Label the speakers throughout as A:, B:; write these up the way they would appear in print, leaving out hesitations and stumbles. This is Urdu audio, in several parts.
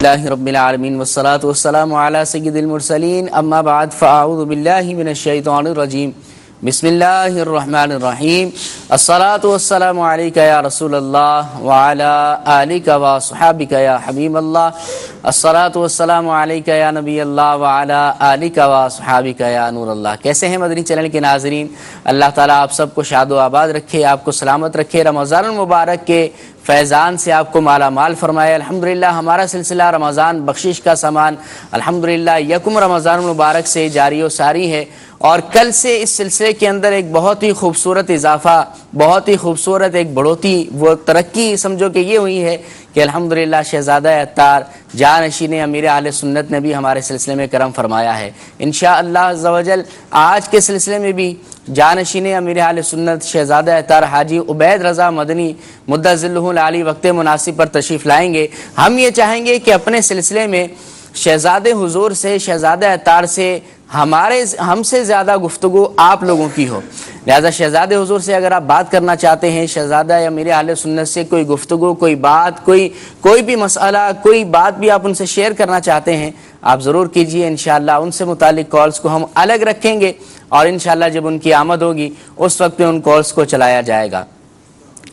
A: للہ رب العالمین والصلاة والسلام علی سید المرسلین اما بعد فاعوذ باللہ من الشیطان الرجیم بسم اللہ الرحمن الرحیم الصلاة والسلام علیکہ یا رسول اللہ وعلی آلکہ وصحابکہ یا حبیب اللہ الصلاة والسلام علیکہ یا نبی اللہ وعلی آلکہ وصحابکہ یا نور اللہ۔ کیسے ہیں مدنی چینل کے ناظرین؟ اللہ تعالیٰ آپ سب کو شاد و آباد رکھے، آپ کو سلامت رکھے، رمضان المبارک کے فیضان سے آپ کو مالا مال فرمائے۔ الحمدللہ ہمارا سلسلہ رمضان بخشش کا سامان الحمدللہ یکم رمضان المبارک سے جاری و ساری ہے، اور کل سے اس سلسلے کے اندر ایک بہت ہی خوبصورت اضافہ، بہت ہی خوبصورت ایک بڑھوتی و ترقی سمجھو کہ یہ ہوئی ہے کہ الحمدللہ شہزادہ عطار جانشین امیر اہل سنت نے بھی ہمارے سلسلے میں کرم فرمایا ہے۔ انشاءاللہ عز و جل آج کے سلسلے میں بھی جانشین امیر اہل سنت شہزادہ عطار حاجی عبید رضا مدنی مدہ ذلہ العالی وقت مناسب پر تشریف لائیں گے۔ ہم یہ چاہیں گے کہ اپنے سلسلے میں شہزادہ حضور سے، شہزادہ عطار سے ہم سے زیادہ گفتگو آپ لوگوں کی ہو، لہذا شہزادہ حضور سے اگر آپ بات کرنا چاہتے ہیں، شہزادہ یا میرے اہل سنت سے کوئی گفتگو، کوئی بات، کوئی بھی مسئلہ، کوئی بات بھی آپ ان سے شیئر کرنا چاہتے ہیں، آپ ضرور کیجئے۔ انشاءاللہ ان سے متعلق کالز کو ہم الگ رکھیں گے، اور انشاءاللہ جب ان کی آمد ہوگی اس وقت میں ان کالز کو چلایا جائے گا۔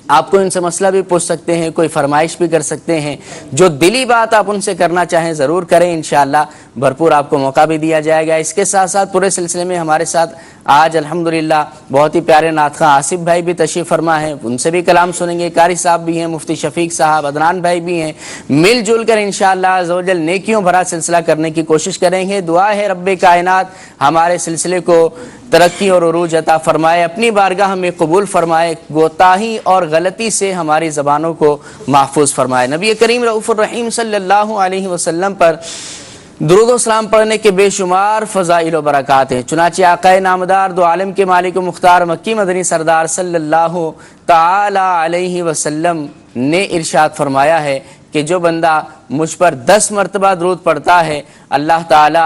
A: آپ کو ان سے مسئلہ بھی پوچھ سکتے ہیں، کوئی فرمائش بھی کر سکتے ہیں، جو دلی بات آپ ان سے کرنا چاہیں ضرور کریں، انشاءاللہ بھرپور آپ کو موقع بھی دیا جائے گا۔ اس کے ساتھ ساتھ پورے سلسلے میں ہمارے ساتھ آج الحمدللہ بہت ہی پیارے نعت خواں آصف بھائی بھی تشریف فرما ہیں، ان سے بھی کلام سنیں گے۔ قاری صاحب بھی ہیں، مفتی شفیق صاحب، عدنان بھائی بھی ہیں۔ مل جل کر انشاءاللہ عز و جل نیکیوں بھرا سلسلہ کرنے کی کوشش کریں گے۔ دعا ہے رب کائنات ہمارے سلسلے کو ترقی اور عروج عطا فرمائے، اپنی بارگاہ میں قبول فرمائے، کوتاہی اور غلطی سے ہماری زبانوں کو محفوظ فرمائے۔ نبی کریم رؤوف الرحیم صلی اللہ علیہ وسلم پر درود و سلام پڑھنے کے بے شمار فضائل و برکات ہیں، چنانچہ آقا نامدار دو عالم کے مالک و مختار مکی مدنی سردار صلی اللہ تعالی علیہ وسلم نے ارشاد فرمایا ہے کہ جو بندہ مجھ پر 10 مرتبہ درود پڑھتا ہے، اللہ تعالی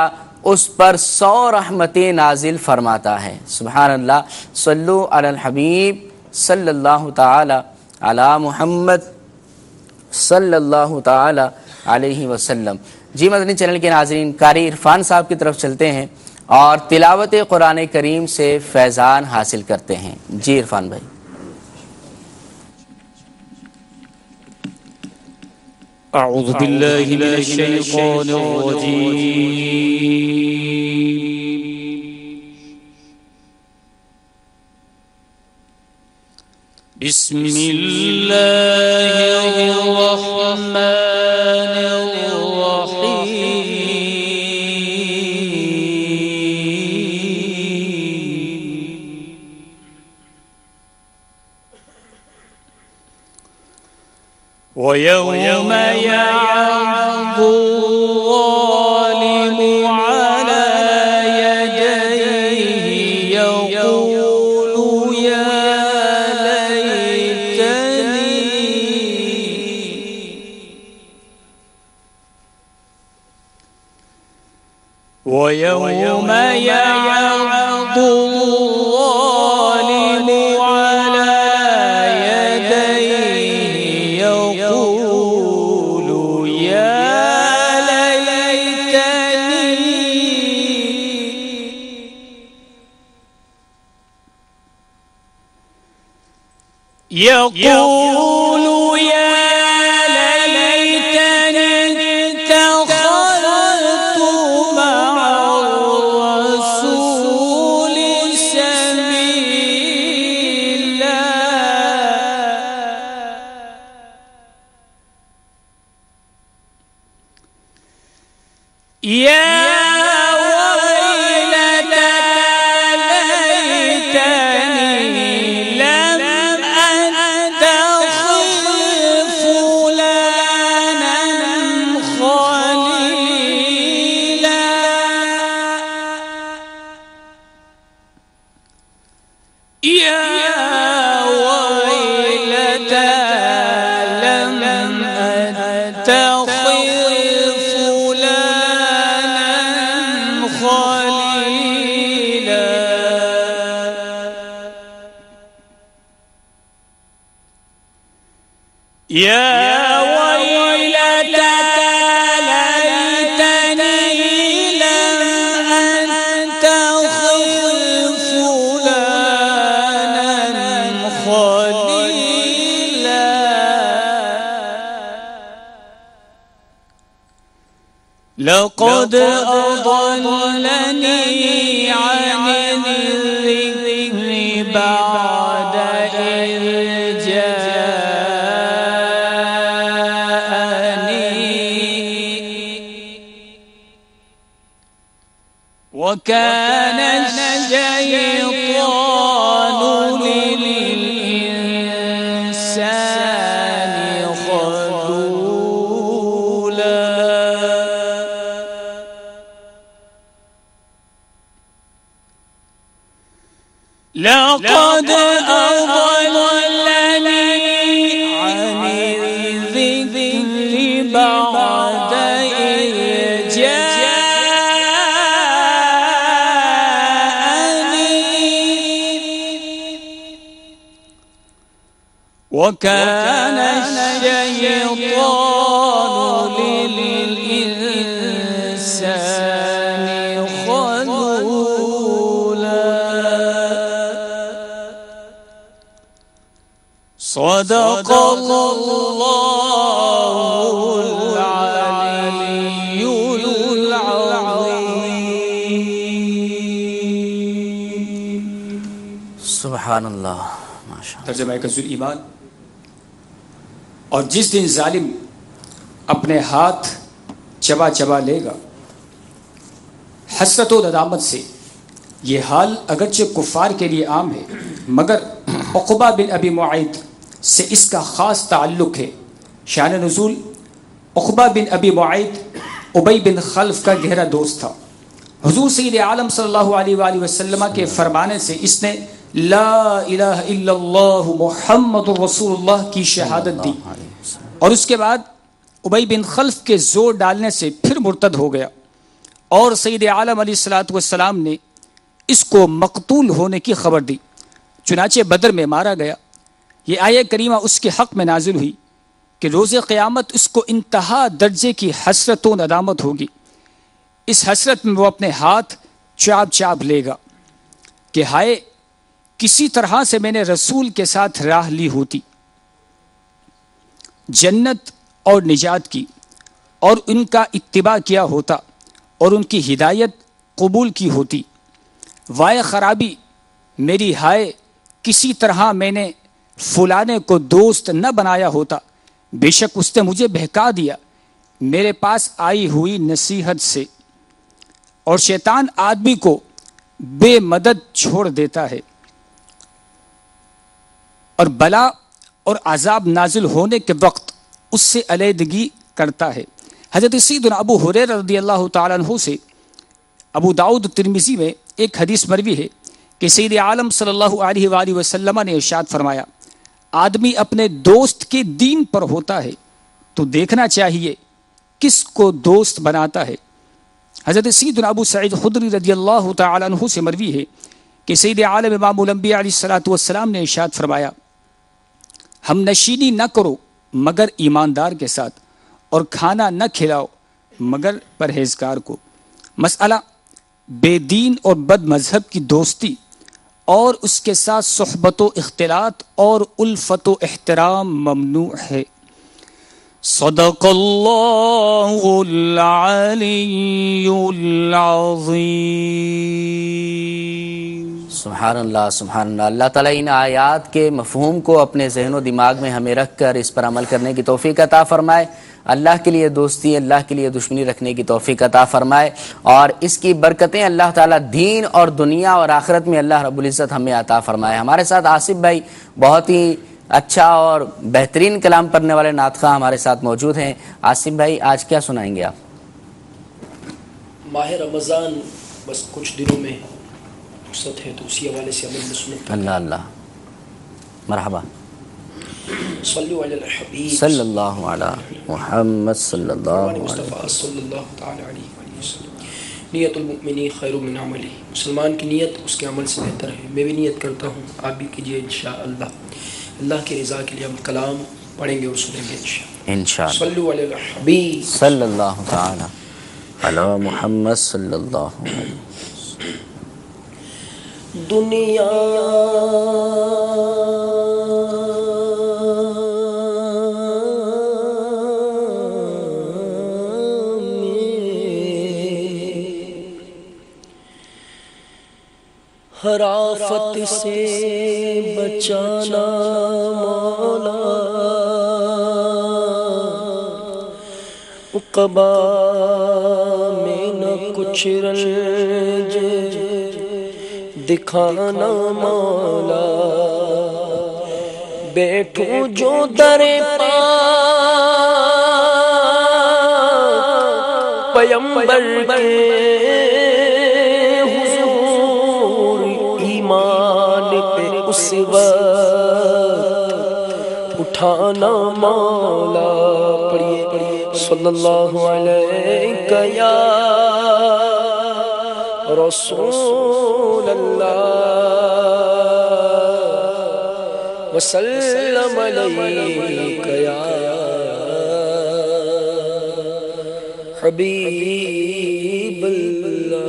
A: اس پر 100 رحمتیں نازل فرماتا ہے۔ سبحان اللہ، صلو علی الحبیب صلی اللہ تعالی علی محمد صلی اللہ تعالی علیہ وسلم۔ جی مدنی چینل کے ناظرین، قاری عرفان صاحب کی طرف چلتے ہیں اور تلاوت قرآن کریم سے فیضان حاصل کرتے ہیں۔ جی عرفان بھائی۔
B: اعوذ باللہ من الشیطان الرجیم، بسم اللہ الرحمن الرحیم، وَيَوْمَ يَعَضُّ الظَّالِمُ عَلَى يَدَيْهِ يَقُولُ يَا لَيْتَنِي، وَيَوْمَ يَعَضُّ الظَّالِمُ عَلَى يَدَيْهِ يَقُولُ يَا لَيْتَنِي، يَقُولُ يَا لَيْتَنِي اتَّخَذْتُ مَعَ الرَّسُولِ سَبِيلًا، يَا وَيْلَتَى لَيْتَنِي لَمْ أَتَّخِذْ فُلَانًا خَلِيلًا، يَا وَيْلَتَى لَمْ أَتَّخِذْ فُلَانًا لقد أضلني عن الذكر بعد إذ جاءني وكان الشيطان للإنسان خذولا. لقد أضلني عن الذكر بعد إذ جاءني وكان الشيطان للإنسان خذولا. صدق الله العلي العظيم.
A: سبحان اللہ. ماشاء اللہ.
C: ترجمہ کنز ایمان. اور جس دن ظالم اپنے ہاتھ چبا چبا لے گا حسرت و ندامت سے. یہ حال اگرچہ کفار کے لیے عام ہے مگر عقبہ بن ابی معیط سے اس کا خاص تعلق ہے. شان نزول: عقبہ بن ابی معیط ابی بن خلف کا گہرا دوست تھا. حضور سید عالم صلی اللہ علیہ وآلہ وسلم کے فرمانے سے اس نے لا الہ الا اللہ محمد رسول اللہ کی شہادت دی اور اس کے بعد ابی بن خلف کے زور ڈالنے سے پھر مرتد ہو گیا اور سید عالم علیہ الصلوۃ والسلام نے اس کو مقتول ہونے کی خبر دی. چنانچہ بدر میں مارا گیا. یہ آیہ کریمہ اس کے حق میں نازل ہوئی کہ روز قیامت اس کو انتہا درجے کی حسرت و ندامت ہوگی. اس حسرت میں وہ اپنے ہاتھ چاپ چاپ لے گا کہ ہائے کسی طرح سے میں نے رسول کے ساتھ راہ لی ہوتی، جنت اور نجات کی، اور ان کا اتباع کیا ہوتا اور ان کی ہدایت قبول کی ہوتی. وائے خرابی میری، ہائے کسی طرح میں نے فلانے کو دوست نہ بنایا ہوتا، بے شک اس نے مجھے بہکا دیا میرے پاس آئی ہوئی نصیحت سے. اور شیطان آدمی کو بے مدد چھوڑ دیتا ہے اور بلا اور عذاب نازل ہونے کے وقت اس سے علیحدگی کرتا ہے. حضرت سیدنا ابو ہریرہ رضی اللہ تعالیٰ عنہ سے ابو داؤد ترمذی میں ایک حدیث مروی ہے کہ سید عالم صلی اللہ علیہ وآلہ وسلم نے ارشاد فرمایا آدمی اپنے دوست کے دین پر ہوتا ہے تو دیکھنا چاہیے کس کو دوست بناتا ہے. حضرت سیدنا ابو سعید خدری رضی اللہ تعالیٰ عنہ سے مروی ہے کہ سید عالم امام الانبیاء علیہ الصلوۃ والسلام نے ارشاد فرمایا ہم نشینی نہ کرو مگر ایماندار کے ساتھ اور کھانا نہ کھلاؤ مگر پرہیزگار کو. مسئلہ بے دین اور بد مذہب کی دوستی اور اس کے ساتھ صحبت و اختلاط اور الفت و احترام ممنوع ہے. صدق اللہ العلی العظیم.
A: سبحان اللہ سبحان اللہ. اللہ تعالیٰ ان آیات کے مفہوم کو اپنے ذہن و دماغ میں ہمیں رکھ کر اس پر عمل کرنے کی توفیق عطا فرمائے. اللہ کے لیے دوستی، اللہ کے لیے دشمنی رکھنے کی توفیق عطا فرمائے اور اس کی برکتیں اللہ تعالیٰ دین اور دنیا اور آخرت میں اللہ رب العزت ہمیں عطا فرمائے. ہمارے ساتھ آصف بھائی بہت ہی اچھا اور بہترین کلام پڑھنے والے نعت خواہ ہمارے ساتھ موجود ہیں. آصف بھائی آج کیا سنائیں گے آپ؟
D: ماہ رمضان بس کچھ دنوں میں رخصت ہے تو اسی حوالے سے عمل میں سنت.
A: اللہ اللہ مرحبا.
D: صلو علی الحبیب
A: صلی اللہ علی محمد صلی اللہ علیہ
D: مصطفیٰ صلی اللہ تعالی علیہ وسلم. نیت المؤمنی خیر من عملی. مسلمان کی نیت اس کے عمل سے بہتر ہے. میں بھی نیت کرتا ہوں، آپ بھی کیجیے انشاءاللہ. اللہ کی رضا کے لیے ہم کلام پڑھیں گے اور سنیں گے انشاءاللہ. صلو علی الحبیب
A: صلی اللہ تعالی علی محمد صلی اللہ علیہ وسلم.
D: دنیا ہر آفت سے بچانا مولا، عقبا میں نہ کچھ رنج دکھانا مولا، بیٹھوں جو در پیمبر کے حضور، ایمان پہ اس وقت اٹھانا مولا۔ پڑھیے صلی اللہ علیہ یا رسول اللہ وسلم علیک یا حبیب اللہ۔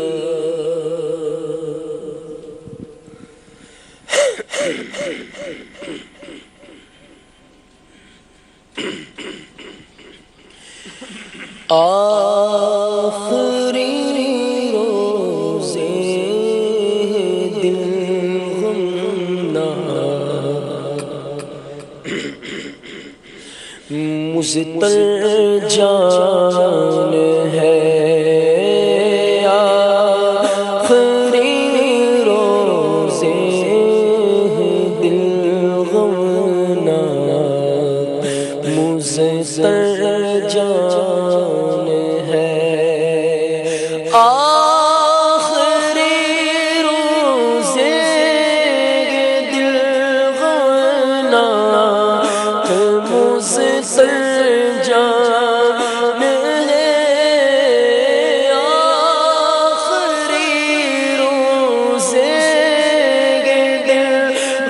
D: آخری روزے دل غمناک، مضطر جان ہے، آخری روزے دل غمناک، مضطر جان ہے، آخری روزے دل غمناک، مضطر جان ہے، آخری روزے دل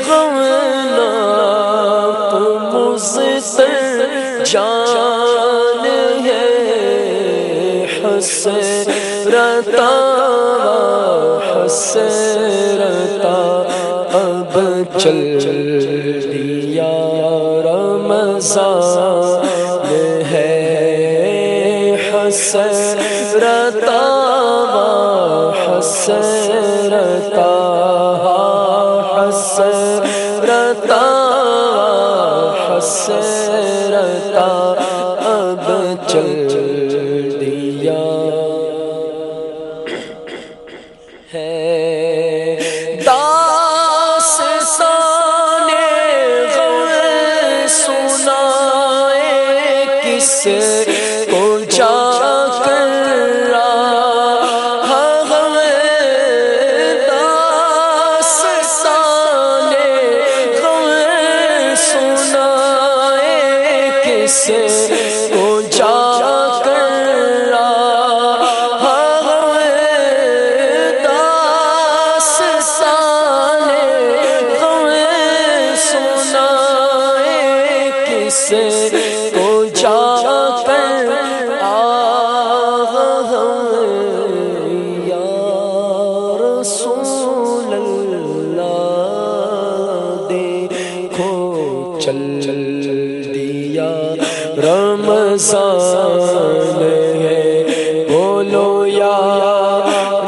D: غمناک، مضطر جان ہے، حسرتا حسرتا اب چل دیا رمضان ہے، حسرتا حسرتا حسرتا حسرتا اب چل دیا ہے، داستان غم سنائے کس کو جا کر رہا غم، داستان غم سنائے کس کو جا کر رہا غم، داستان غم سنائے کس کو جا کر یا رسول اللہ، دیکھو چل دیا رمضان ہے، بولو یا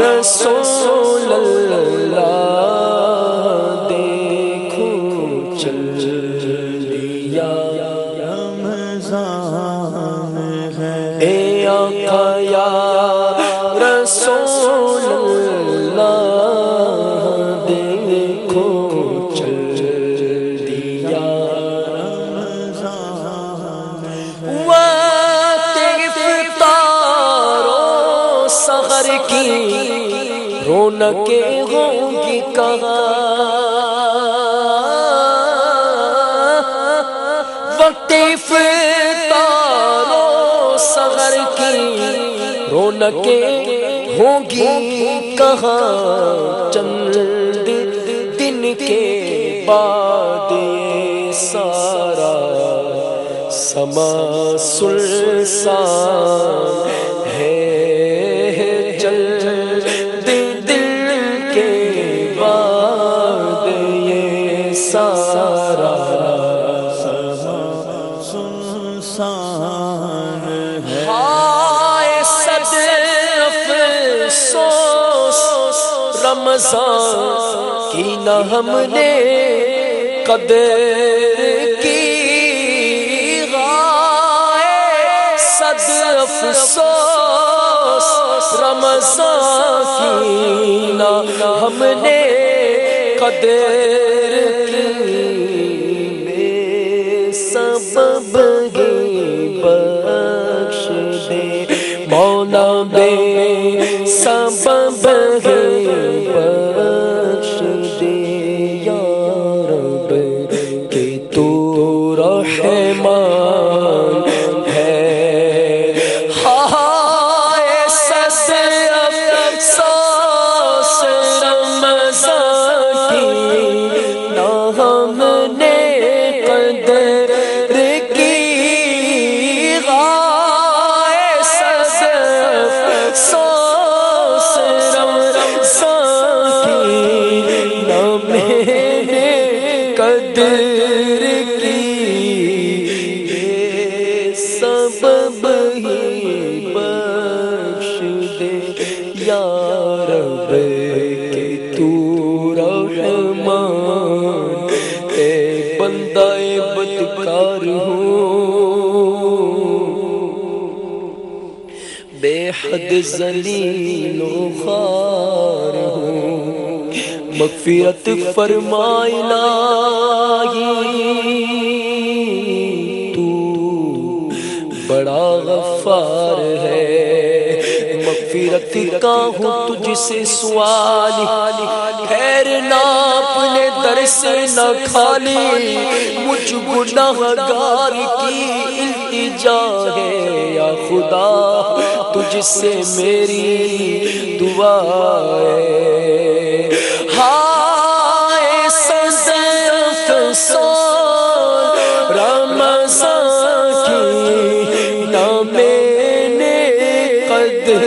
D: رسول اللہ، دیکھو چل دیا رمضان ہے، اے آقا یا رسول اللہ، دیکھو چل دیا رمضان ہے، وقت افطار و سحر کی رونقیں ہوں گی کہاں، وقت افطار و سحر کی رونقیں ہوں گی کہاں، چند دن کے بعد یہ سارا سما سلسان ہے، جلد دل کے بعد یہ سارا سما سلسان ہے، ہائے صد افسوس رمضان کی نہ ہم نے قدر کی، غائے صد افسوس رمضان کی نہ ہم نے قدر کی، بے سبب ہی بخش دے مولا، بے سبب ہی بخش دے یا رب کہ تو رحمان ہے۔ ہائے صد افسوس رمضان کی نہ ہم نے قدر کی، غائے صد افسوس رمضان کی نہ میں نے قدر کی، بے سبب ہی بخش دے یا رب کہ تو رحمان، اے بندہ بدکار ہوں، بے حد ذلیل و خوار ہوں، مغفرت فرما الہی، تو بڑا غفار ہے، مغفرت کا ہوں تجھ سے سوالی، خیر نہ اپنے در سے نہ کھالی، مجھ گناہگار کی التجا ہے یا خدا، تجھ سے میری دعا ہے۔ ہائے صد افسوس رمضان کی نہ میں نے قدر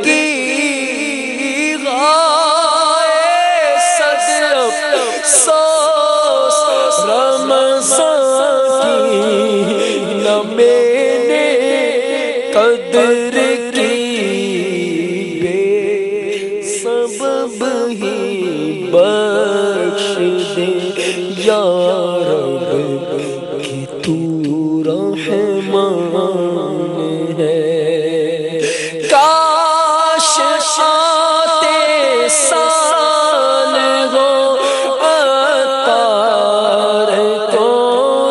D: کی، غائے صد افسوس رمضان کی نہ میں نے قدر کی، بے سبب ہی بخش دے یا رب کہ تو رحمان ہے۔ کاش آتے سال ہو عطار کو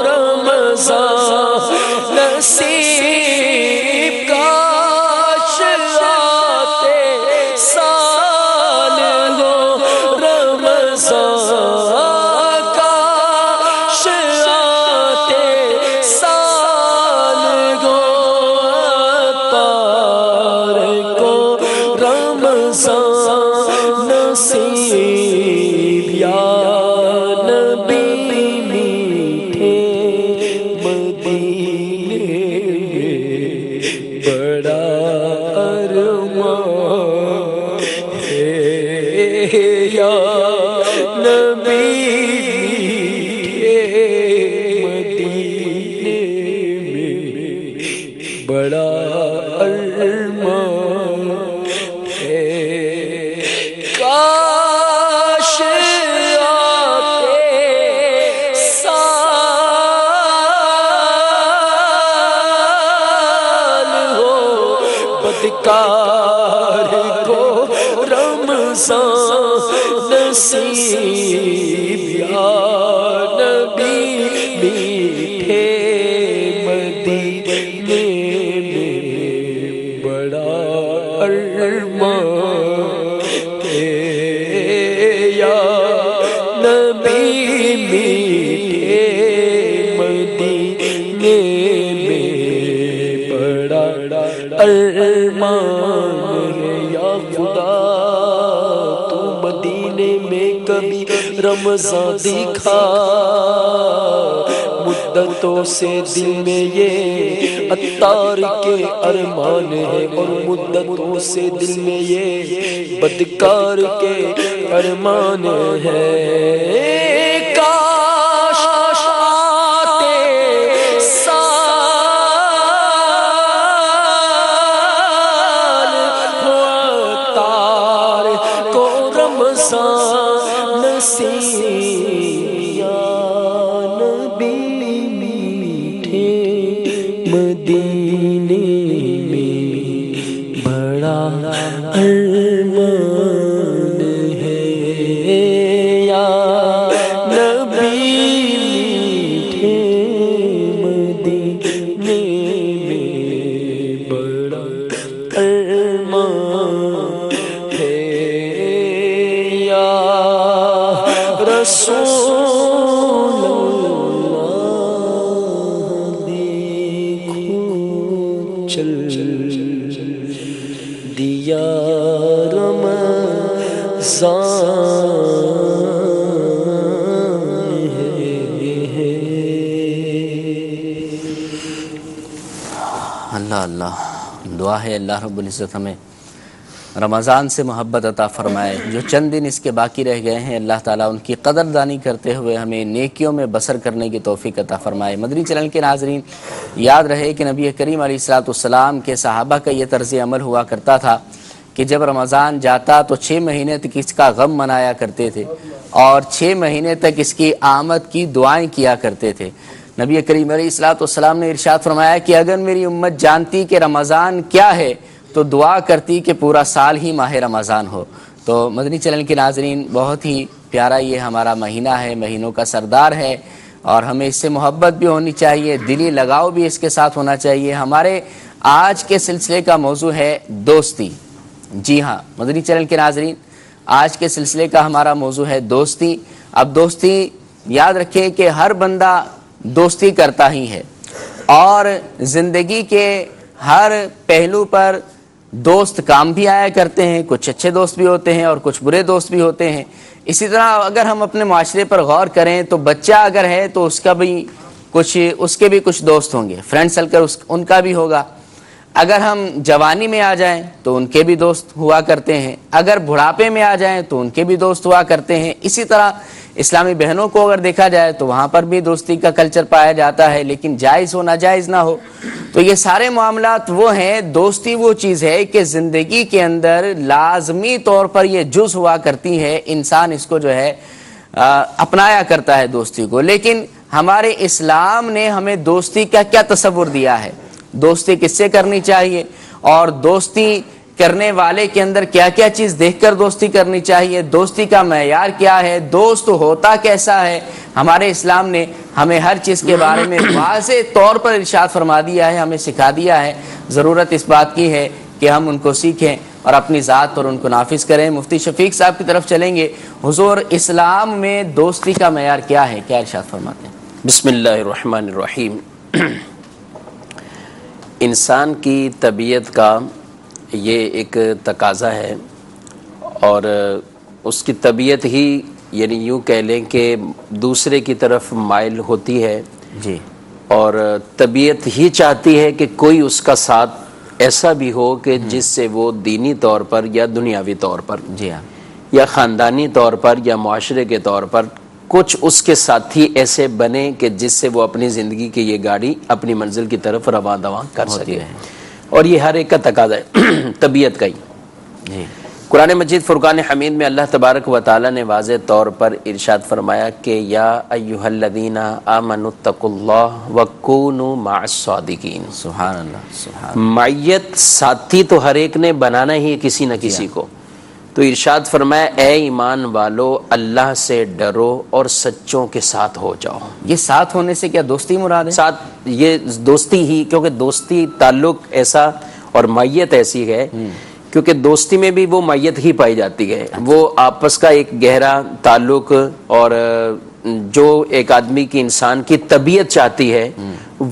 D: رمضان نصیب، کاش آتے سال ہو رمضان، کاش آتے سال ہو عطار کو رمضان نصیب، یا نبی میٹھے مدینے بڑا ارمان ہے، یا نبی میٹھے مدینے میں بڑا ارمان ہے، کاش آتے سال ہو بدکار کو رمضان نصیب، یا نبی میٹھے مدینے میں بڑا ارمان ہے، یا نبی میٹھے مدینے میں بڑا ارمان ہے، یا خدا تو مدینے میں کبھی رمضان دکھا، مدتوں سے دل میں یہ عطار کے ارمان ہے، اور مدتوں سے دل میں یہ بدکار کے ارمان ہے، کاش آتے سال ہو عطار کو
B: بڑا ارمان ہے یا نبی میٹھے مدینے میں بڑا ارمان ہے یا رسول اللہ دیکھو چل دیا رمضان ہے۔
A: اللہ اللہ، دعا ہے اللہ رب العزت ہمیں رمضان سے محبت عطا فرمائے۔ جو چند دن اس کے باقی رہ گئے ہیں اللہ تعالیٰ ان کی قدردانی کرتے ہوئے ہمیں نیکیوں میں بسر کرنے کی توفیق عطا فرمائے۔ مدنی چینل کے ناظرین، یاد رہے کہ نبی کریم علیہ السلام کے صحابہ کا یہ طرز عمل ہوا کرتا تھا کہ جب رمضان جاتا تو 6 مہینے تک اس کا غم منایا کرتے تھے اور 6 مہینے تک اس کی آمد کی دعائیں کیا کرتے تھے۔ نبی کریم علیہ السلام نے ارشاد فرمایا کہ اگر میری امت جانتی کہ رمضان کیا ہے تو دعا کرتی کہ پورا سال ہی ماہ رمضان ہو۔ تو مدنی چینل کے ناظرین، بہت ہی پیارا یہ ہمارا مہینہ ہے، مہینوں کا سردار ہے اور ہمیں اس سے محبت بھی ہونی چاہیے، دلی لگاؤ بھی اس کے ساتھ ہونا چاہیے۔ ہمارے آج کے سلسلے کا موضوع ہے دوستی۔ جی ہاں مدنی چینل کے ناظرین، آج کے سلسلے کا ہمارا موضوع ہے دوستی۔ اب دوستی یاد رکھیں کہ ہر بندہ دوستی کرتا ہی ہے اور زندگی کے ہر پہلو پر دوست کام بھی آیا کرتے ہیں، کچھ اچھے دوست بھی ہوتے ہیں اور کچھ برے دوست بھی ہوتے ہیں۔ اسی طرح اگر ہم اپنے معاشرے پر غور کریں تو بچہ اگر ہے تو اس کے بھی کچھ دوست ہوں گے، فرینڈ سرکل ان کا بھی ہوگا۔ اگر ہم جوانی میں آ جائیں تو ان کے بھی دوست ہوا کرتے ہیں، اگر بڑھاپے میں آ جائیں تو ان کے بھی دوست ہوا کرتے ہیں۔ اسی طرح اسلامی بہنوں کو اگر دیکھا جائے تو وہاں پر بھی دوستی کا کلچر پایا جاتا ہے، لیکن جائز ہو ناجائز نہ ہو۔ تو یہ سارے معاملات وہ ہیں، دوستی وہ چیز ہے کہ زندگی کے اندر لازمی طور پر یہ جز ہوا کرتی ہے، انسان اس کو جو ہے اپنایا کرتا ہے دوستی کو۔ لیکن ہمارے اسلام نے ہمیں دوستی کا کیا تصور دیا ہے، دوستی کس سے کرنی چاہیے اور دوستی کرنے والے کے اندر کیا کیا چیز دیکھ کر دوستی کرنی چاہیے، دوستی کا معیار کیا ہے، دوست ہوتا کیسا ہے۔ ہمارے اسلام نے ہمیں ہر چیز کے بارے میں واضح طور پر ارشاد فرما دیا ہے، ہمیں سکھا دیا ہے۔ ضرورت اس بات کی ہے کہ ہم ان کو سیکھیں اور اپنی ذات پر ان کو نافذ کریں۔ مفتی شفیق صاحب کی طرف چلیں گے۔ حضور، اسلام میں دوستی کا معیار کیا ہے، کیا ارشاد فرماتے ہیں؟
E: بسم اللہ الرحمن الرحیم۔ انسان کی طبیعت کا یہ ایک تقاضا ہے اور اس کی طبیعت ہی یعنی یوں کہہ لیں کہ دوسرے کی طرف مائل ہوتی ہے
A: جی،
E: اور طبیعت ہی چاہتی ہے کہ کوئی اس کا ساتھ ایسا بھی ہو کہ جس سے وہ دینی طور پر یا دنیاوی طور پر
A: جی ہاں،
E: یا خاندانی طور پر یا معاشرے کے طور پر کچھ اس کے ساتھی ایسے بنے کہ جس سے وہ اپنی زندگی کی یہ گاڑی اپنی منزل کی طرف رواں دواں کر سکے، اور یہ ہر ایک کا تقاضا ہے طبیعت کا ہی۔
A: جی،
E: قرآن مجید فرقان حمید میں اللہ تبارک و تعالی نے واضح طور پر ارشاد فرمایا کہ یا ایھا الذین آمنوا اتقوا اللہ وکونوا مع الصادقین۔
A: سبحان اللہ، سبحان
E: معیت ساتھی تو ہر ایک نے بنانا ہی ہے کسی نہ کسی کو، تو ارشاد فرمایا اے ایمان والو اللہ سے ڈرو اور سچوں کے ساتھ ہو جاؤ۔
A: یہ ساتھ ہونے سے کیا دوستی مراد ہے؟
E: ساتھ یہ دوستی ہی، کیونکہ دوستی تعلق ایسا اور معیت ایسی ہے کیونکہ دوستی میں بھی وہ معیت ہی پائی جاتی ہے، وہ آپس کا ایک گہرا تعلق اور جو ایک آدمی کی انسان کی طبیعت چاہتی ہے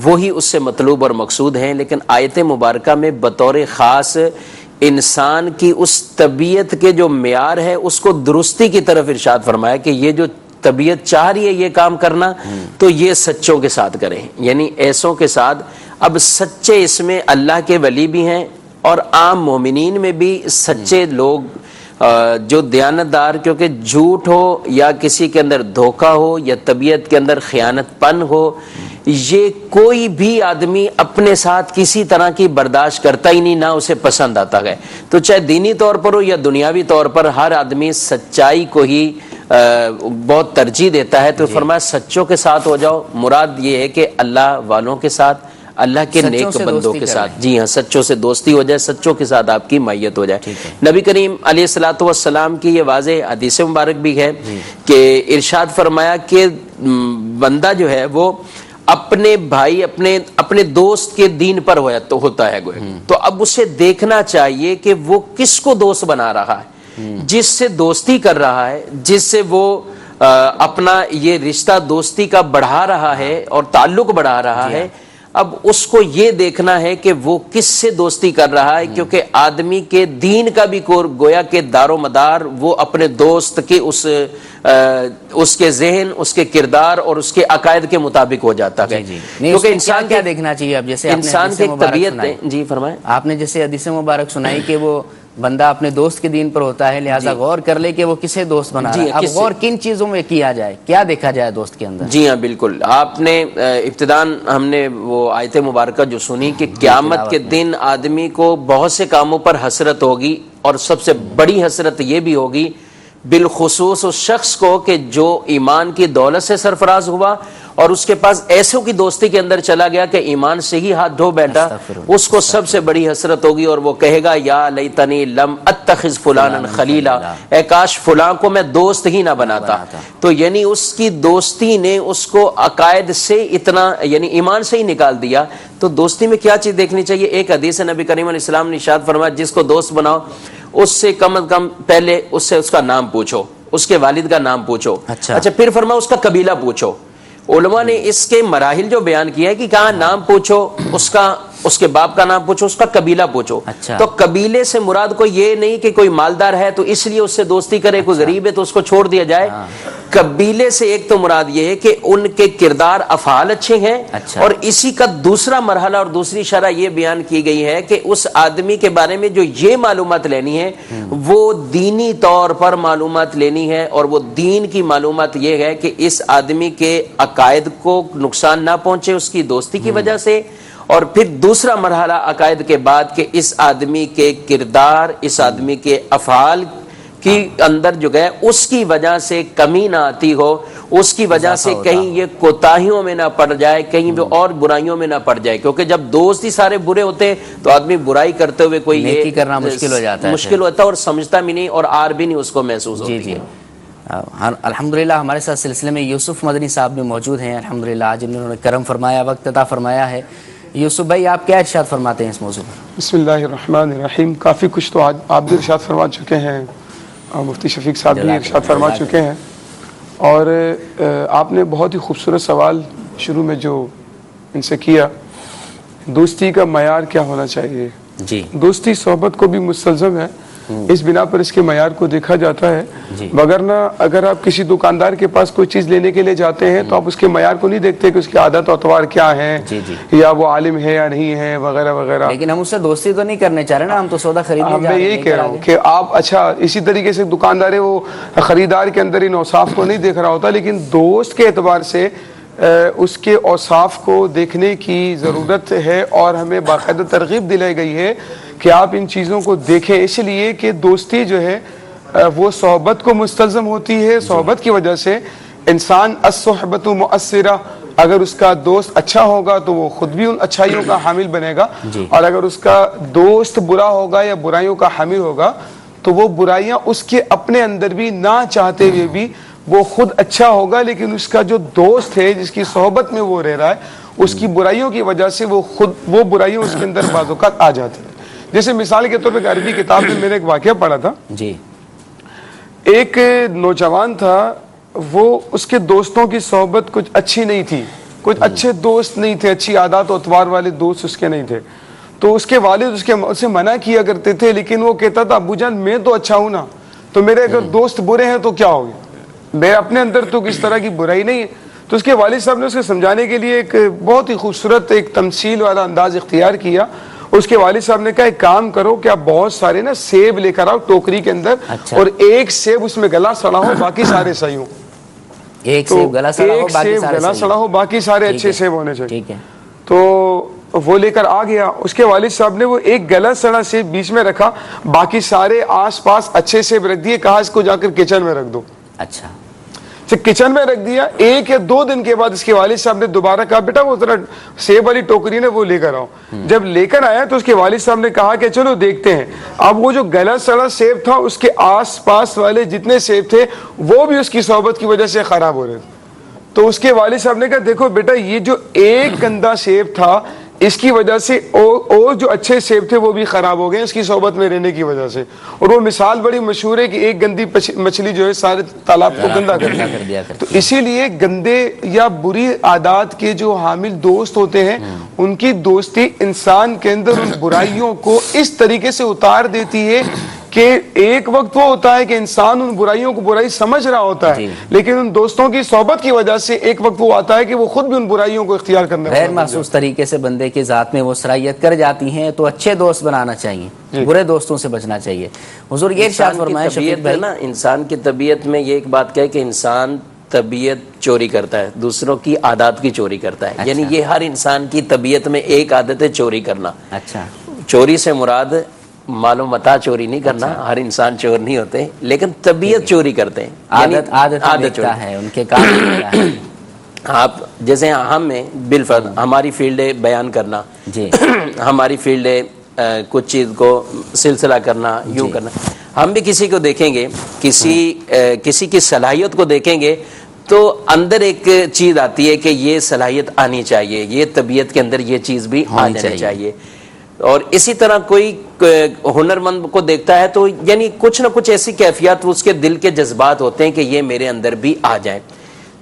E: وہی اس سے مطلوب اور مقصود ہیں۔ لیکن آیت مبارکہ میں بطور خاص انسان کی اس طبیعت کے جو معیار ہے اس کو درستی کی طرف ارشاد فرمایا کہ یہ جو طبیعت چاہ رہی ہے یہ کام کرنا تو یہ سچوں کے ساتھ کریں، یعنی ایسوں کے ساتھ۔ اب سچے اس میں اللہ کے ولی بھی ہیں اور عام مومنین میں بھی سچے لوگ جو دیانتدار، کیونکہ جھوٹ ہو یا کسی کے اندر دھوکہ ہو یا طبیعت کے اندر خیانت پن ہو، یہ کوئی بھی آدمی اپنے ساتھ کسی طرح کی برداشت کرتا ہی نہیں، نہ اسے پسند آتا ہے۔ تو چاہے دینی طور پر ہو یا دنیاوی طور پر ہر آدمی سچائی کو ہی بہت ترجیح دیتا ہے۔ تو فرمایا سچوں کے ساتھ ہو جاؤ، مراد یہ ہے کہ اللہ والوں کے ساتھ، اللہ کے
A: سچوں
E: نیک
A: سے
E: بندوں
A: دوستی
E: کے
A: کر
E: ساتھ،
A: لیں۔
E: جی ہاں، سچوں سے دوستی ہو جائے، سچوں کے ساتھ آپ کی میت ہو جائے۔ نبی کریم علیہ الصلوۃ والسلام کی یہ واضح حدیث مبارک بھی ہے کہ ارشاد فرمایا کہ بندہ جو ہے وہ اپنے بھائی اپنے دوست کے دین پر ہوتا ہے گویا، تو اب اسے دیکھنا چاہیے کہ وہ کس کو دوست بنا رہا ہے، جس سے دوستی کر رہا ہے، جس سے وہ اپنا یہ رشتہ دوستی کا بڑھا رہا ہے اور تعلق بڑھا رہا ہے، اب اس کو یہ دیکھنا ہے کہ وہ کس سے دوستی کر رہا ہے، کیونکہ آدمی کے دین کا بھی گویا کہ دار و مدار وہ اپنے دوست کے اس کے ذہن، اس کے کردار اور اس کے عقائد کے مطابق ہو جاتا ہے۔
A: کیونکہ انسان کیا دیکھنا چاہیے، اب جیسے
E: انسان کی طبیعت، جی فرمائیں،
A: آپ نے جیسے حدیث مبارک سنائی کہ وہ بندہ اپنے دوست کے دین پر ہوتا ہے، لہٰذا غور کر لے کہ وہ کسے دوست بنا رہا ہے۔ اب غور کن چیزوں میں کیا جائے، کیا دیکھا جائے دوست کے اندر؟
E: جی ہاں بالکل، آپ نے ابتداً ہم نے وہ آیت مبارکہ جو سنی کہ قیامت کے دن آدمی کو بہت سے کاموں پر حسرت ہوگی، اور سب سے بڑی حسرت یہ بھی ہوگی بالخصوص اس شخص کو کہ جو ایمان کی دولت سے سرفراز ہوا اور اس کے پاس ایسوں کی دوستی کے اندر چلا گیا کہ ایمان سے ہی ہاتھ دھو بیٹھا، اس کو سب سے بڑی حسرت ہوگی، اور وہ کہے گا یا لیتنی لم اتخذ فلانا خلیلا، اے کاش فلاں کو میں دوست ہی نہ بناتا۔ تو یعنی اس کی دوستی نے اس کو عقائد سے اتنا، یعنی ایمان سے ہی نکال دیا۔ تو دوستی میں کیا چیز دیکھنی چاہیے؟ ایک حدیث نبی کریم علیہ السلام نے ارشاد فرمایا جس کو دوست بناؤ اس سے کم از کم پہلے اس سے اس کا نام پوچھو، اس کے والد کا نام پوچھو، اچھا پھر فرماؤ اس کا قبیلہ پوچھو۔ علماء نے اس کے مراحل جو بیان کیا ہے کہ کہاں نام پوچھو، اس کے باپ کا نام پوچھو، اس کا قبیلہ پوچھو۔ تو قبیلے سے مراد کو یہ نہیں کہ کوئی مالدار ہے تو اس لیے اس سے دوستی کرے، کوئی غریب ہے تو اس کو چھوڑ دیا جائے۔ قبیلے سے ایک تو مراد یہ ہے کہ ان کے کردار افعال اچھے ہیں، اور اسی کا دوسرا مرحلہ اور دوسری شرح یہ بیان کی گئی ہے کہ اس آدمی کے بارے میں جو یہ معلومات لینی ہے وہ دینی طور پر معلومات لینی ہے، اور وہ دین کی معلومات یہ ہے کہ اس آدمی کے عقائد کو نقصان نہ پہنچے اس کی دوستی کی وجہ سے، اور پھر دوسرا مرحلہ عقائد کے بعد کہ اس آدمی کے کردار، اس آدمی کے افعال کی اندر جو گئے اس کی وجہ سے کمی نہ آتی ہو، اس کی وجہ سے کہیں یہ کوتاہیوں میں نہ پڑ جائے، کہیں بھی اور برائیوں میں نہ پڑ جائے، کیونکہ جب دوست ہی سارے برے ہوتے ہیں تو آدمی برائی کرتے ہوئے کوئی
A: نیکی کرنا مشکل ہو جاتا ہے،
E: مشکل ہوتا ہے، اور سمجھتا بھی نہیں اور آر بھی نہیں اس کو محسوس ہوتی ہے۔
A: الحمدللہ ہمارے ساتھ سلسلے میں یوسف مدنی صاحب بھی موجود ہیں، الحمدللہ آج انہوں نے کرم فرمایا، وقت عطا فرمایا ہے۔ یوسف بھائی آپ کیا ارشاد فرماتے ہیں اس موضوع پر؟
F: بسم اللہ الرحمن الرحیم۔ کافی کچھ تو آج آپ بھی ارشاد فرما چکے ہیں، اور مفتی شفیق صاحب بھی ارشاد فرما چکے ہیں، اور آپ نے بہت ہی خوبصورت سوال شروع میں جو ان سے کیا، دوستی کا معیار کیا ہونا چاہیے؟
A: جی،
F: دوستی صحبت کو بھی مستلزم ہے، اس بنا پر اس کے معیار کو دیکھا جاتا ہے، وگرنہ اگر آپ کسی دکاندار کے پاس کوئی چیز لینے کے لیے جاتے ہیں تو آپ اس کے معیار کو نہیں دیکھتے کہ اس کی عادت و اطوار کیا ہیں، یا وہ عالم ہے یا نہیں ہے، وغیرہ وغیرہ۔
A: لیکن ہم اس سے دوستی تو نہیں کرنے چاہ رہے نا، ہم تو سودا خریدنے جا رہے ہیں۔
F: میں یہی کہہ رہا ہوں کہ آپ اچھا اسی طریقے سے دکاندار ہے وہ خریدار کے اندر ان اوصاف کو نہیں دیکھ رہا ہوتا، لیکن دوست کے اعتبار سے اس کے اوصاف کو دیکھنے کی ضرورت ہے، اور ہمیں باقاعدہ ترغیب دلائی گئی ہے کہ آپ ان چیزوں کو دیکھیں، اس لیے کہ دوستی جو ہے وہ صحبت کو مستلزم ہوتی ہے۔ صحبت کی وجہ سے انسان الصحبت مؤثرہ، اگر اس کا دوست اچھا ہوگا تو وہ خود بھی ان اچھائیوں کا حامل بنے گا، اور اگر اس کا دوست برا ہوگا یا برائیوں کا حامل ہوگا تو وہ برائیاں اس کے اپنے اندر بھی نہ چاہتے ہوئے بھی وہ خود اچھا ہوگا، لیکن اس کا جو دوست ہے جس کی صحبت میں وہ رہ رہا ہے اس کی برائیوں کی وجہ سے وہ برائیوں اس کے اندر بعض اوقات آ جاتی ہیں۔ جیسے مثال کے طور پہ عربی کتاب میں نے ایک واقعہ پڑھا تھا، ایک نوجوان تھا، وہ اس کے دوستوں کی صحبت کچھ اچھی نہیں تھی، کچھ اچھے دوست نہیں تھے، اچھی عادات و اطوار والے دوست اس کے نہیں تھے، تو اس کے والد اسے منع کیا کرتے تھے، لیکن وہ کہتا تھا ابو جان میں تو اچھا ہوں نا، تو میرے اگر دوست برے ہیں تو کیا ہو گیا، میں اپنے اندر تو کس طرح کی برائی نہیں ہے۔ تو اس کے والد صاحب نے اسے سمجھانے کے لیے ایک بہت ہی خوبصورت ایک تمثیل والا انداز اختیار کیا۔ اس کے والد صاحب نے کہا ایک کام کرو کہ آپ بہت سارے نا سیب لے کر آؤ ٹوکری کے اندر، اور ایک سیب اس میں گلا سڑا ہو باقی سارے صحیح ہوں،
A: ایک سیب گلا
F: سڑا ہو باقی سارے اچھے سیب ہونے چاہیے۔ تو وہ لے کر آ گیا، اس کے والد صاحب نے وہ ایک گلا سڑا سیب بیچ میں رکھا، باقی سارے آس پاس اچھے سیب رکھ دیے، کہا اس کو جا کر کچن میں رکھ دو۔
A: اچھا،
F: کچن میں رکھ دیا. 1 یا 2 دن کے بعد اس کے والد صاحب نے دوبارہ کہا بیٹا وہ ذرا سیب والی ٹوکری نے وہ لے کر آؤ. جب لے کر آیا تو اس کے والد صاحب نے کہا کہ چلو دیکھتے ہیں. اب وہ جو گلا سڑا سیب تھا اس کے آس پاس والے جتنے سیب تھے وہ بھی اس کی صحبت کی وجہ سے خراب ہو رہے تھے. تو اس کے والد صاحب نے کہا دیکھو بیٹا یہ جو ایک گندا سیب تھا اس کی وجہ سے اور جو اچھے سیب تھے وہ بھی خراب ہو گئے اس کی صحبت میں رہنے کی وجہ سے. اور وہ مثال بڑی مشہور ہے کہ ایک گندی مچھلی جو ہے سارے تالاب کو گندا کر دیا. تو اسی لیے گندے یا بری عادات کے جو حامل دوست ہوتے ہیں ان کی دوستی انسان کے اندر ان برائیوں کو اس طریقے سے اتار دیتی ہے کہ ایک وقت وہ ہوتا ہے کہ انسان ان برائیوں کو برائی سمجھ رہا ہوتا ہے لیکن ان دوستوں کی صحبت کی وجہ سے ایک وقت وہ آتا ہے کہ وہ خود بھی ان برائیوں کو اختیار کرنے
A: غیر محسوس طریقے سے بندے کی ذات میں وہ صلاحیت کر جاتی ہیں. تو اچھے دوست بنانا چاہیے, برے دوستوں سے بچنا چاہیے. حضور یہ ارشاد فرمائے شفیق بھائی,
E: انسان کی طبیعت میں یہ ایک بات کہ انسان طبیعت چوری کرتا ہے, دوسروں کی عادات کی چوری کرتا ہے. یعنی یہ ہر انسان کی طبیعت میں ایک عادت ہے چوری کرنا.
A: اچھا,
E: چوری سے مراد مال و متاع چوری نہیں کرنا, ہر انسان چور نہیں ہوتے لیکن طبیعت چوری کرتے ہیں.
A: عادت ہے ان کے کام ہے.
E: آپ جیسے ہم میں بالفرض ہماری فیلڈ ہے بیان کرنا,
A: جی
E: ہماری فیلڈ ہے کچھ چیز کو سلسلہ کرنا, یوں کرنا. ہم بھی کسی کو دیکھیں گے, کسی کی صلاحیت کو دیکھیں گے تو اندر ایک چیز آتی ہے کہ یہ صلاحیت آنی چاہیے, یہ طبیعت کے اندر یہ چیز بھی آ جانی چاہیے. اور اسی طرح کوئی ہنرمند کو دیکھتا ہے تو یعنی کچھ نہ کچھ ایسی کیفیات اس کے دل کے جذبات ہوتے ہیں کہ یہ میرے اندر بھی آ جائیں.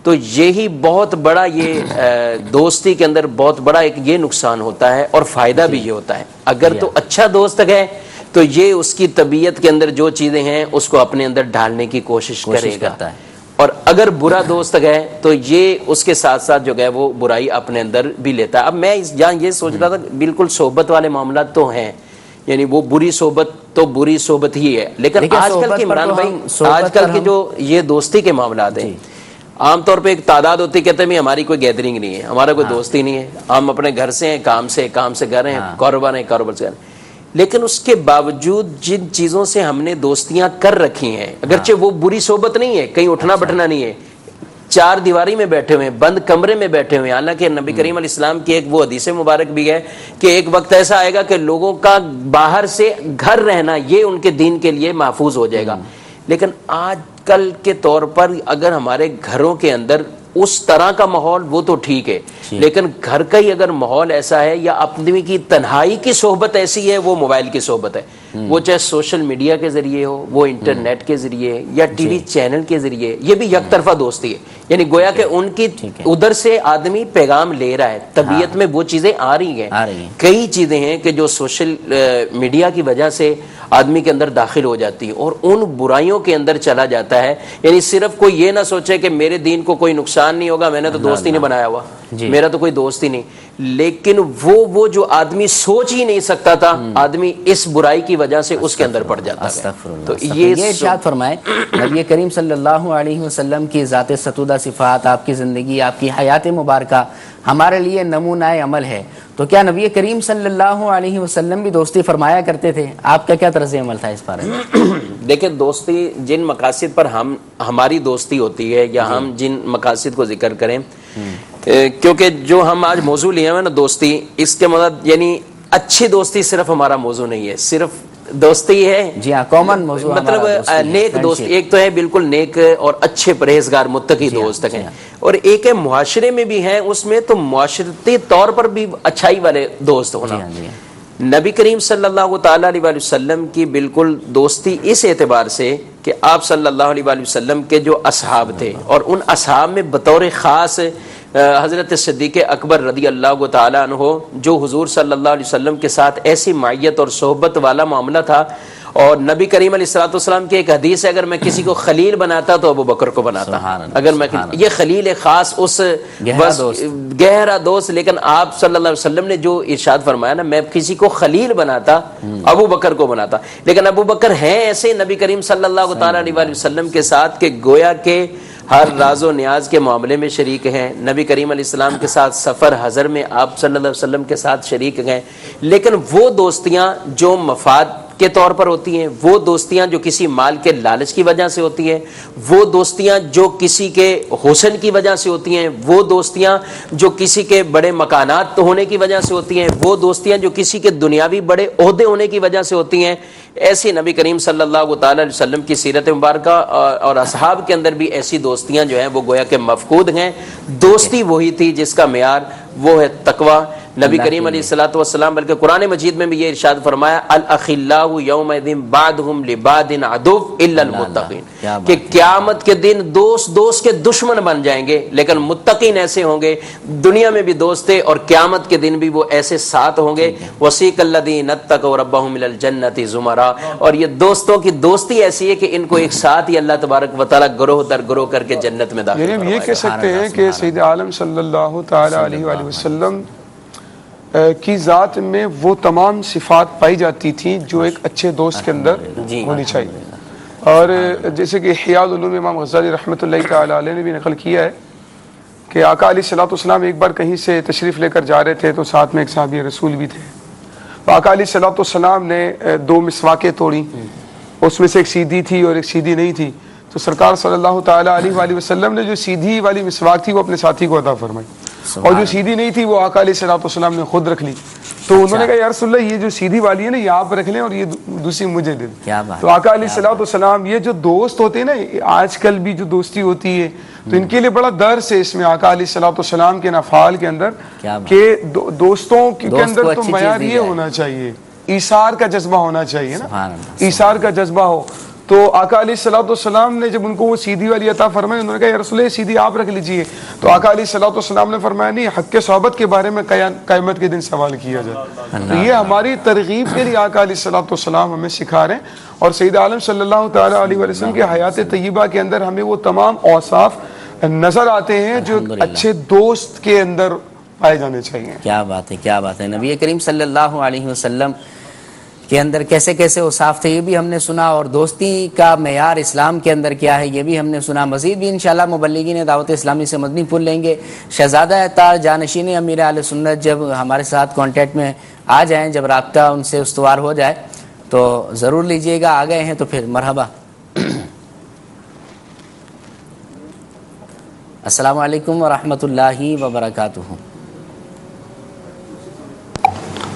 E: تو یہی بہت بڑا یہ دوستی کے اندر بہت بڑا ایک یہ نقصان ہوتا ہے اور فائدہ بھی یہ ہوتا ہے. اگر تو اچھا دوست ہے تو یہ اس کی طبیعت کے اندر جو چیزیں ہیں اس کو اپنے اندر ڈالنے کی کوشش کرے گا, اور اگر برا دوست ہے تو یہ اس کے ساتھ ساتھ جو ہے وہ برائی اپنے اندر بھی لیتا ہے. اب میں جہاں یہ سوچ رہا تھا بالکل صحبت والے معاملات تو ہیں, یعنی وہ بری صحبت تو بری صحبت ہی ہے, لیکن آج کل کے عمران بھائی آج کل کے جو یہ دوستی کے معاملات ہیں عام طور پہ ایک تعداد ہوتی, کہتے ہیں ہماری کوئی گیدرنگ نہیں ہے, ہمارا کوئی دوستی نہیں ہے, ہم اپنے گھر سے ہیں, کام سے گھر ہیں, کاروبار ہیں, کاروبار سے گھر ہیں. لیکن اس کے باوجود جن چیزوں سے ہم نے دوستیاں کر رکھی ہیں, اگرچہ وہ بری صحبت نہیں ہے, کہیں اٹھنا بیٹھنا نہیں ہے, 4 دیواری میں بیٹھے ہوئے ہیں, بند کمرے میں بیٹھے ہوئے ہیں. حالانکہ نبی کریم علیہ السلام کی ایک وہ حدیث مبارک بھی ہے کہ ایک وقت ایسا آئے گا کہ لوگوں کا باہر سے گھر رہنا یہ ان کے دین کے لیے محفوظ ہو جائے گا. لیکن آج کل کے طور پر اگر ہمارے گھروں کے اندر اس طرح کا ماحول وہ تو ٹھیک ہے, لیکن گھر کا ہی اگر ماحول ایسا ہے یا اپنی کی تنہائی کی صحبت ایسی ہے, وہ موبائل کی صحبت ہے, وہ چاہے سوشل میڈیا کے ذریعے ہو, وہ انٹرنیٹ کے ذریعے یا ٹی وی چینل کے ذریعے, یہ بھی یک طرفہ دوستی ہے. یعنی گویا کہ ان کی ادھر سے آدمی پیغام لے رہا ہے, طبیعت میں وہ چیزیں آ رہی ہیں. کئی چیزیں ہیں کہ جو سوشل میڈیا کی وجہ سے آدمی کے اندر داخل ہو جاتی ہے اور ان برائیوں کے اندر چلا جاتا ہے. یعنی صرف کوئی یہ نہ سوچے کہ میرے دین کو کوئی نقصان نہیں ہوگا, میں نے تو دوست ہی نہیں بنایا ہوا, میرا تو کوئی دوست ہی نہیں. لیکن وہ جو آدمی سوچ ہی نہیں سکتا تھا, آدمی اس برائی کی وجہ سے اس کے اندر پڑ جاتا ہے. تو یہ
A: ارشاد فرمائے نبی کریم صلی اللہ علیہ وسلم کی ذات ستودہ صفات, آپ کی زندگی, آپ کی حیات مبارکہ ہمارے لیے نمونہ عمل ہے. تو کیا نبی کریم صلی اللہ علیہ وسلم بھی دوستی فرمایا کرتے تھے؟ آپ کا کیا طرز عمل تھا اس بارے میں؟
E: دیکھیں دوستی جن مقاصد پر ہماری دوستی ہوتی ہے یا ہم جن مقاصد کو ذکر کریں, کیونکہ جو ہم آج موضوع لیے ہیں نا دوستی, اس کے مطلب یعنی اچھی دوستی صرف ہمارا موضوع نہیں ہے, صرف دوستی ہے
A: جی ہاں کامن موضوع,
E: مطلب نیک دوست. ایک تو ہے بالکل نیک اور اچھے پرہیزگار متقی دوست ہیں, اور ایک ہے معاشرے میں بھی ہیں, اس میں تو معاشرتی طور پر بھی اچھائی والے دوست ہونا. نبی کریم صلی اللہ تعالی علیہ وسلم کی بالکل دوستی اس اعتبار سے کہ آپ صلی اللہ علیہ وسلم کے جو اصحاب تھے, اور ان اصحاب میں بطور خاص حضرت صدیق اکبر رضی اللہ تعالی عنہ, جو حضور صلی اللہ علیہ وسلم کے ساتھ ایسی معیت اور صحبت والا معاملہ تھا. اور نبی کریم علیہ الصلوۃ والسلام کی ایک حدیث ہے, اگر میں کسی کو خلیل بناتا تو ابو بکر کو بناتا. اگر میں یہ خلیل خاص اس گہرا دوست, لیکن آپ صلی اللہ علیہ وسلم نے جو ارشاد فرمایا نا, میں کسی کو خلیل بناتا ابو بکر کو بناتا. لیکن ابو بکر ہیں ایسے نبی کریم صلی اللہ تعالی علیہ وسلم کے ساتھ کہ گویا کہ ہر راز و نیاز کے معاملے میں شریک ہیں. نبی کریم علیہ السلام کے ساتھ سفر حضر میں آپ صلی اللہ علیہ وسلم کے ساتھ شریک ہیں. لیکن وہ دوستیاں جو مفاد کے طور پر ہوتی ہیں، وہ دوستیاں جو کسی مال کے لالچ کی وجہ سے ہوتی ہیں، وہ دوستیاں جو کسی کے حسن کی وجہ سے ہوتی ہیں، وہ دوستیاں جو کسی کے بڑے مکانات ہونے کی وجہ سے ہوتی ہیں، وہ دوستیاں جو کسی کے دنیاوی بڑے عہدے ہونے کی وجہ سے ہوتی ہیں. ایسی نبی کریم صلی اللہ تعالی علیہ وسلم کی سیرت مبارکہ اور اصحاب کے اندر بھی ایسی دوستیاں جو ہیں وہ گویا کہ مفقود ہیں. دوستی وہی تھی جس کا معیار وہ ہے تقوی. نبی کریم علیہ الصلوۃ والسلام بلکہ قرآن مجید میں بھی یہ ارشاد فرمایا الاخلاء یومئذ بعضهم لبعض عدو الا المتقین، کہ قیامت کے دن دوست کے دشمن بن جائیں گے لیکن متقین ایسے ہوں گے. دنیا میں بھی دوست تھے اور قیامت کے دن بھی وہ ایسے ساتھ ہوں گے. وسیق الذین اتقوا ربهم الى الجنۃ زمرا، اور یہ دوستوں کی دوستی ایسی ہے کہ ان کو ایک ساتھ ہی اللہ تبارک و تعالی گروہ در گروہ کر کے جنت میں داخل
F: یعنی یہ کہہ سکتے ہیں کہ سید عالم صلی اللہ تعالی علیہ وآلہ وسلم کی ذات میں وہ تمام صفات پائی جاتی تھیں جو ایک اچھے دوست کے اندر ہونی چاہیے. اور جیسے کہ احیاء العلوم امام غزالی رحمۃ اللہ تعالی علیہ نے بھی نقل کیا ہے کہ آقا علیہ الصلوۃ والسلام ایک بار کہیں سے تشریف لے کر جا رہے تھے تو ساتھ میں ایک صحابی رسول بھی تھے. آقا علیہ الصلوۃ والسلام نے 2 مسواکیں توڑی، اس میں سے ایک سیدھی تھی اور ایک سیدھی نہیں تھی. تو سرکار صلی اللہ تعالی علیہ وآلہ وسلم نے جو سیدھی والی مسواک تھی وہ اپنے ساتھی کو عطا فرمائی، اور جو سیدھی نہیں تھی وہ آقا علیہ الصلوۃ والسلام نے خود رکھ لی. تو انہوں نے کہا یا رسول اللہ یہ جو سیدھی والی ہے نا یہ آپ رکھ لیں اور یہ دوسری مجھے دے دیں. تو آقا علیہ الصلوۃ والسلام یہ جو دوست ہوتے ہیں نا، آج کل بھی جو دوستی ہوتی ہے تو ان کے لیے بڑا درس ہے اس میں آقا علیہ الصلوۃ والسلام کے افعال کے اندر کہ دوستوں کے اندر تو معیار یہ ہونا چاہیے، ایثار کا جذبہ ہونا چاہیے نا، ایثار کا جذبہ ہو. تو آقا علیہ الصلوۃ والسلام نے جب ان کو وہ سیدھی والی عطا فرمائی انہوں نے کہا یا رسول اللہ سیدھی آپ رکھ لیجئے. تو آقا علیہ الصلوۃ والسلام نے فرمایا نہیں، حق صحبت کے بارے میں قیامت کے دن سوال کیا جائے. تو یہ ہماری ترغیب کے لیے آقا علیہ الصلوۃ والسلام ہمیں سکھا رہے ہیں. اور سید عالم صلی اللہ تعالی علیہ وسلم کے حیات طیبہ کے اندر ہمیں وہ تمام اوصاف نظر آتے ہیں جو اچھے دوست کے اندر پائے جانے چاہیے.
A: کیا بات ہے، کیا بات ہے. نبی کریم صلی اللہ علیہ وسلم کے اندر کیسے کیسے اوصاف تھے یہ بھی ہم نے سنا، اور دوستی کا معیار اسلام کے اندر کیا ہے یہ بھی ہم نے سنا. مزید بھی انشاءاللہ مبلغین دعوت اسلامی سے مدنی پھول لیں گے. شہزادہ اطہار جانشین امیر اہل سنت جب ہمارے ساتھ کانٹیکٹ میں آ جائیں، جب رابطہ ان سے استوار ہو جائے تو ضرور لیجئے گا. آ گئے ہیں تو پھر مرحبا. السلام علیکم ورحمۃ اللہ وبرکاتہ.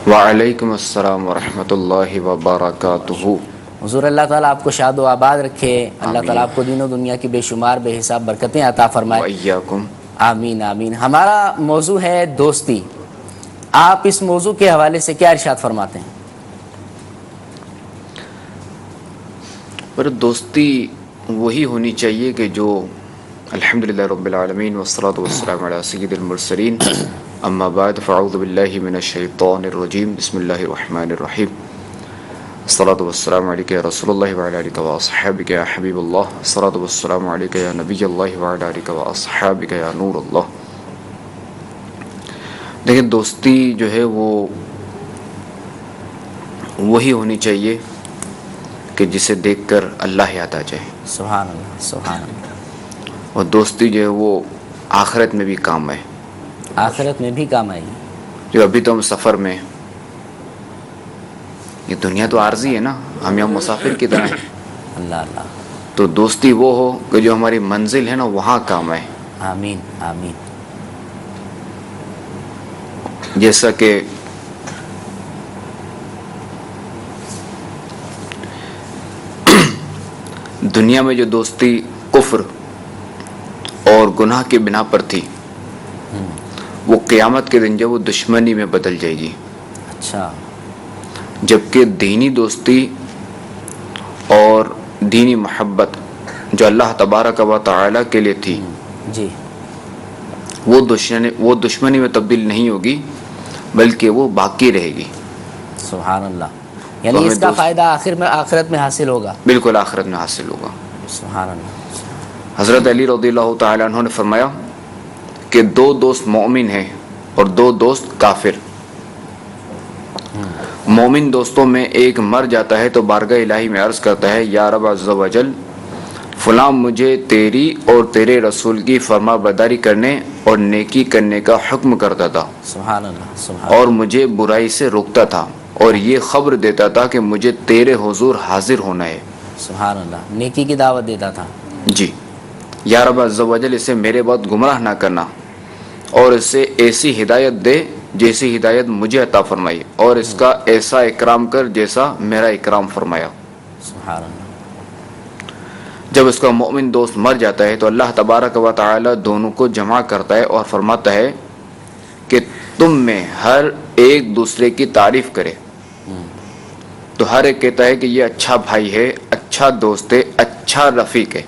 G: وعلیکم السلام ورحمۃ اللہ وبرکاتہ.
A: حضور اللہ تعالیٰ آپ کو شاد و آباد رکھے، اللہ تعالیٰ آپ کو دین و دنیا کی بے شمار بے حساب برکتیں عطا فرمائے.
G: وإیاکم.
A: آمین آمین. ہمارا موضوع ہے دوستی. آپ اس موضوع کے حوالے سے کیا ارشاد فرماتے ہیں؟
G: پر دوستی وہی ہونی چاہیے کہ جو الحمدللہ رب العالمین والصلاة والسلام علی سید المرسلین. اما بعد فاعوذ باللہ من الشیطان الرجیم. بسم اللہ الرحمن الرحیم. الصلاة والسلام علیکہ یا رسول اللہ وعلی آلہ واصحابہ یا حبیب اللہ. الصلاة والسلام علیکہ یا نبی اللہ وعلی آلہ واصحابہ یا نور اللہ. دیکھیں دوستی جو ہے وہ وہی ہونی چاہیے کہ جسے دیکھ کر اللہ یاد آ جائے.
A: سبحان اللہ سبحان اللہ.
G: اور دوستی جو ہے وہ آخرت میں بھی کام ہے،
A: آخرت میں بھی کام آئے گی.
G: جو ابھی تو ہم سفر میں، یہ دنیا تو عارضی ہے نا، ہم یہاں مسافر کی طرح ہیں.
A: اللہ اللہ.
G: تو دوستی وہ ہو کہ جو ہماری منزل ہے نا وہاں کام آئے.
A: آمین آمین.
G: جیسا کہ دنیا میں جو دوستی کفر اور گناہ کی بنا پر تھی وہ قیامت کے دن جب وہ دشمنی میں بدل جائے گی.
A: اچھا.
G: جبکہ دینی دوستی اور دینی محبت جو اللہ تبارک و تعالی کے لیے تھی
A: جی
G: وہ دشمنی میں تبدیل نہیں ہوگی بلکہ وہ باقی رہے گی.
A: سبحان اللہ. یعنی اس کا فائدہ آخرت میں حاصل ہوگا.
G: بالکل آخرت میں حاصل ہوگا.
A: سبحان اللہ.
G: حضرت علی رضی اللہ تعالی عنہ نے فرمایا کہ 2 دوست مومن ہیں اور 2 دوست کافر. مومن دوستوں میں ایک مر جاتا ہے تو بارگاہ الہی میں عرض کرتا ہے یا رب عز و جل فلاں مجھے تیری اور تیرے رسول کی فرما برداری کرنے اور نیکی کرنے کا حکم کرتا تھا
A: سبحان اللہ سبحان
G: اور مجھے برائی سے روکتا تھا. اور یہ خبر دیتا تھا کہ مجھے تیرے حضور حاضر ہونا ہے.
A: سبحان اللہ، نیکی کی دعوت دیتا تھا.
G: جی یا رب عز و جل اسے میرے بعد گمراہ نہ کرنا اور اسے ایسی ہدایت دے جیسی ہدایت مجھے عطا فرمائی اور اس کا ایسا اکرام کر جیسا میرا اکرام فرمایا.
A: سبحان اللہ.
G: جب اس کا مومن دوست مر جاتا ہے تو اللہ تبارک و تعالی دونوں کو جمع کرتا ہے اور فرماتا ہے کہ تم میں ہر ایک دوسرے کی تعریف کرے. تو ہر ایک کہتا ہے کہ یہ اچھا بھائی ہے، اچھا دوست ہے، اچھا رفیق ہے.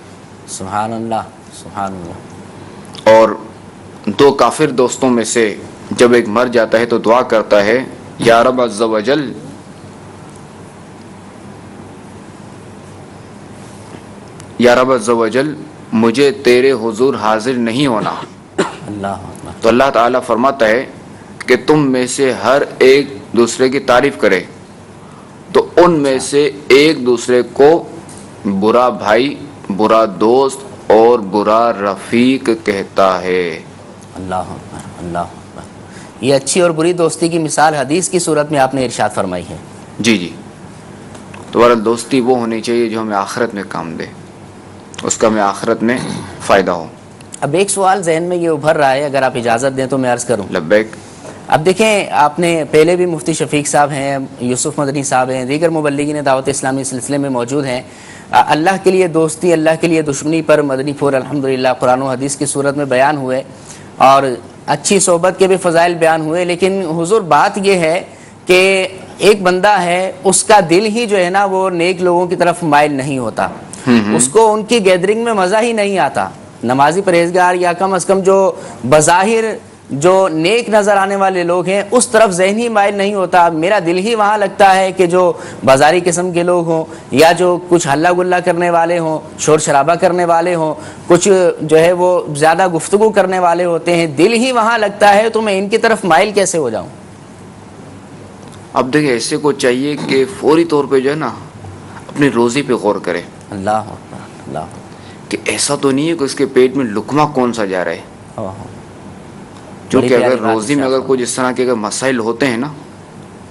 A: سبحان اللہ. سبحان اللہ.
G: اور دو کافر دوستوں میں سے جب ایک مر جاتا ہے تو دعا کرتا ہے یا رب عز و جل یا رب عز و جل مجھے تیرے حضور حاضر نہیں ہونا.
A: اللہ اکبر.
G: تو اللہ تعالیٰ فرماتا ہے کہ تم میں سے ہر ایک دوسرے کی تعریف کرے. تو ان میں سے ایک دوسرے کو برا بھائی، برا دوست اور برا رفیق کہتا ہے.
A: اللہ اکبر. اللہ اکبر. یہ اچھی اور بری دوستی کی مثال حدیث کی صورت میں آپ نے ارشاد فرمائی ہے.
G: جی جی. تو بہرحال دوستی وہ ہونی چاہیے جو ہمیں آخرت میں کام دے، اس کا ہمیں آخرت میں فائدہ ہو.
A: اب ایک سوال ذہن میں یہ ابھر رہا ہے، اگر آپ اجازت دیں تو میں عرض کروں.
G: لبیک.
A: اب دیکھیں، آپ نے پہلے بھی مفتی شفیق صاحب ہیں، یوسف مدنی صاحب ہیں، دیگر مبلغین دعوت اسلامی سلسلے میں موجود ہیں. اللہ کے لیے دوستی، اللہ کے لیے دشمنی پر مدنی پھول الحمدللہ قرآن و حدیث کی صورت میں بیان ہوئے اور اچھی صحبت کے بھی فضائل بیان ہوئے. لیکن حضور بات یہ ہے کہ ایک بندہ ہے، اس کا دل ہی جو ہے نا وہ نیک لوگوں کی طرف مائل نہیں ہوتا، اس کو ان کی گیدرنگ میں مزہ ہی نہیں آتا. نمازی پرہیزگار یا کم از کم جو بظاہر جو نیک نظر آنے والے لوگ ہیں اس طرف ذہن ہی مائل نہیں ہوتا. میرا دل ہی وہاں لگتا ہے کہ جو بازاری قسم کے لوگ ہوں یا جو کچھ ہلہ گلا کرنے والے ہوں، شور شرابہ کرنے والے ہوں، کچھ جو ہے وہ زیادہ گفتگو کرنے والے ہوتے ہیں، دل ہی وہاں لگتا ہے، تو میں ان کی طرف مائل کیسے ہو جاؤں؟
G: اب دیکھیں ایسے کو چاہیے کہ فوری طور پہ جو ہے نا اپنی روزی پہ غور کرے.
A: اللہ اکبر. اللہ اکبر.
G: کہ ایسا تو نہیں ہے کہ اس کے پیٹ میں لقمہ کون سا جا رہا ہے. کیونکہ اگر روزی میں اگر کوئی اس طرح کے اگر مسائل ہوتے ہیں نا،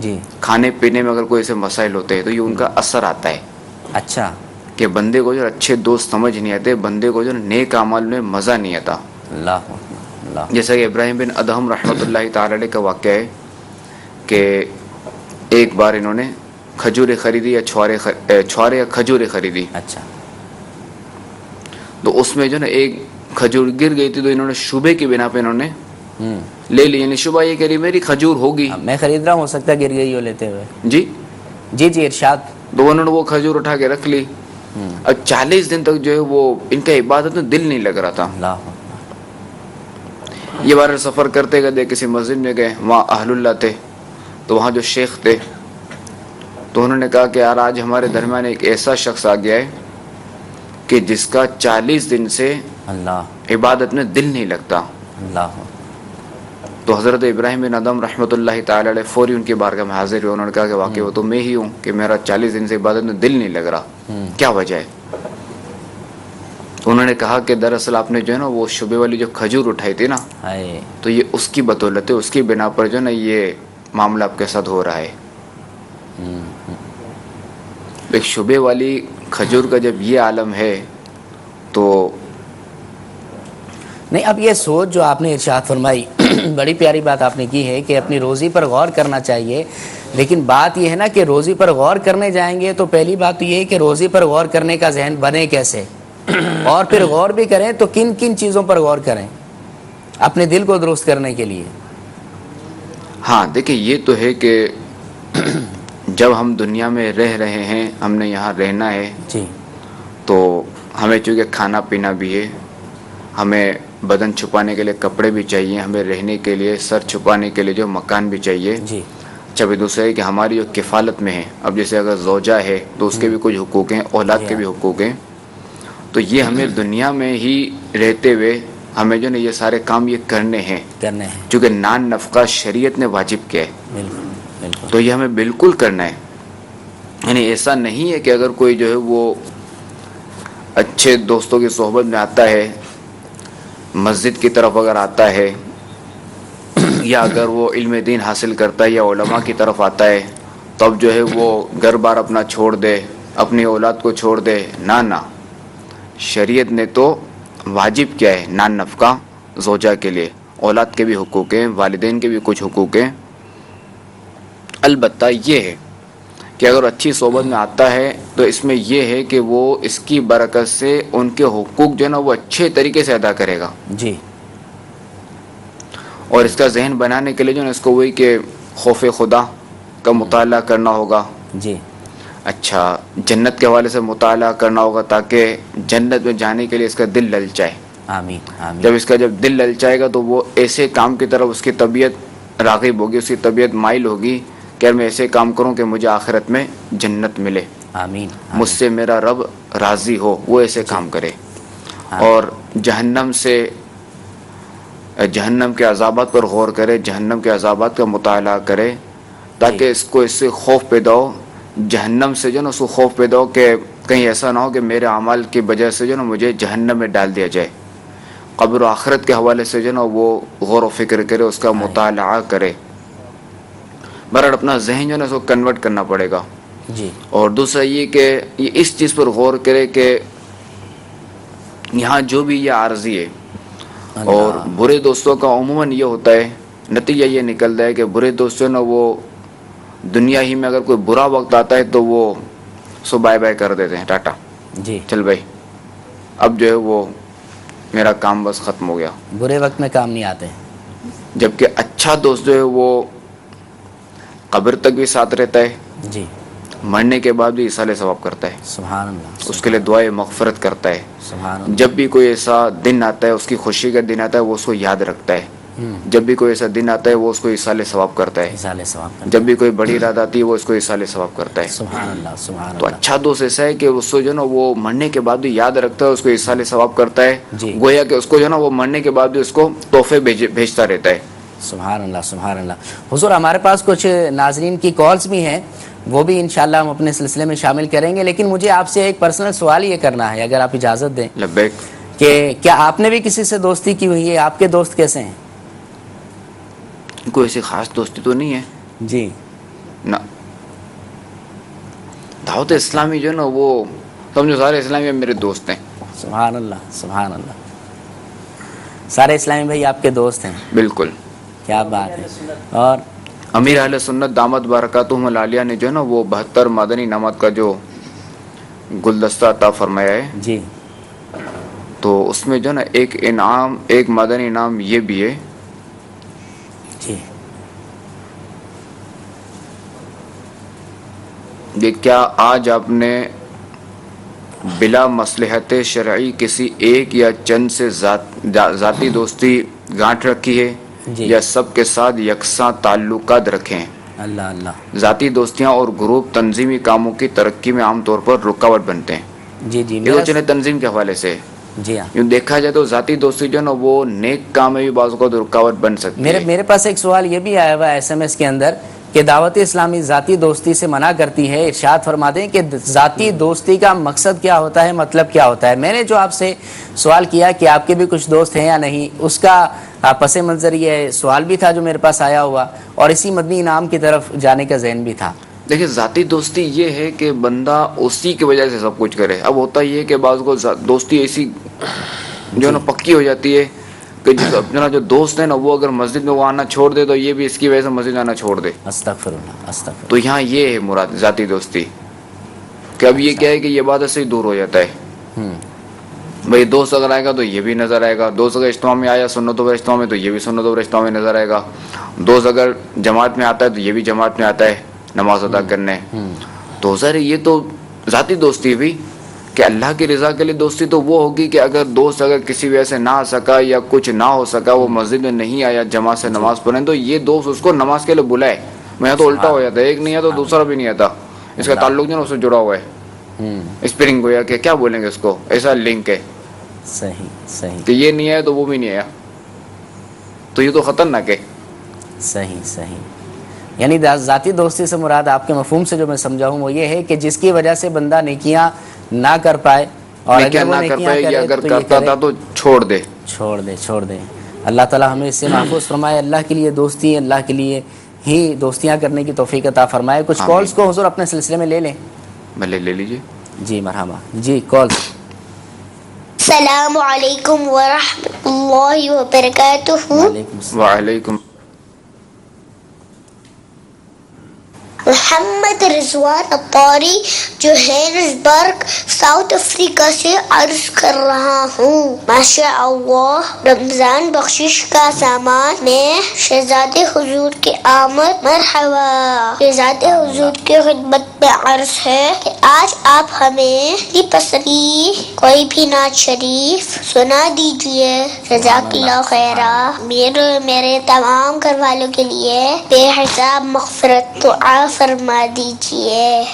A: جی
G: کھانے پینے میں اگر کوئی ایسے مسائل ہوتے ہیں تو یہ ان کا اثر آتا ہے.
A: اچھا.
G: کہ بندے کو جو اچھے دوست سمجھ نہیں آتے، بندے کو جو نیک اعمال میں مزہ نہیں آتا.
A: اللہ اکبر. اللہ.
G: جیسا کہ ابراہیم بن ادہم رحمۃ اللہ تعالی علیہ کا واقعہ ہے کہ ایک بار انہوں نے کھجوریں خریدی یا چھوارے یا کھجوریں خریدی.
A: اچھا.
G: تو اس میں جو نا ایک کھجور گر گئی تھی، تو انہوں نے شبے کی بنا پہ انہوں نے لے لی. یعنی شبہ یہ کہہ رہی میری کھجور ہوگی،
A: میں خرید رہا ہوں، ہو سکتا ہے گر گئی ہو لیتے ہوئے.
G: جی
A: جی جی ارشاد.
G: تو انہوں نے وہ کھجور اٹھا کے رکھ لی. اب 40 دن تک جو ہے وہ ان کا عبادت میں دل نہیں لگ رہا تھا.
A: اللہ.
G: یہ بار سفر کرتے گئے کسی مسجد میں گئے، وہاں اہل اللہ تھے، تو وہاں جو شیخ تھے تو انہوں نے کہا کہ یار آج ہمارے درمیان ایک ایسا شخص آ گیا ہے کہ جس کا 40 دن سے
A: اللہ
G: عبادت میں دل نہیں لگتا.
A: اللہ.
G: تو حضرت ابراہیم بن ادم رحمۃ اللہ تعالی علیہ فوری ان کی بارگاہ میں حاضر ہوئے. انہوں نے کہا کہ واقعی وہ تو میں ہی ہوں کہ میرا 40 دن سے عبادت میں دل نہیں لگ رہا، کیا وجہ ہے؟ انہوں نے کہا کہ دراصل آپ نے جو ہے نا وہ شبے والی جو کھجور اٹھائی تھی نا، تو یہ اس کی بدولت ہے، اس کی بنا پر جو ہے نا یہ معاملہ آپ کے ساتھ ہو رہا ہے. ایک شبے والی کھجور کا جب یہ عالم ہے تو
A: نہیں. اب یہ سوچ جو آپ نے ارشاد فرمائی بڑی پیاری بات آپ نے کی ہے کہ اپنی روزی پر غور کرنا چاہیے. لیکن بات یہ ہے نا کہ روزی پر غور کرنے جائیں گے تو پہلی بات تو یہ ہے کہ روزی پر غور کرنے کا ذہن بنے کیسے، اور پھر غور بھی کریں تو کن کن چیزوں پر غور کریں اپنے دل کو درست کرنے کے لیے.
G: ہاں دیکھیں یہ تو ہے کہ جب ہم دنیا میں رہ رہے ہیں، ہم نے یہاں رہنا ہے،
A: جی
G: تو ہمیں چونکہ کھانا پینا بھی ہے، ہمیں بدن چھپانے کے لیے کپڑے بھی چاہیے، ہمیں رہنے کے لیے سر چھپانے کے لیے جو مکان بھی چاہیے.
A: جی.
G: جب دوسرے کہ ہماری جو کفالت میں ہے، اب جیسے اگر زوجہ ہے تو اس کے بھی کچھ حقوق ہیں، اولاد کے بھی حقوق ہیں. تو یہ ہمیں دنیا میں ہی رہتے ہوئے ہمیں جو نا یہ سارے کام یہ کرنے ہیں چونکہ نان نفقہ شریعت نے واجب کیا ہے، تو یہ ہمیں بالکل کرنا ہے. یعنی ایسا نہیں ہے کہ اگر کوئی جو ہے وہ اچھے دوستوں کی صحبت میں آتا ہے، مسجد کی طرف اگر آتا ہے، یا اگر وہ علم دین حاصل کرتا ہے یا علماء کی طرف آتا ہے، تو اب جو ہے وہ گھر بار اپنا چھوڑ دے, اپنی اولاد کو چھوڑ دے. نہ, شریعت نے تو واجب کیا ہے نان نفقہ زوجہ کے لیے. اولاد کے بھی حقوق ہیں, والدین کے بھی کچھ حقوق ہیں. البتہ یہ ہے کہ اگر اچھی صحبت میں آتا ہے تو اس میں یہ ہے کہ وہ اس کی برکت سے ان کے حقوق جو ہے نا وہ اچھے طریقے سے ادا کرے گا.
A: جی.
G: اور اس کا ذہن بنانے کے لیے جو ہے نا اس کو وہی کہ خوف خدا کا مطالعہ کرنا ہوگا.
A: جی.
G: اچھا, جنت کے حوالے سے مطالعہ کرنا ہوگا تاکہ جنت میں جانے کے لیے اس کا دل للچائے.
A: آمین آمین.
G: جب اس کا جب دل للچائے گا تو وہ ایسے کام کی طرف اس کی طبیعت راغب ہوگی, اس کی طبیعت مائل ہوگی کہ میں ایسے کام کروں کہ مجھے آخرت میں جنت ملے,
A: آمین.
G: مجھ سے میرا رب راضی ہو. وہ ایسے کام کرے. اور جہنم کے عذابات پر غور کرے, جہنم کے عذابات کا مطالعہ کرے تاکہ اس کو اس سے خوف پیدا ہو. جہنم سے جو نا اس کو خوف پیدا ہو کہ کہیں ایسا نہ ہو کہ میرے اعمال کی وجہ سے جو نا مجھے جہنم میں ڈال دیا جائے. قبر و آخرت کے حوالے سے جو نا وہ غور و فکر کرے, اس کا مطالعہ کرے. برابر اپنا ذہن جو نا اس کو کنورٹ کرنا پڑے گا.
A: جی.
G: اور دوسرا یہ کہ یہ اس چیز پر غور کرے کہ یہاں جو بھی یہ عارضی ہے, اور برے دوستوں کا عموماً یہ ہوتا ہے, نتیجہ یہ نکلتا ہے کہ برے دوستوں نا وہ دنیا ہی میں اگر کوئی برا وقت آتا ہے تو وہ سو بائے بائے کر دیتے ہیں, ٹاٹا,
A: جی,
G: چل بھائی اب جو ہے وہ میرا کام بس ختم ہو گیا.
A: برے وقت میں کام نہیں آتے.
G: جبکہ اچھا دوست جو ہے وہ قبر تک بھی ساتھ رہتا ہے,
A: جی,
G: مرنے کے بعد بھی ایصال ثواب کرتا ہے,
A: سبحان اللہ,
G: اس کے لیے دعائے مغفرت کرتا ہے.
A: سبحان اللہ.
G: جب بھی کوئی ایسا دن آتا ہے, اس کی خوشی کا دن آتا ہے, وہ اس کو یاد رکھتا ہے. جب بھی کوئی ایسا دن آتا ہے وہ اس کو ایصال ثواب کرتا ہے.
A: ایصال ثواب کرتا ہے.
G: جب بھی کوئی بڑی رات آتی ہے وہ اس کو ایصال ثواب کرتا ہے.
A: سبحان اللہ, سبحان
G: تو
A: اللہ.
G: اچھا دوست ایسا ہے کہ اس کو جو نا وہ مرنے کے بعد بھی یاد رکھتا ہے, اس کو ایصال ثواب کرتا ہے.
A: جی.
G: گویا کہ اس کو جو نا وہ مرنے کے بعد بھی اس کو تحفے بھیجتا رہتا ہے.
A: سبحان اللہ, سبحان اللہ. حضور ہمارے پاس کچھ ناظرین کی کالز بھی ہیں, وہ بھی انشاءاللہ ہم اپنے سلسلے میں شامل کریں گے, لیکن مجھے آپ سے ایک پرسنل سوال یہ کرنا ہے اگر آپ اجازت دیں.
G: لبیک.
A: کہ کیا آپ نے بھی کسی سے دوستی کی ہوئی ہے؟ آپ کے دوست کیسے ہیں؟
G: کوئی ایسی خاص دوستی تو نہیں ہے.
A: جی.
G: نہ, دعوت اسلامی جو ہے نا وہ سمجھو سارے اسلامی میرے دوست ہیں.
A: سبحان اللہ, سبحان اللہ. سارے اسلامی بھائی آپ کے دوست ہیں؟
G: بالکل.
A: کیا بات ہے. اور
G: امیر اہل سنت دامت برکاتہم العالیہ نے جو ہے نا وہ 72 مدنی انعامات کا جو گلدستہ عطا فرمایا ہے,
A: جی,
G: تو اس میں جو ہے نا ایک انعام, ایک مدنی انعام یہ بھی ہے.
A: جی.
G: یہ کیا آج آپ نے بلا مصلحت شرعی کسی ایک یا چند سے ذاتی دوستی گانٹھ رکھی ہے,
A: جی,
G: یا سب کے ساتھ یکساں تعلقات رکھے ہیں؟
A: اللہ اللہ.
G: ذاتی دوستیاں اور گروپ تنظیمی کاموں کی ترقی میں عام طور پر رکاوٹ بنتے ہیں.
A: جی, جی,
G: یہ چلے تنظیم کے حوالے سے.
A: جی ہاں,
G: یوں دیکھا جائے تو ذاتی دوستی جو ہے نا وہ نیک کام میں بھی بعض اوقات رکاوٹ بن سکتی ہے.
A: میرے پاس ایک سوال یہ بھی آیا ہوا ہے SMS کے اندر کہ دعوت اسلامی ذاتی دوستی سے منع کرتی ہے. ارشاد فرما دیں کہ ذاتی دوستی کا مقصد کیا ہوتا ہے, مطلب کیا ہوتا ہے. میں نے جو آپ سے سوال کیا کہ آپ کے بھی کچھ دوست ہیں یا نہیں, اس کا پس منظر یہ سوال بھی تھا جو میرے پاس آیا ہوا, اور اسی مدنی انعام کی طرف جانے کا ذہن بھی تھا.
G: دیکھیں, ذاتی دوستی یہ ہے کہ بندہ اسی کی وجہ سے سب کچھ کرے. اب ہوتا یہ ہے کہ بعض کو دوستی ایسی جو ہے نا پکی ہو جاتی ہے کہ جو دوست ہے نا وہ اگر مسجد میں وہ آنا چھوڑ دے تو یہ بھی اس کی وجہ سے مسجد آنا چھوڑ دے.
A: استغفر اللہ, استغفر.
G: تو یہاں یہ ہے مراد ذاتی دوستی, کہ اب یہ کیا ہے کہ یہ بات سے ہی دور ہو جاتا ہے. بھائی دوست اگر آئے گا تو یہ بھی نظر آئے گا, دوست اگر اجتماع میں آیا سنتوں پر اجتماع میں تو یہ بھی سنتوں پر اجتماع میں نظر آئے گا, دوست اگر جماعت میں آتا ہے تو یہ بھی جماعت میں آتا ہے نماز ادا کرنے. تو ظاہر یہ تو ذاتی دوستی بھی کہ اللہ کی رضا کے لیے دوستی تو وہ ہوگی کہ اگر دوست اگر کسی وجہ سے نہ آ سکا یا کچھ نہ ہو سکا, وہ مسجد میں نہیں آیا جماعت سے نماز پڑھیں, تو یہ دوست اس کو نماز کے لیے بلائے. میں تو الٹا ہو جاتا ہے, ایک نہیں آتا تو دوسرا بھی نہیں آتا, اس کا تعلق جو ہے اس سے جڑا ہوا ہے. اسپرنگ گویا کہ کیا بولیں گے اس کو, ایسا لنک ہے.
A: صحیح, صحیح.
G: کہ یہ نہیں آیا تو وہ بھی نہیں آیا, تو یہ تو خطرناک ہے.
A: صحیح, صحیح. یعنی ذاتی دوستی سے مراد آپ کے مفہوم سے جو میں سمجھا ہوں وہ یہ ہے کہ جس کی وجہ سے بندہ نیکیاں نہ کر پائے, اور اگر وہ نیکیاں کرے
G: اگر
A: تو
G: کرتا تھا تو چھوڑ دے.
A: چھوڑ دے. اللہ تعالی ہمیں اس سے محفوظ فرمائے. اللہ کے لیے دوستی, اللہ کے لیے ہی دوستیاں کرنے کی توفیق عطا فرمائے. کچھ
G: آمین.
A: کالز کو حضور اپنے سلسلے میں لے لیں.
G: بھلے لے لیجیے.
A: جی مرحبا. جی کالز.
H: السلام علیکم ورحمۃ اللہ وبرکاتہ.
A: وعلیکم السلام.
G: وعلیکم.
H: محمد رضوان اطاری جوہانسبرگ ساؤتھ افریقہ سے عرض کر رہا ہوں. ماشاء اللہ رمضان بخشش کا سامان میں شہزادے حضور کی آمد مرحبا. شہزادے حضور کی خدمت میں عرض ہے کہ آج آپ ہمیں پسری کوئی بھی نعت شریف سنا دیجئے. جزاک اللہ خیرہ. میرے تمام گھر والوں کے لیے بے حساب مغفرت دعا فرما دیجئے.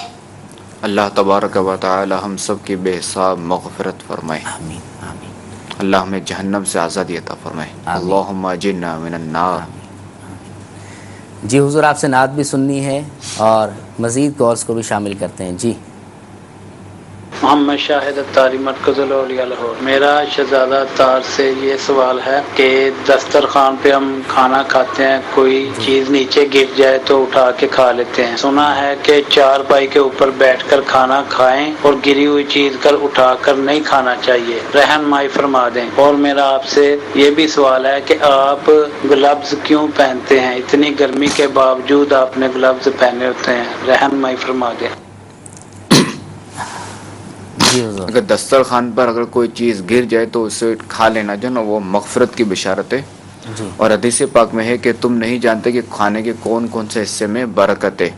G: اللہ تبارک و تعالی ہم سب کی بے حساب مغفرت فرمائے.
A: آمین آمین.
G: اللہ ہمیں جہنم سے آزادی عطا فرمائے.
A: آمین.
G: اللہم اجرنا من النار.
A: جی حضور آپ سے نعت بھی سننی ہے اور مزید کالز کو بھی شامل کرتے ہیں. جی
I: محمد شاہد اتاری مرکز الاولیاء لاہور. میرا شہزادہ اتار سے یہ سوال ہے کہ دسترخوان پہ ہم کھانا کھاتے ہیں, کوئی چیز نیچے گر جائے تو اٹھا کے کھا لیتے ہیں. سنا ہے کہ چارپائی کے اوپر بیٹھ کر کھانا کھائیں اور گری ہوئی چیز کر اٹھا کر نہیں کھانا چاہیے. رہنمائی فرما دیں. اور میرا آپ سے یہ بھی سوال ہے کہ آپ گلوز کیوں پہنتے ہیں؟ اتنی گرمی کے باوجود آپ نے گلوز پہنے ہوتے ہیں. رہنمائی فرما دیں.
G: اگر دسترخوان پر اگر کوئی چیز گر جائے تو اسے کھا لینا جو نا وہ مغفرت کی بشارت ہے. اور حدیث پاک میں ہے کہ تم نہیں جانتے کہ کھانے کے کون کون سے حصے میں برکت ہے.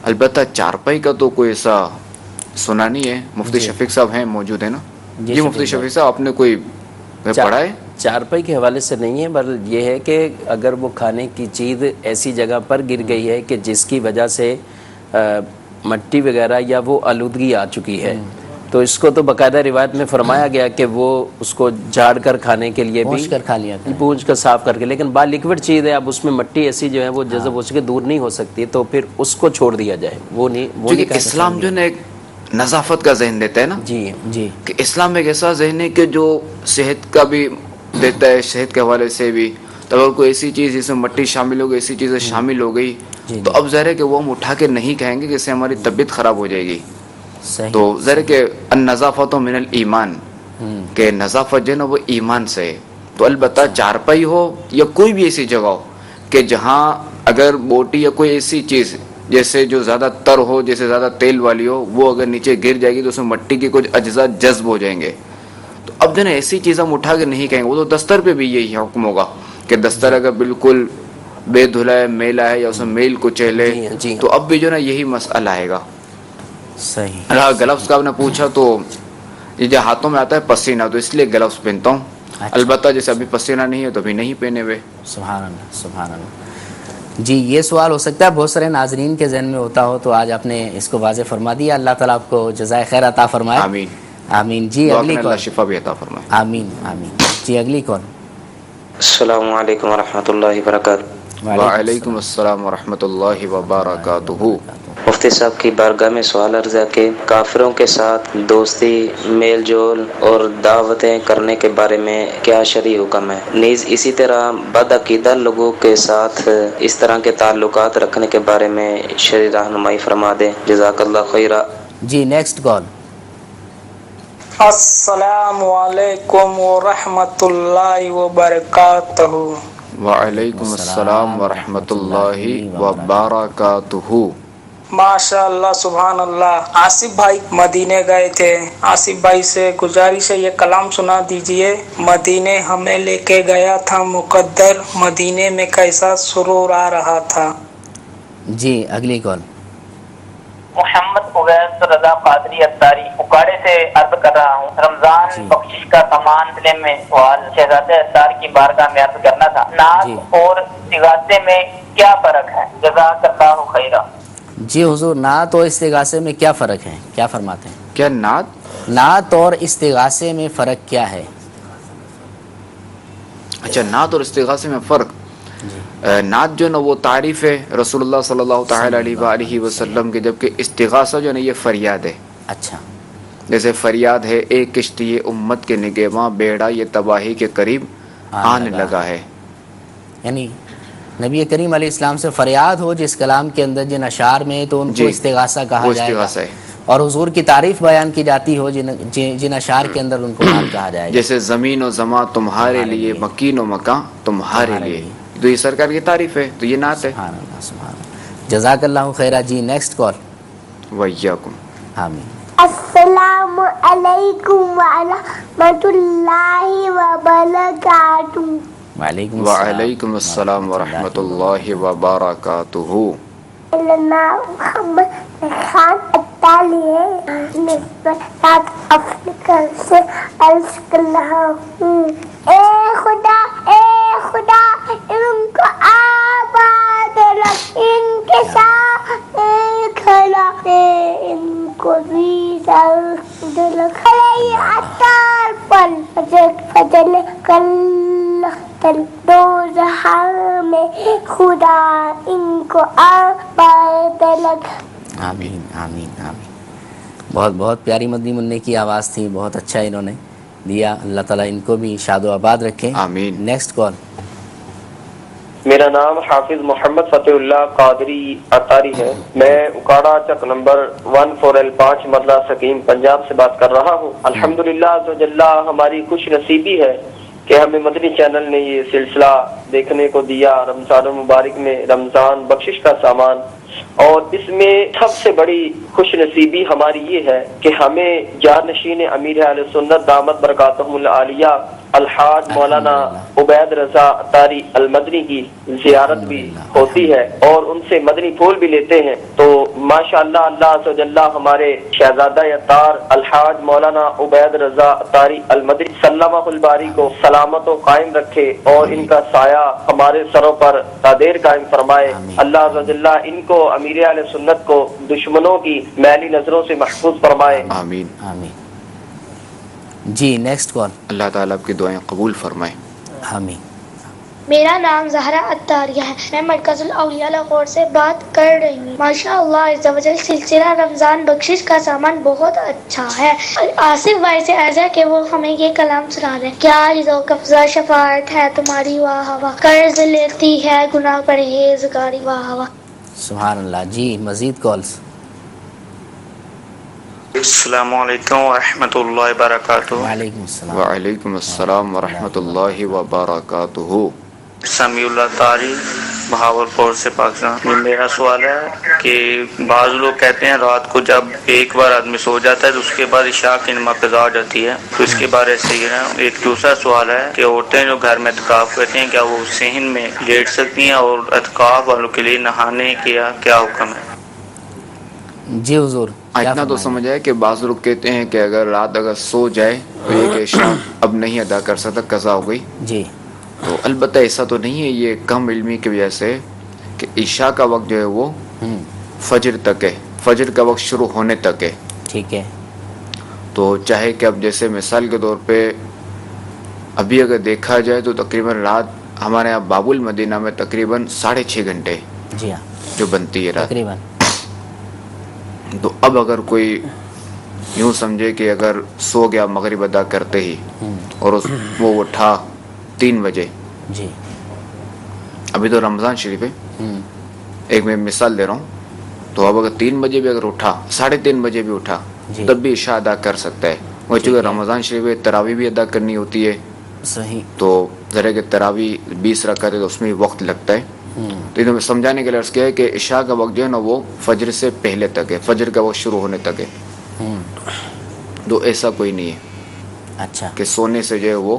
G: البتہ چارپائی کا تو کوئی ایسا سنا نہیں ہے. مفتی شفیق صاحب ہیں موجود ہیں نا. جی مفتی شفیق صاحب آپ نے کوئی پڑھا ہے؟
E: چارپائی کے حوالے سے نہیں ہے, بلکہ یہ ہے کہ اگر وہ کھانے کی چیز ایسی جگہ پر گر گئی ہے کہ جس کی وجہ سے مٹی وغیرہ یا وہ آلودگی آ چکی ہے, تو اس کو تو باقاعدہ روایت میں فرمایا گیا کہ وہ اس کو جھاڑ کر کھانے کے لیے بھی
A: کر کھا لیا کریں.
E: پونچھ کر صاف کر کے. لیکن با لیکوڈ چیز ہے, اب اس میں مٹی ایسی جو ہے وہ جذب ہو سکے دور نہیں ہو سکتی, تو پھر اس کو چھوڑ دیا جائے. وہ نہیں
G: اسلام جو ہے ایک نظافت کا ذہن دیتا ہے نا.
E: جی جی
G: کہ اسلام ایک ایسا ذہن ہے کہ جو صحت کا بھی دیتا ہے, صحت کے حوالے سے بھی. تو اگر کوئی ایسی چیز جس میں مٹی شامل ہو گئی, ایسی چیزیں شامل ہو گئی, تو اب ظاہر ہے کہ وہ ہم اٹھا کے نہیں کھائیں گے کہ اس سے ہماری طبیعت خراب ہو جائے گی. تو ظاہر کہ النظافت من الایمان, کہ نظافت جو ہے نا وہ ایمان سے ہے. تو البتہ چارپائی ہو یا کوئی بھی ایسی جگہ ہو کہ جہاں اگر بوٹی یا کوئی ایسی چیز جیسے جو زیادہ تر ہو, جیسے زیادہ تیل والی ہو, وہ اگر نیچے گر جائے گی تو اس میں مٹی کے کچھ اجزاء جذب ہو جائیں گے. تو اب جو ہے ایسی چیز ہم اٹھا کے نہیں کہیں گے. وہ تو دستر پہ بھی یہی حکم ہوگا کہ دستر اگر بالکل بے دھلا ہے, میلا ہے, یا اس میں میل کچیلے, تو اب بھی جو ہے نا یہی مسئلہ آئے گا.
A: صحیح.
G: گلوز کا آپ نے پوچھا تو یہ جو ہاتھوں میں آتا ہے پسینہ, تو اس لیے گلوز پہنتا ہوں. البتہ جیسے ابھی پسینہ نہیں ہے تو ابھی نہیں پہنے ہوئے.
A: سبحان اللہ سبحان اللہ. جی یہ سوال ہو سکتا ہے بہت سارے ناظرین کے ذہن میں ہوتا ہو, تو آج آپ نے اس کو واضح فرما دیا. اللہ تعالیٰ آپ کو جزائے خیر عطا فرمائے.
G: آمین
A: آمین. جی اگلی
G: اللہ
A: کال.
G: شفا بھی عطا فرمائے.
A: آمین آمین. جی اگلی کال.
J: السلام علیکم ورحمۃ اللہ وبرکاتہ.
G: وعلیکم السلام ورحمۃ اللہ وبرکاتہ.
J: مفتی صاحب کی بارگاہ میں سوال عرض ہے کہ کافروں کے ساتھ دوستی, میل جول اور دعوتیں کرنے کے بارے میں کیا شرعی حکم ہے؟ نیز اسی طرح بد عقیدہ لوگوں کے ساتھ اس طرح کے تعلقات رکھنے کے بارے میں شرعی رہنمائی فرما دیں. جزاک اللہ خیرہ.
A: جی نیکسٹ کال.
K: السلام علیکم ورحمۃ اللہ وبرکاتہ.
G: وعلیکم السلام ورحمۃ اللہ وبرکاتہ.
K: ماشاء اللہ سبحان اللہ. آصف بھائی مدینے گئے تھے, آصف بھائی سے گزارش ہے یہ کلام سنا دیجئے. مدینے ہمیں لے کے گیا تھا مقدر, مدینے میں کیسا سرور آ رہا تھا.
A: جی اگلی کال.
L: محمد اویس رضا قادری اتاری اکاڑے سے عرض کر رہا ہوں. رمضان بخشش کا سامان سلسلے میں سوال شہزادہ اتار کی بارگاہ میں عرض کرنا تھا. نعت اور استغاثے میں کیا فرق ہے؟ جزاک اللہ خیرہ.
A: جی حضور نعت اور استغاثے میں کیا فرق ہے, کیا فرماتے ہیں؟
G: کیا
A: نعت اور استغاثے میں فرق کیا ہے؟
G: اچھا, نعت اور استغاثے میں فرق. نعت جو ہے نا وہ تعریف ہے رسول اللہ صلی اللہ تعالی علیہ وآلہ وسلم کے, جبکہ استغاثہ جو ہے نا یہ فریاد ہے.
A: اچھا,
G: جیسے فریاد ہے ایک کشتی امت کے نگہباں بیڑا یہ تباہی کے قریب آنے لگا ہے.
A: یعنی نبی کریم علیہ السلام سے فریاد ہو جس کلام کے اندر جن اشعار میں تو ان کو استغاثہ کہا جائے گا، اور حضور کی تعریف بیان کی جاتی ہو جن اشعار کے اندر ان کو نام کہا جائے گا،
G: جیسے زمین و زماں تمہارے لیے، مکین و مکان تمہارے لیے، تو یہ سرکار کی تعریف ہے، تو یہ نعت ہے.
A: سبحان اللہ سبحان اللہ. جزاک اللہ خیرہ. جی نیکسٹ کال.
G: وَإِيَّاكُمْ.
A: آمین.
H: السلام علیکم ورحمۃ اللہ وبرکاتہ.
G: وعلیکم السلام ورحمۃ اللہ وبرکاتہ.
H: میرا نام محمد خان اطالی ہے، میں ساؤتھ افریقہ سے عرض کر رہا ہوں. اے خدا ان کو آباد رکھ، ان کے ساتھ کھڑا ان کو بھی کھڑے اتار پر فضل کل دو جہاں میں خدا ان کو آباد رکھ.
A: آمین آمین آمین. بہت بہت پیاری مدنی منع کی آواز تھی، بہت اچھا انہوں نے دیا. اللہ تعالیٰ ان کو بھی شاد و آباد رکھے.
G: آمین.
A: Next call.
M: میرا نام حافظ محمد فتح اللہ قادری اطاری ہے، میں اکاڑا چک نمبر 14L5 مدلہ سکیم پنجاب سے بات کر رہا ہوں. الحمدللہ عزوجلہ ہماری خوش نصیبی ہے کہ ہمیں مدنی چینل نے یہ سلسلہ دیکھنے کو دیا رمضان المبارک میں، رمضان بخشش کا سامان. اور اس میں سب سے بڑی خوش نصیبی ہماری یہ ہے کہ ہمیں جانشین امیر اہل سنت دامت برکاتہم العالیہ الحاج مولانا عبید رضا اطاری المدنی کی زیارت بھی ہوتی ہے اور ان سے مدنی پھول بھی لیتے ہیں. تو ماشاءاللہ اللہ عز و جل ہمارے شہزادہ اطار الحاج مولانا عبید رضا اطاری المدنی سلمہ الباری کو سلامت و قائم رکھے اور ان کا سایہ ہمارے سروں پر دیر قائم فرمائے. اللہ عز و جل ان کو امیر اہل سنت کو دشمنوں کی میلی نظروں سے محفوظ فرمائے.
G: آمین
A: آمین. جی نیکسٹ کال.
G: اللہ تعالیٰ آپ کی دعائیں قبول فرمائے.
A: آمین.
H: میرا نام زہرا اطاریہ ہے، میں مرکز الاولیاء لاہور سے بات کر رہی ہوں. ماشاء اللہ عز و جل سلسلہ رمضان بخشش کا سامان بہت اچھا ہے. آصف بھائی سے عرض ہے کہ وہ ہمیں یہ کلام سنا دیں. کیا عزو قفزہ شفاعت ہے تمہاری واہ واہ، قرض لیتی ہے گناہ پرہیزگاری واہ واہ.
A: سبحان اللہ. جی مزید کالز.
N: السلام علیکم ورحمۃ اللہ وبرکاتہ.
A: وعلیکم السلام.
G: وعلیکم السلام ورحمۃ اللہ وبرکاتہ.
N: سمیع اللہ طاری بہاولپور سے پاکستان. میرا سوال ہے کہ بعض لوگ کہتے ہیں رات کو جب ایک بار آدمی سو جاتا ہے تو اس کے بعد عشاء کی نماز قضا ہو جاتی ہے، تو اس کے بارے صحیح ہے. ایک دوسرا سوال ہے کہ عورتیں جو گھر میں اعتکاف کرتی ہیں کیا وہ صحن میں لیٹ سکتی ہیں، اور اعتکاف والوں کے لیے نہانے کا کیا حکم ہے؟
A: جی حضور.
G: اتنا تو سمجھ آئے کہ بعض لوگ کہتے ہیں کہ اگر رات اگر سو جائے تو یہ کہ عشاء اب نہیں ادا کر سکتا، قضا ہو گئی.
A: جی
G: تو البتہ ایسا تو نہیں ہے، یہ کم علمی کی وجہ سے کہ عشاء کا وقت جو ہے وہ فجر تک ہے، فجر کا وقت شروع ہونے تک ہے.
A: ٹھیک ہے.
G: تو چاہے کہ اب جیسے مثال کے طور پہ ابھی اگر دیکھا جائے تو تقریباً رات ہمارے یہاں باب المدینہ میں تقریباً 6.5 گھنٹے
A: جی ہاں
G: جو بنتی ہے رات
A: تقریباً.
G: تو اب اگر کوئی یوں سمجھے کہ اگر سو گیا مغرب ادا کرتے ہی اور وہ اٹھا 3 بجے،
A: جی
G: ابھی تو رمضان شریف ہے، ایک میں مثال دے رہا ہوں، تو اب اگر 3 بجے بھی اگر اٹھا، 3:30 بجے بھی اٹھا تب بھی عشاء ادا کر سکتا ہے. وہ چونکہ رمضان شریف ہے تراویح بھی ادا کرنی ہوتی ہے،
A: صحیح.
G: تو ذرا کہ تراویح 20 رکعت ہے تو اس میں بھی وقت لگتا ہے. تو انہوں نے سمجھانے کے لیے عرض کیا ہے کہ عشاء کا وقت جو ہے نا وہ فجر سے پہلے تک ہے، فجر کا وقت شروع ہونے تک ہے. تو ایسا کوئی نہیں ہے
A: اچھا
G: کہ سونے سے جو ہے وہ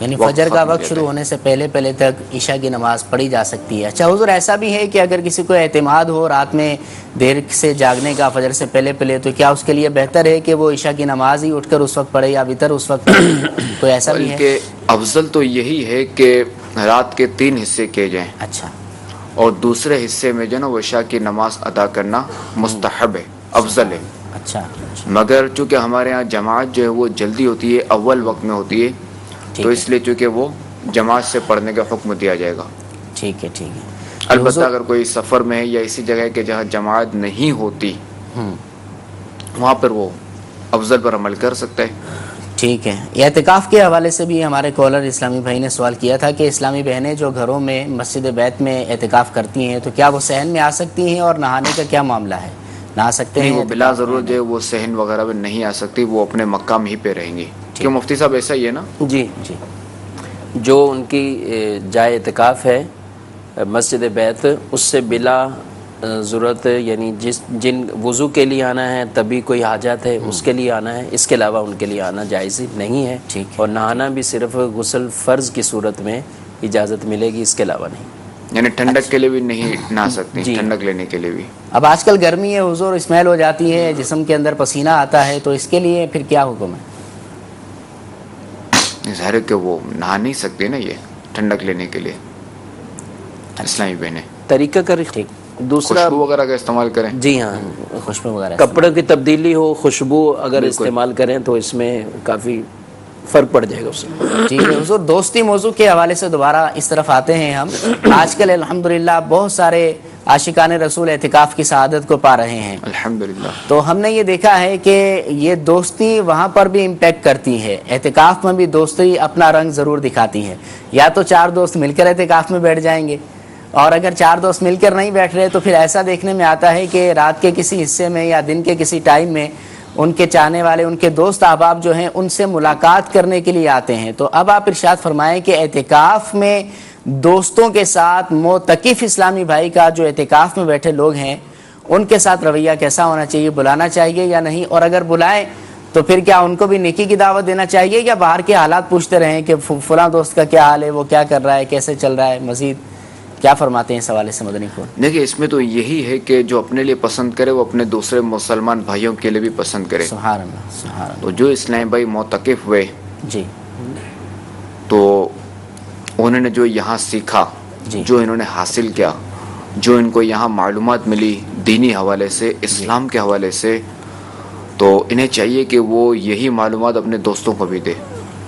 A: یعنی فجر کا وقت شروع ہونے سے پہلے تک عشاء کی نماز پڑھی جا سکتی ہے. اچھا حضور ایسا بھی ہے کہ اگر کسی کو اعتماد ہو رات میں دیر سے جاگنے کا فجر سے پہلے تو کیا اس کے لیے بہتر ہے کہ وہ عشاء کی نماز ہی اٹھ کر اس وقت پڑھے یا وتر اس وقت پڑھے؟ کوئی ایسا بھی ہے؟
G: بلکہ افضل تو یہی ہے کہ رات کے 3 حصے کیے جائیں.
A: اچھا.
G: اور دوسرے حصے میں جو ہے نا وہ عشاء کی نماز ادا کرنا مستحب ہے، افضل ہے.
A: اچھا.
G: مگر چونکہ ہمارے ہاں جماعت جو ہے وہ جلدی ہوتی ہے، اول وقت میں ہوتی ہے، تو اس لیے چونکہ وہ جماعت سے پڑھنے کا حکم دیا جائے گا.
A: ٹھیک ہے ٹھیک ہے.
G: البتہ اگر کوئی سفر میں ہے یا اسی جگہ ہے کہ جہاں جماعت نہیں ہوتی وہاں پر وہ افضل پر عمل کر سکتا ہے.
A: ٹھیک ہے. اعتکاف کے حوالے سے بھی ہمارے کالر اسلامی بھائی نے سوال کیا تھا کہ اسلامی بہنیں جو گھروں میں مسجد بیت میں اعتکاف کرتی ہیں تو کیا وہ صحن میں آ سکتی ہیں اور نہانے کا کیا معاملہ ہے؟ نہا سکتے ہیں؟
G: نہیں، وہ بلا ضرور جو ہے وہ صحن وغیرہ میں نہیں آ سکتی، وہ اپنے مقام ہی پہ رہیں گی. کیوں مفتی صاحب ایسا ہی ہے نا؟
E: جی جی، جو ان کی جائے اعتکاف ہے مسجد بیت، اس سے بلا ضرورت، یعنی جن وضو کے لیے آنا ہے، تبھی کوئی حاجت ہے اس کے لیے آنا ہے، اس کے علاوہ ان کے لیے آنا جائز نہیں ہے. اور نہانا بھی صرف غسل فرض کی صورت میں اجازت ملے گی، اس کے علاوہ نہیں.
G: یعنی ٹھنڈک کے لیے بھی نہیں نہا سکتی، ٹھنڈک لینے کے لیے بھی.
A: اب آج کل گرمی ہے حضور، اسمیل ہو جاتی ہے، جسم کے اندر پسینہ آتا ہے، تو اس کے لیے پھر کیا حکم ہے؟
G: ظاہر ہے کہ وہ نہا نہیں سکتی نا یہ ٹھنڈک لینے کے لیے. اسلامی بہنیں
E: طریقہ کر ٹھیک. دوسرا
G: خوشبو وغیرہ کا استعمال کریں.
E: جی ہاں،
A: خوشبو وغیرہ،
E: کپڑوں کی تبدیلی ہو، خوشبو اگر استعمال کریں تو اس میں کافی فرق پڑ جائے گا اس میں.
A: ٹھیک ہے حضور. دوستی موضوع کے حوالے سے دوبارہ اس طرف آتے ہیں ہم. آج کل الحمدللہ بہت سارے عاشقان رسول اعتکاف کی سعادت کو پا رہے ہیں
G: الحمدللہ.
A: تو ہم نے یہ دیکھا ہے کہ یہ دوستی وہاں پر بھی امپیکٹ کرتی ہے. اعتکاف میں بھی دوستی اپنا رنگ ضرور دکھاتی ہے. یا تو 4 دوست مل کر اعتکاف میں بیٹھ جائیں گے، اور اگر 4 دوست مل کر نہیں بیٹھ رہے تو پھر ایسا دیکھنے میں آتا ہے کہ رات کے کسی حصے میں یا دن کے کسی ٹائم میں ان کے چاہنے والے، ان کے دوست احباب جو ہیں ان سے ملاقات کرنے کے لیے آتے ہیں. تو اب آپ ارشاد فرمائیں کہ اعتکاف میں دوستوں کے ساتھ معتکف اسلامی بھائی کا جو اعتکاف میں بیٹھے لوگ ہیں ان کے ساتھ رویہ کیسا ہونا چاہیے؟ بلانا چاہیے یا نہیں؟ اور اگر بلائیں تو پھر کیا ان کو بھی نیکی کی دعوت دینا چاہیے، یا باہر کے حالات پوچھتے رہیں کہ فلاں دوست کا کیا حال ہے، وہ کیا کر رہا ہے، کیسے چل رہا ہے؟ مزید کیا فرماتے ہیں اس حوالے سے مدنی پھول؟
G: دیکھیے، اس میں تو یہی ہے کہ جو اپنے لیے پسند کرے وہ اپنے دوسرے مسلمان بھائیوں کے لیے بھی پسند کرے.
A: سبحان اللہ، سبحان اللہ.
G: تو جو اسلامی بھائی معتکف ہوئے
A: جی،
G: تو انہوں نے جو یہاں سیکھا، جو انہوں نے حاصل کیا، جو ان کو یہاں معلومات ملی دینی حوالے سے، اسلام کے حوالے سے، تو انہیں چاہیے کہ وہ یہی معلومات اپنے دوستوں کو بھی دے.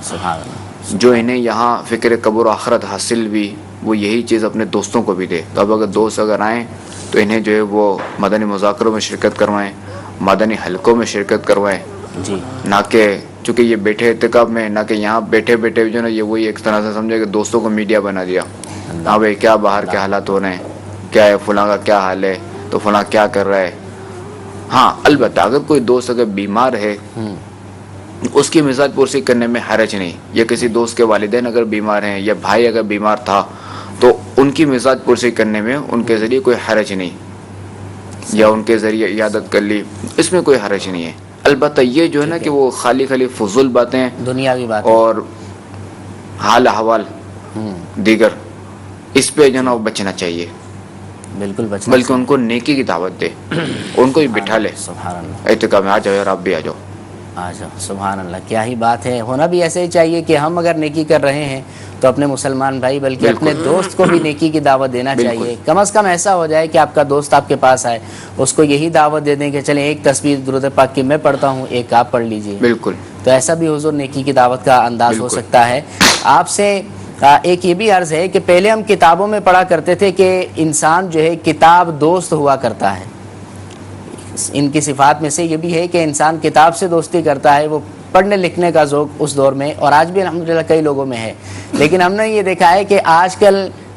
A: سبحان اللہ.
G: جو انہیں یہاں فکر قبر و آخرت حاصل بھی، وہ یہی چیز اپنے دوستوں کو بھی دے. تو اب اگر دوست اگر آئیں تو انہیں جو ہے وہ مدنی مذاکروں میں شرکت کروائیں، مدنی حلقوں میں شرکت کروائیں.
A: جی.
G: نہ کہ چونکہ یہ بیٹھے اعتکاف میں، نہ کہ یہاں بیٹھے بیٹھے جو نا یہ وہی ایک طرح سے سمجھے کہ دوستوں کو میڈیا بنا دیا. ہاں بھائی کیا باہر کے حالات ہو رہے ہیں، کیا ہے فلاں کا کیا حال ہے، تو فلاں کیا کر رہا ہے. ہاں البتہ اگر کوئی دوست اگر بیمار ہے اس کی مزاج پرسی کرنے میں حرج نہیں. یا کسی دوست کے والدین اگر بیمار ہیں یا بھائی اگر بیمار تھا تو ان کی مزاج پرسی کرنے میں ان کے ذریعے کوئی حرج نہیں، یا ان کے ذریعے عیادت کر لی، اس میں کوئی حرج نہیں ہے. البتہ یہ جو ہے نا کہ وہ خالی فضول باتیں،
A: دنیاوی باتیں
G: اور حال احوال دیگر، اس پہ جو نا بچنا چاہیے.
A: بالکل بچنا،
G: بلکہ ان کو نیکی کی دعوت دے، ان کو بھی بٹھا لے
A: سبحان اللہ،
G: اعتکاف میں. آ جاؤ یار، آپ بھی آ جاؤ.
A: آجا. سبحان اللہ. کیا ہی بات ہے. ہونا بھی ایسے ہی چاہیے کہ ہم اگر نیکی کر رہے ہیں تو اپنے مسلمان بھائی بلکہ اپنے دوست کو بھی نیکی کی دعوت دینا چاہیے. کم از کم ایسا ہو جائے کہ آپ کا دوست آپ کے پاس آئے، اس کو یہی دعوت دے دیں کہ چلیں ایک تصویر درود پاک کی میں پڑھتا ہوں، ایک آپ پڑھ لیجئے.
G: بالکل.
A: تو ایسا بھی حضور نیکی کی دعوت کا انداز ہو سکتا ہے. آپ سے ایک یہ بھی عرض ہے کہ پہلے ہم کتابوں میں پڑھا کرتے تھے کہ انسان جو ہے کتاب دوست ہوا کرتا ہے. ان کی صفات میں سے یہ بھی ہے کہ انسان کتاب سے دوستی کرتا ہے. وہ پڑھنے لکھنے کا ذوق اس دور میں، اور آج بھی الحمدللہ کئی لوگوں میں ہے، لیکن ہم نے یہ دیکھا ہے کہ آج کل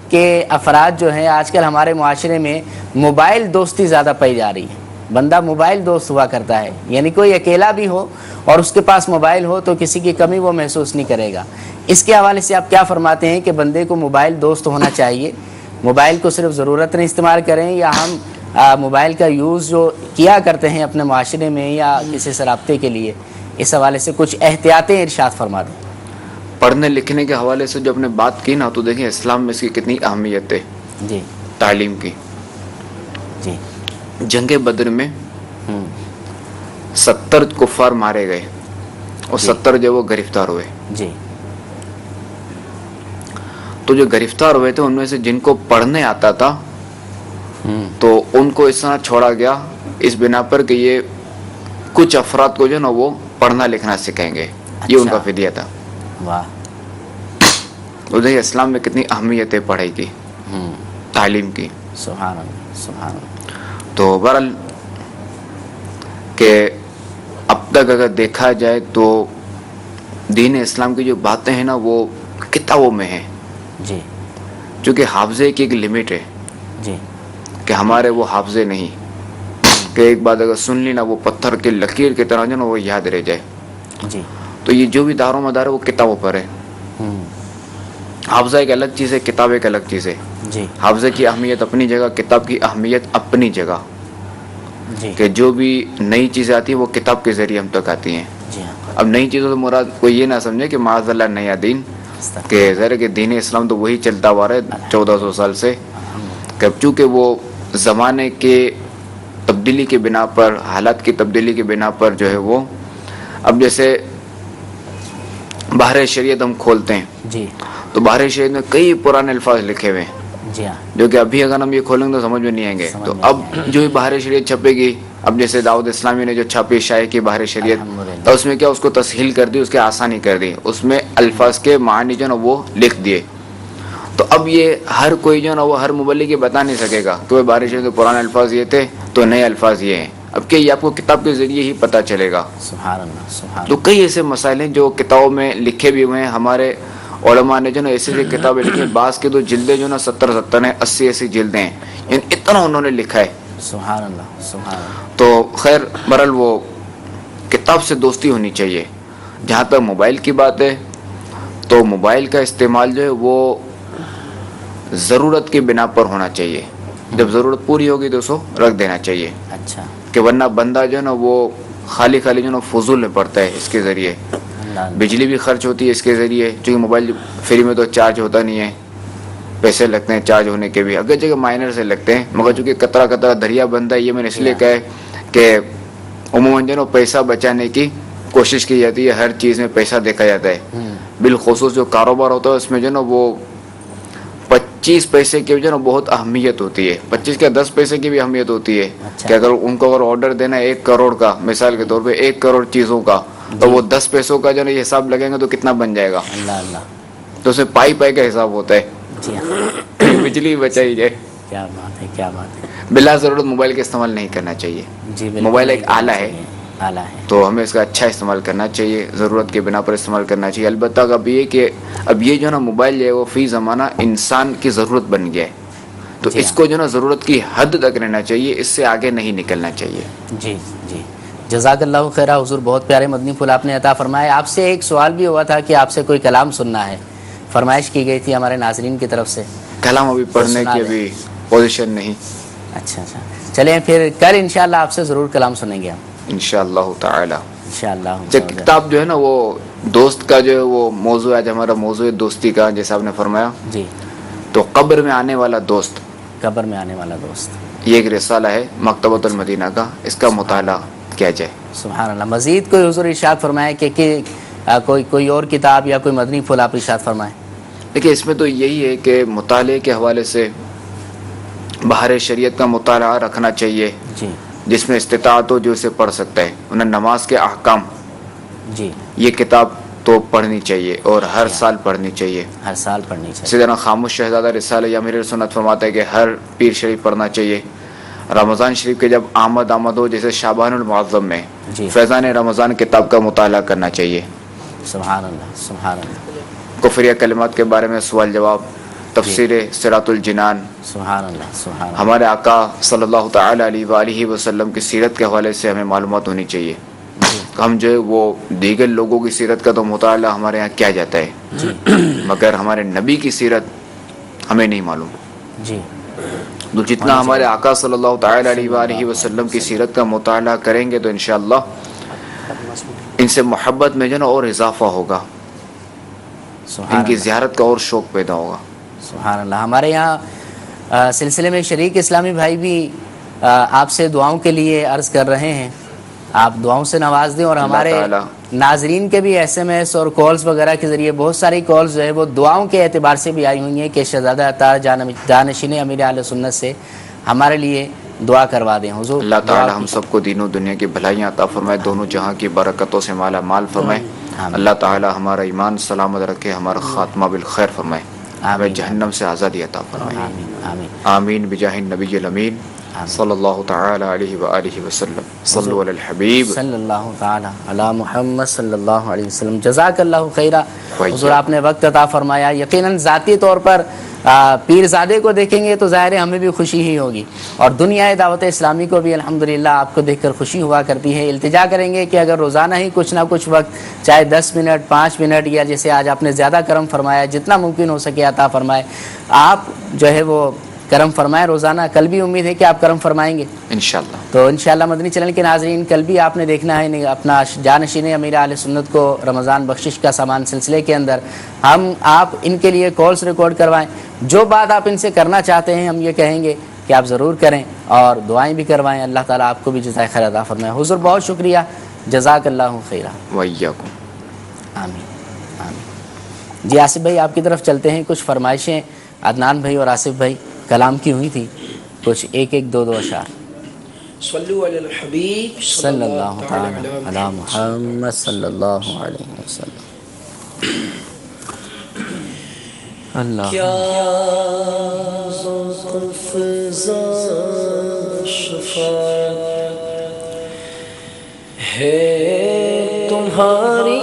A: کے افراد جو ہیں، آج کل ہمارے معاشرے میں موبائل دوستی زیادہ پائی جا رہی ہے. بندہ موبائل دوست ہوا کرتا ہے، یعنی کوئی اکیلا بھی ہو اور اس کے پاس موبائل ہو تو کسی کی کمی وہ محسوس نہیں کرے گا. اس کے حوالے سے آپ کیا فرماتے ہیں کہ بندے کو موبائل دوست ہونا چاہیے؟ موبائل کو صرف ضرورت نہیں استعمال کریں، یا ہم موبائل کا یوز جو کیا کرتے ہیں اپنے معاشرے میں یا کسی سے رابطے کے لیے، اس حوالے سے کچھ احتیاطیں ارشاد فرما دیں.
G: پڑھنے لکھنے کے حوالے سے جو آپ نے بات کی نا، تو دیکھیں اسلام میں اس کی کتنی اہمیت ہے.
A: جی.
G: تعلیم کی.
A: جی.
G: جنگ بدر میں 70 کفار مارے گئے اور 70 جو وہ گرفتار ہوئے.
A: جی.
G: تو جو گرفتار ہوئے تھے ان میں سے جن کو پڑھنے آتا تھا تو ان کو اس طرح چھوڑا گیا اس بنا پر کہ یہ کچھ افراد کو جو نا وہ پڑھنا لکھنا سکھائیں گے. یہ ان کا فدیہ تھا.
A: واہ.
G: تو دیکھیں اسلام میں کتنی اہمیت ہے پڑھائی کی، تعلیم کی.
A: سبحان اللہ، سبحان اللہ.
G: تو بہرحال کہ اب تک اگر دیکھا جائے تو دین اسلام کی جو باتیں ہیں نا وہ کتابوں میں ہیں
A: جی
G: چونکہ حافظے کی ایک لمٹ ہے
A: جی
G: کہ ہمارے وہ حافظے نہیں کہ ایک بات اگر سن لی نا وہ پتھر کی لکیر کی طرح جو نا وہ یاد رہ جائے.
A: جی
G: تو یہ جو بھی دار و مدار ہے وہ کتابوں پر ہے. حافظہ ایک الگ چیز ہے, کتاب ایک الگ چیز ہے.
A: جی
G: حافظے کی اہمیت اپنی جگہ, کتاب کی اہمیت اپنی جگہ.
A: جی
G: کہ جو بھی نئی چیزیں آتی ہیں وہ کتاب کے ذریعے ہم تک آتی ہیں.
A: جی ہاں
G: اب نئی چیزوں سے مراد کوئی یہ نہ سمجھے کہ معاذ اللہ نیا دین, کہ ظاہر ہے کہ دین اسلام تو وہی چلتا ہوا رہا ہے 1400 سال سے. کہ چونکہ وہ زمانے کے تبدیلی کے بنا پر, حالات کی تبدیلی کے بنا پر جو ہے وہ, اب جیسے بحر شریعت ہم کھولتے ہیں
A: جی
G: تو بحر شریعت میں کئی پرانے الفاظ لکھے ہوئے ہیں
A: جی ہاں
G: جو کہ ابھی اگر ہم یہ کھولیں گے تو سمجھ میں نہیں آئیں گے. تو اب جو بھی بحر شریعت چھپے گی, اب جیسے دعوت اسلامی نے جو چھاپی شائع کی بحر شریعت, تو اس میں کیا اس کو تسہیل کر دی, اس کے آسانی کر دی, اس میں الفاظ کے معنی جو نا وہ لکھ دیے. تو اب یہ ہر کوئی جو نا وہ ہر مبلغ یہ بتا نہیں سکے گا کہ وہ بحر شریعت کے پرانے الفاظ یہ تھے تو نئے الفاظ یہ ہیں. اب کہ یہ آپ کو کتاب کے ذریعے ہی پتہ چلے گا.
A: سبحان اللہ سبحان
G: تو کئی ایسے مسائل ہیں جو کتابوں میں لکھے بھی ہوئے ہیں. ہمارے علماء نے جو نا ایسی ایسی کتابیں لکھی ہیں, بعض کی تو جلدیں جو نا 70 ہیں, 80 جلدیں ہیں, اتنا انہوں نے لکھا ہے.
A: سبحان اللہ سبحان اللہ.
G: تو خیر برحال وہ کتاب سے دوستی ہونی چاہیے. جہاں تک موبائل کی بات ہے تو موبائل کا استعمال جو ہے وہ ضرورت کی بنا پر ہونا چاہیے. جب ضرورت پوری ہوگی تو اس کو رکھ دینا چاہیے.
A: اچھا
G: کہ ورنہ بندہ جو ہے نا وہ خالی جو نا فضول میں پڑتا ہے. اس کے ذریعے بجلی بھی خرچ ہوتی ہے اس کے ذریعے, چونکہ موبائل فری میں تو چارج ہوتا نہیں ہے, پیسے لگتے ہیں چارج ہونے کے بھی, اگر جگہ مائنر سے لگتے ہیں, مگر چونکہ قطرہ قطرہ دریا بنتا ہے. یہ میں نے اس لیے کہا ہے کہ عموماً جو نا پیسہ بچانے کی کوشش کی جاتی ہے, ہر چیز میں پیسہ دیکھا جاتا ہے. بالخصوص جو کاروبار ہوتا ہے اس میں جو نا وہ 25 پیسے کی جو نا بہت اہمیت ہوتی ہے. 25 کا 10 پیسے کی بھی اہمیت ہوتی ہے. کہ اگر ان کو اگر آرڈر دینا ہے 1 کروڑ کا, مثال کے طور پہ 1 کروڑ چیزوں کا, تو وہ 10 پیسوں کا جو نا یہ حساب لگیں گے تو کتنا بن جائے گا.
A: اللہ اللہ.
G: تو اسے پائی کا حساب ہوتا ہے.
A: جی ہاں
G: بجلی بچائی جائے.
A: کیا بات ہے کیا بات ہے.
G: بلا ضرورت موبائل کا استعمال نہیں کرنا چاہیے.
A: جی
G: موبائل ایک آلہ ہے,
A: آلہ ہے,
G: تو ہمیں اس کا اچھا استعمال کرنا چاہیے, ضرورت کے بنا پر استعمال کرنا چاہیے. البتہ اب یہ کہ اب یہ جو نا موبائل جو ہے وہ فی زمانہ انسان کی ضرورت بن گیا ہے, تو اس کو جو نا ضرورت کی حد تک رہنا چاہیے, اس سے آگے نہیں نکلنا چاہیے.
A: جی جی جزاک اللہ خیرہ حضور, بہت پیارے مدنی پھول آپ نے عطا فرمائے. آپ سے ایک سوال بھی ہوا تھا کہ آپ سے کوئی کلام سننا ہے, فرمائش کی گئی تھی ہمارے ناظرین کی طرف سے.
G: کلام ابھی پڑھنے کی ابھی پوزیشن نہیں.
A: اچھا اچھا, چلیں پھر کل انشاءاللہ آپ سے ضرور کلام سنیں گے ہم
G: انشاءاللہ تعالی.
A: انشاءاللہ
G: کتاب جو ہے نا وہ دوست کا جو ہے وہ موضوع, آج ہمارا موضوع ہے دوستی کا, جیسا آپ نے فرمایا.
A: جی
G: تو قبر میں آنے والا دوست,
A: قبر میں آنے والا دوست,
G: یہ ایک رسالہ ہے مکتبۃ المدینہ کا, اس کا مطالعہ کیا جائے.
A: سبحان اللہ. مزید کوئی حضور ارشاد فرمائے کہ کوئی اور کتاب یا کوئی مدنی پھول آپ ارشاد فرمائیں.
G: دیکھیے اس میں تو یہی ہے کہ مطالعے کے حوالے سے بحر شریعت کا مطالعہ رکھنا چاہیے.
A: جی
G: جس میں استطاعت ہو جو اسے پڑھ سکتا ہے. انہیں نماز کے احکام,
A: جی
G: یہ کتاب تو پڑھنی چاہیے اور ہر سال پڑھنی چاہیے.
A: ہر سال پڑھنی چاہیے.
G: اسی طرح خاموش شہزادہ رسالہ یا امیر سنت فرماتا ہے کہ ہر پیر شریف پڑھنا چاہیے. رمضان شریف کے جب آمد ہو, جیسے شعبان المعظم میں فیضان رمضان کتاب کا مطالعہ کرنا چاہیے.
A: سبحان اللہ سبحان اللہ.
G: کفریہ کلمات کے بارے میں سوال جواب, تفسیر صراط الجنان,
A: سبحان اللہ سبحان اللہ.
G: ہمارے آقا صلی اللہ تعالی علیہ وآلہ وسلم کی سیرت کے حوالے سے ہمیں معلومات ہونی چاہیے. ہم جو ہے وہ دیگر لوگوں کی سیرت کا تو مطالعہ ہمارے یہاں کیا جاتا ہے, مگر ہمارے نبی کی سیرت ہمیں نہیں معلوم.
A: جی
G: تو جتنا ہمارے آقا صلی اللہ تعالی علیہ وآلہ وسلم کی سیرت کا مطالعہ کریں گے تو انشاءاللہ ان سے محبت میں جو نا اور اضافہ ہوگا, ان کی زیارت کا اور شوق پیدا ہوگا.
A: سبحان اللہ. ہمارے یہاں سلسلے میں شریک اسلامی بھائی بھی آپ سے دعاؤں کے لیے عرض کر رہے ہیں, آپ دعاؤں سے نواز دیں. اور ہمارے ناظرین کے بھی ایس ایم ایس اور کالز وغیرہ کے ذریعے بہت ساری کالز جو ہے وہ دعاؤں کے اعتبار سے بھی آئی ہوئی ہیں کہ شہزادہ اطہار جانشین امیر اہل سنت سے ہمارے لیے دعا کروا دیں. حضور
G: اللہ تعالی ہم سب کو دین و دنیا کی بھلائیاں عطا فرمائے, دونوں جہاں کی برکتوں سے مالا مال فرمائے. اللہ تعالی ہمارا ایمان سلامت رکھے, ہمارا خاتمہ بالخیر فرمائے. ہمیں جہنم سے آزادی عطا فرمائے. آمین بجاہ النبی الامین صلی اللہ تعالی علیہ وآلہ وسلم. صلو علی الحبیب
A: صلی اللہ تعالی علی محمد صلی اللہ علیہ وسلم. جزاک اللہ خیرہ حضور، آپ نے وقت عطا فرمایا. یقیناً ذاتی طور پر پیر زادے کو دیکھیں گے تو ظاہر ہے ہمیں بھی خوشی ہی ہوگی، اور دنیا دعوت اسلامی کو بھی الحمدللہ آپ کو دیکھ کر خوشی ہوا کرتی ہے. التجا کریں گے کہ اگر روزانہ ہی کچھ نہ کچھ وقت، چاہے 10 منٹ 5 منٹ، یا جیسے آج آپ نے زیادہ کرم فرمایا، جتنا ممکن ہو سکے عطا فرمائے. آپ جو ہے وہ کرم فرمائیں روزانہ. کل بھی امید ہے کہ آپ کرم فرمائیں گے
G: انشاءاللہ.
A: تو انشاءاللہ مدنی چینل کے ناظرین، کل بھی آپ نے دیکھنا ہے اپنا جانشین امیر اہل سنت کو رمضان بخشش کا سامان سلسلے کے اندر ہم آپ ان کے لیے کالز ریکارڈ کروائیں. جو بات آپ ان سے کرنا چاہتے ہیں ہم یہ کہیں گے کہ آپ ضرور کریں، اور دعائیں بھی کروائیں. اللہ تعالیٰ آپ کو بھی جزائے خیر عطا فرمائے. حضور بہت شکریہ، جزاک اللہ خیرہ.
G: وإیاکم.
A: آمین آمین. جی آصف بھائی آپ کی طرف چلتے ہیں. کچھ فرمائشیں عدنان بھائی اور آصف بھائی کلام کی ہوئی تھی، کچھ ایک ایک دو اشعار.
D: صلو علی الحبیب
A: صلی اللہ تعالی علی محمد صلی اللہ علیہ وسلم. اللہ
B: کیا ذوق فضا شفاعت ہے تمہاری،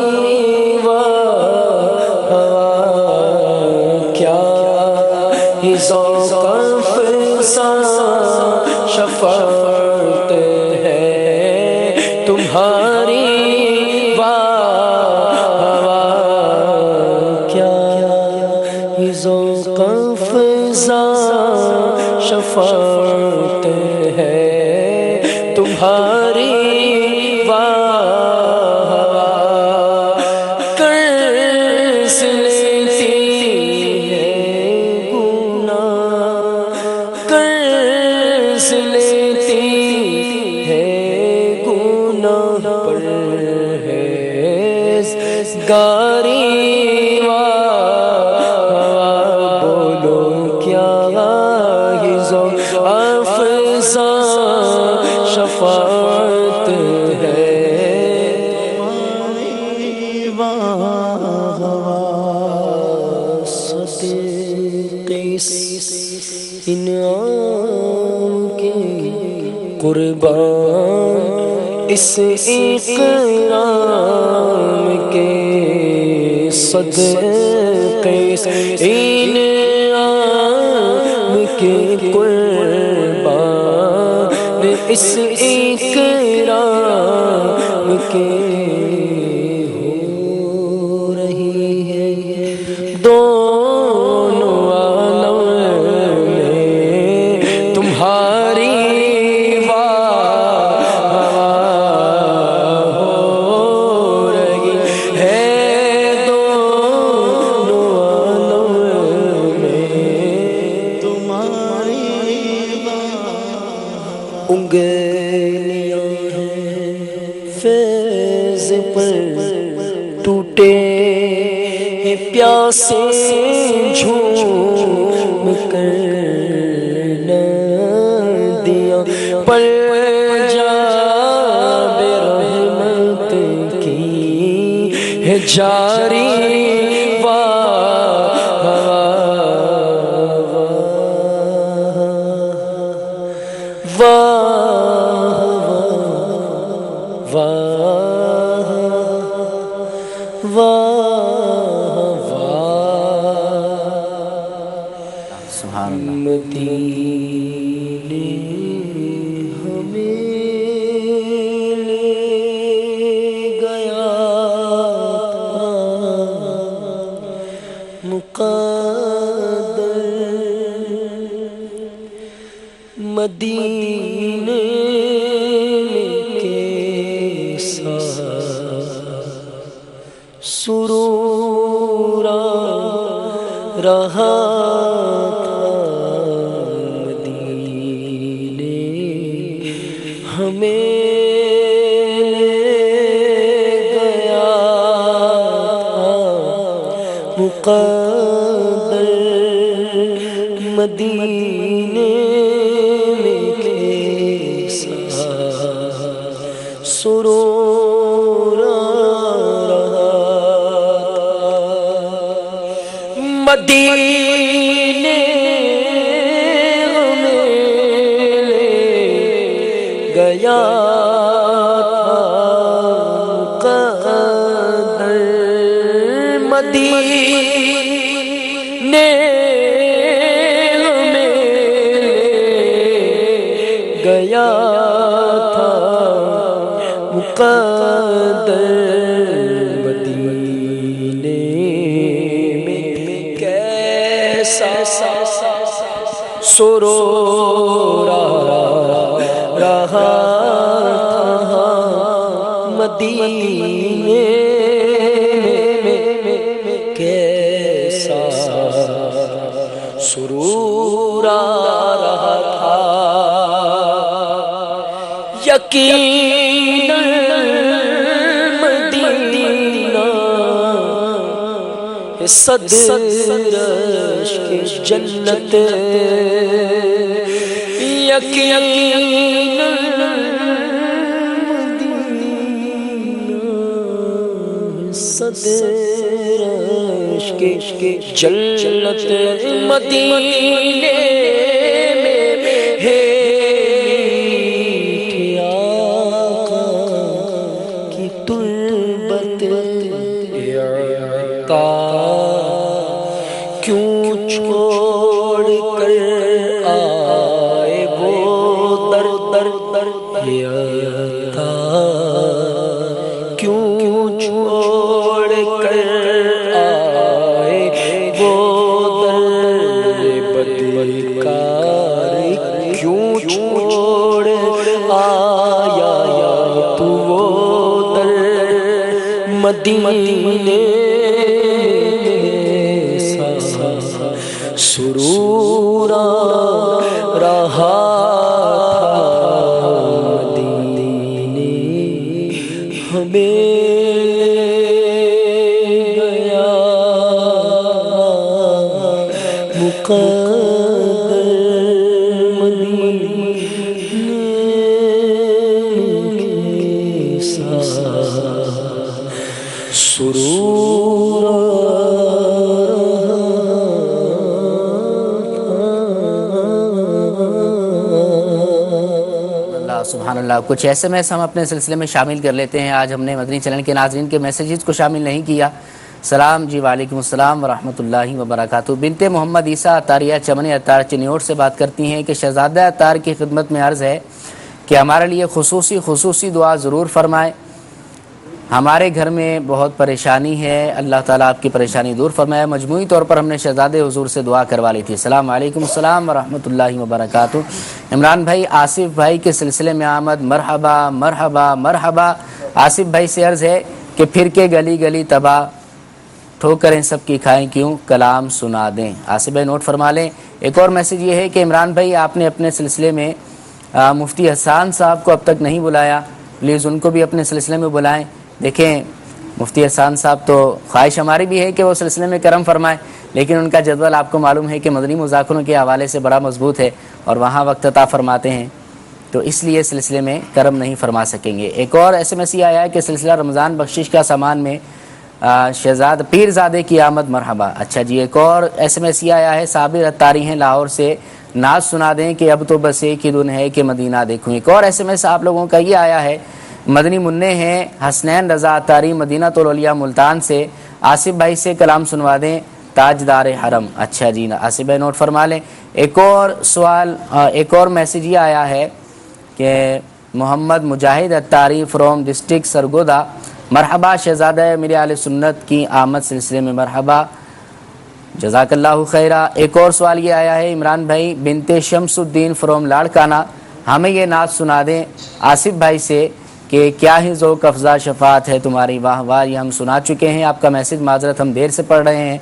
B: کیا ہی ذوق فضا شفاعت ہے تمہاری، شفاعت ہے تمہاری. قرض لیتی ہے گناہ، قرض لیتی ہے گناہ، پرہیزگاری شفاعت ہے. انعام کے قربان اس اکرام کے صدقے، انعام کے اس اکرام کے ہو رہی ہے دونوں عالم میں تمہاری ہو رہی ہے دونوں عالم میں تمہاری. انگلیاں ہیں فیض پر ٹوٹے پیاسے جھوم کر نہ دیا، پر جا بے رحمت کی ہے جاری. مدینے کے ساتھ سرور رہا تھا، مدینے ہمیں گیا مقدر، مدینے سرور رہا. مدینے مدینے ہمیں گیا تھا مقدر مدینے میں کیسا سرور رہا مدینے میں کیسا سرور رہا تھا یقیناً مدینہ صدرش کی جنت یقیناً صدرش کی جنت مدینے میں ہے میٹھے آقا کی تربت کیوں چھوڑ کر آئے وہ در در در عطا کیوں چھوڑ کر آئے وہ در بدکار کیوں چھوڑ آیا تو وہ در مدینے سرور رہا مدینے ہمیں گیا مقدر مدینے کیسا سرور
A: سبحان اللہ. کچھ ایس ایم ایس ہم اپنے سلسلے میں شامل کر لیتے ہیں. آج ہم نے مدنی چینل کے ناظرین کے میسیجز کو شامل نہیں کیا. سلام جی، وعلیکم السلام ورحمۃ اللہ وبرکاتہ. بنت محمد عیسیٰ عطاریہ چمن عطار چنیوٹ سے بات کرتی ہیں کہ شہزادہ عطار کی خدمت میں عرض ہے کہ ہمارے لیے خصوصی دعا ضرور فرمائے. ہمارے گھر میں بہت پریشانی ہے، اللہ تعالیٰ آپ کی پریشانی دور فرمائے. مجموعی طور پر ہم نے شہزادے حضور سے دعا کروا لی تھی. السلام علیکم السلام ورحمۃ اللہ وبرکاتہ. عمران بھائی، آصف بھائی کے سلسلے میں آمد. مرحبا مرحبا مرحبا. آصف بھائی سے عرض ہے کہ پھر کے گلی گلی تباہ ٹھوکریں سب کی کھائیں کیوں، کلام سنا دیں. آصف بھائی نوٹ فرما لیں. ایک اور میسیج یہ ہے کہ عمران بھائی آپ نے اپنے سلسلے میں مفتی حسان صاحب کو اب تک نہیں بلایا، پلیز ان کو بھی اپنے سلسلے میں بلائیں. دیکھیں مفتی حسان صاحب تو خواہش ہماری بھی ہے کہ وہ سلسلے میں کرم فرمائیں، لیکن ان کا جدول آپ کو معلوم ہے کہ مدنی مذاکروں کے حوالے سے بڑا مضبوط ہے اور وہاں وقت عطا فرماتے ہیں، تو اس لیے سلسلے میں کرم نہیں فرما سکیں گے. ایک اور ایس ایم ایس یہ آیا ہے کہ سلسلہ رمضان بخشش کا سامان میں شہزاد پیرزادے کی آمد. مرحبا. اچھا جی. ایک اور ایس ایم ایس یہ آیا ہے، صابر عطاری ہیں لاہور سے، ناز سنا دیں کہ اب تو بس ایک ہی دن ہے کہ مدینہ دیکھوں. ایک اور ایس ایم ایس آپ لوگوں کا یہ آیا ہے، مدنی منع ہیں حسنین رضا عطاری مدینہ الاولیاء ملتان سے، آصف بھائی سے کلام سنوا دیں تاجدار حرم. اچھا جی، آصف بھائی نوٹ فرما لیں. ایک اور سوال، ایک اور میسیج یہ آیا ہے کہ محمد مجاہد عطاری فرام ڈسٹرکٹ سرگودا. مرحبا شہزادہ میرے اہل سنت کی آمد سلسلے میں مرحبا، جزاک اللہ خیرہ. ایک اور سوال یہ آیا ہے، عمران بھائی بنت شمس الدین فرام لاڑکانہ، ہمیں یہ نعت سنا دیں آصف بھائی سے کہ کیا ہی ذوق افزا شفاعت ہے تمہاری. واہ واہ. یہ ہم سنا چکے ہیں آپ کا میسیج، معذرت ہم دیر سے پڑھ رہے ہیں.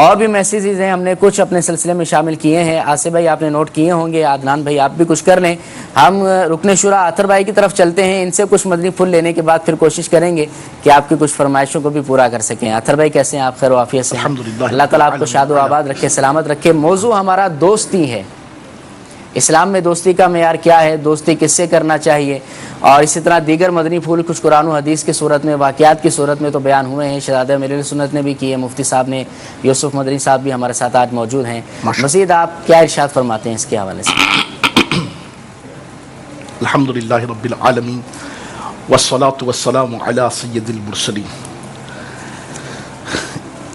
A: اور بھی میسیجز ہیں ہم نے کچھ اپنے سلسلے میں شامل کیے ہیں. آصف بھائی آپ نے نوٹ کیے ہوں گے، عدنان بھائی آپ بھی کچھ کر لیں. ہم رکن شورا اطہر بھائی کی طرف چلتے ہیں، ان سے کچھ مدنی پھول لینے کے بعد پھر کوشش کریں گے کہ آپ کی کچھ فرمائشوں کو بھی پورا کر سکیں. اطہر بھائی کیسے ہیں آپ؟ خیر و عافیت سے؟ اللہ تعالیٰ آپ کو شاد و آباد رکھے، سلامت رکھے. موضوع ہمارا دوستی ہے. اسلام میں دوستی کا معیار کیا ہے، دوستی کس سے کرنا چاہیے، اور اسی طرح دیگر مدنی پھول کچھ قرآن و حدیث کی صورت میں، واقعات کی صورت میں تو بیان ہوئے ہیں. شہزادہ میرے سنت نے بھی کیے، مفتی صاحب نے، یوسف مدنی صاحب بھی ہمارے ساتھ آج موجود ہیں. مزید آپ کیا ارشاد فرماتے ہیں اس کے حوالے سے؟
O: الحمدللہ رب العالمین والصلاة والسلام علی سید المرسلین.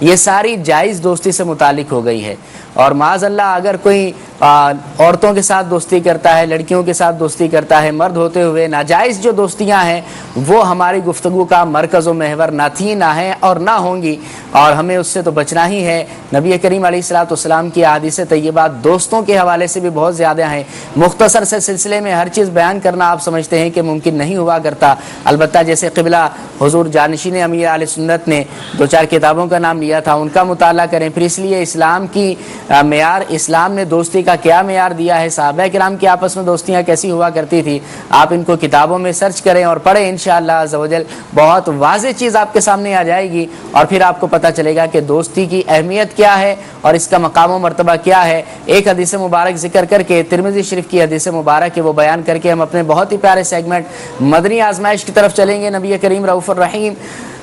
A: یہ ساری جائز دوستی سے متعلق ہو گئی ہے. اور معاذ اللہ اگر کوئی عورتوں کے ساتھ دوستی کرتا ہے، لڑکیوں کے ساتھ دوستی کرتا ہے، مرد ہوتے ہوئے ناجائز جو دوستیاں ہیں وہ ہماری گفتگو کا مرکز و محور نہ تھی، نہ ہیں اور نہ ہوں گی، اور ہمیں اس سے تو بچنا ہی ہے. نبی کریم علیہ الصلوۃ والسلام کی احادیث طیبات دوستوں کے حوالے سے بھی بہت زیادہ ہیں. مختصر سے سلسلے میں ہر چیز بیان کرنا آپ سمجھتے ہیں کہ ممکن نہیں ہوا کرتا. البتہ جیسے قبلہ حضور جانشین امیر اہل سنت نے 2-4 کتابوں کا نام لیا تھا، ان کا مطالعہ کریں. پھر اس لیے اسلام کی معیار، اسلام نے دوستی کا کیا معیار دیا ہے، صحابہ کرام کی آپس میں دوستیاں کیسی ہوا کرتی تھی، آپ ان کو کتابوں میں سرچ کریں اور پڑھیں. انشاءاللہ عز و جل بہت واضح چیز آپ کے سامنے آ جائے گی، اور پھر آپ کو پتہ چلے گا کہ دوستی کی اہمیت کیا ہے اور اس کا مقام و مرتبہ کیا ہے. ایک حدیث مبارک ذکر کر کے، ترمذی شریف کی حدیث مبارک ہے، وہ بیان کر کے ہم اپنے بہت ہی پیارے سیگمنٹ مدنی آزمائش کی طرف چلیں گے. نبی کریم رؤوف الرحیم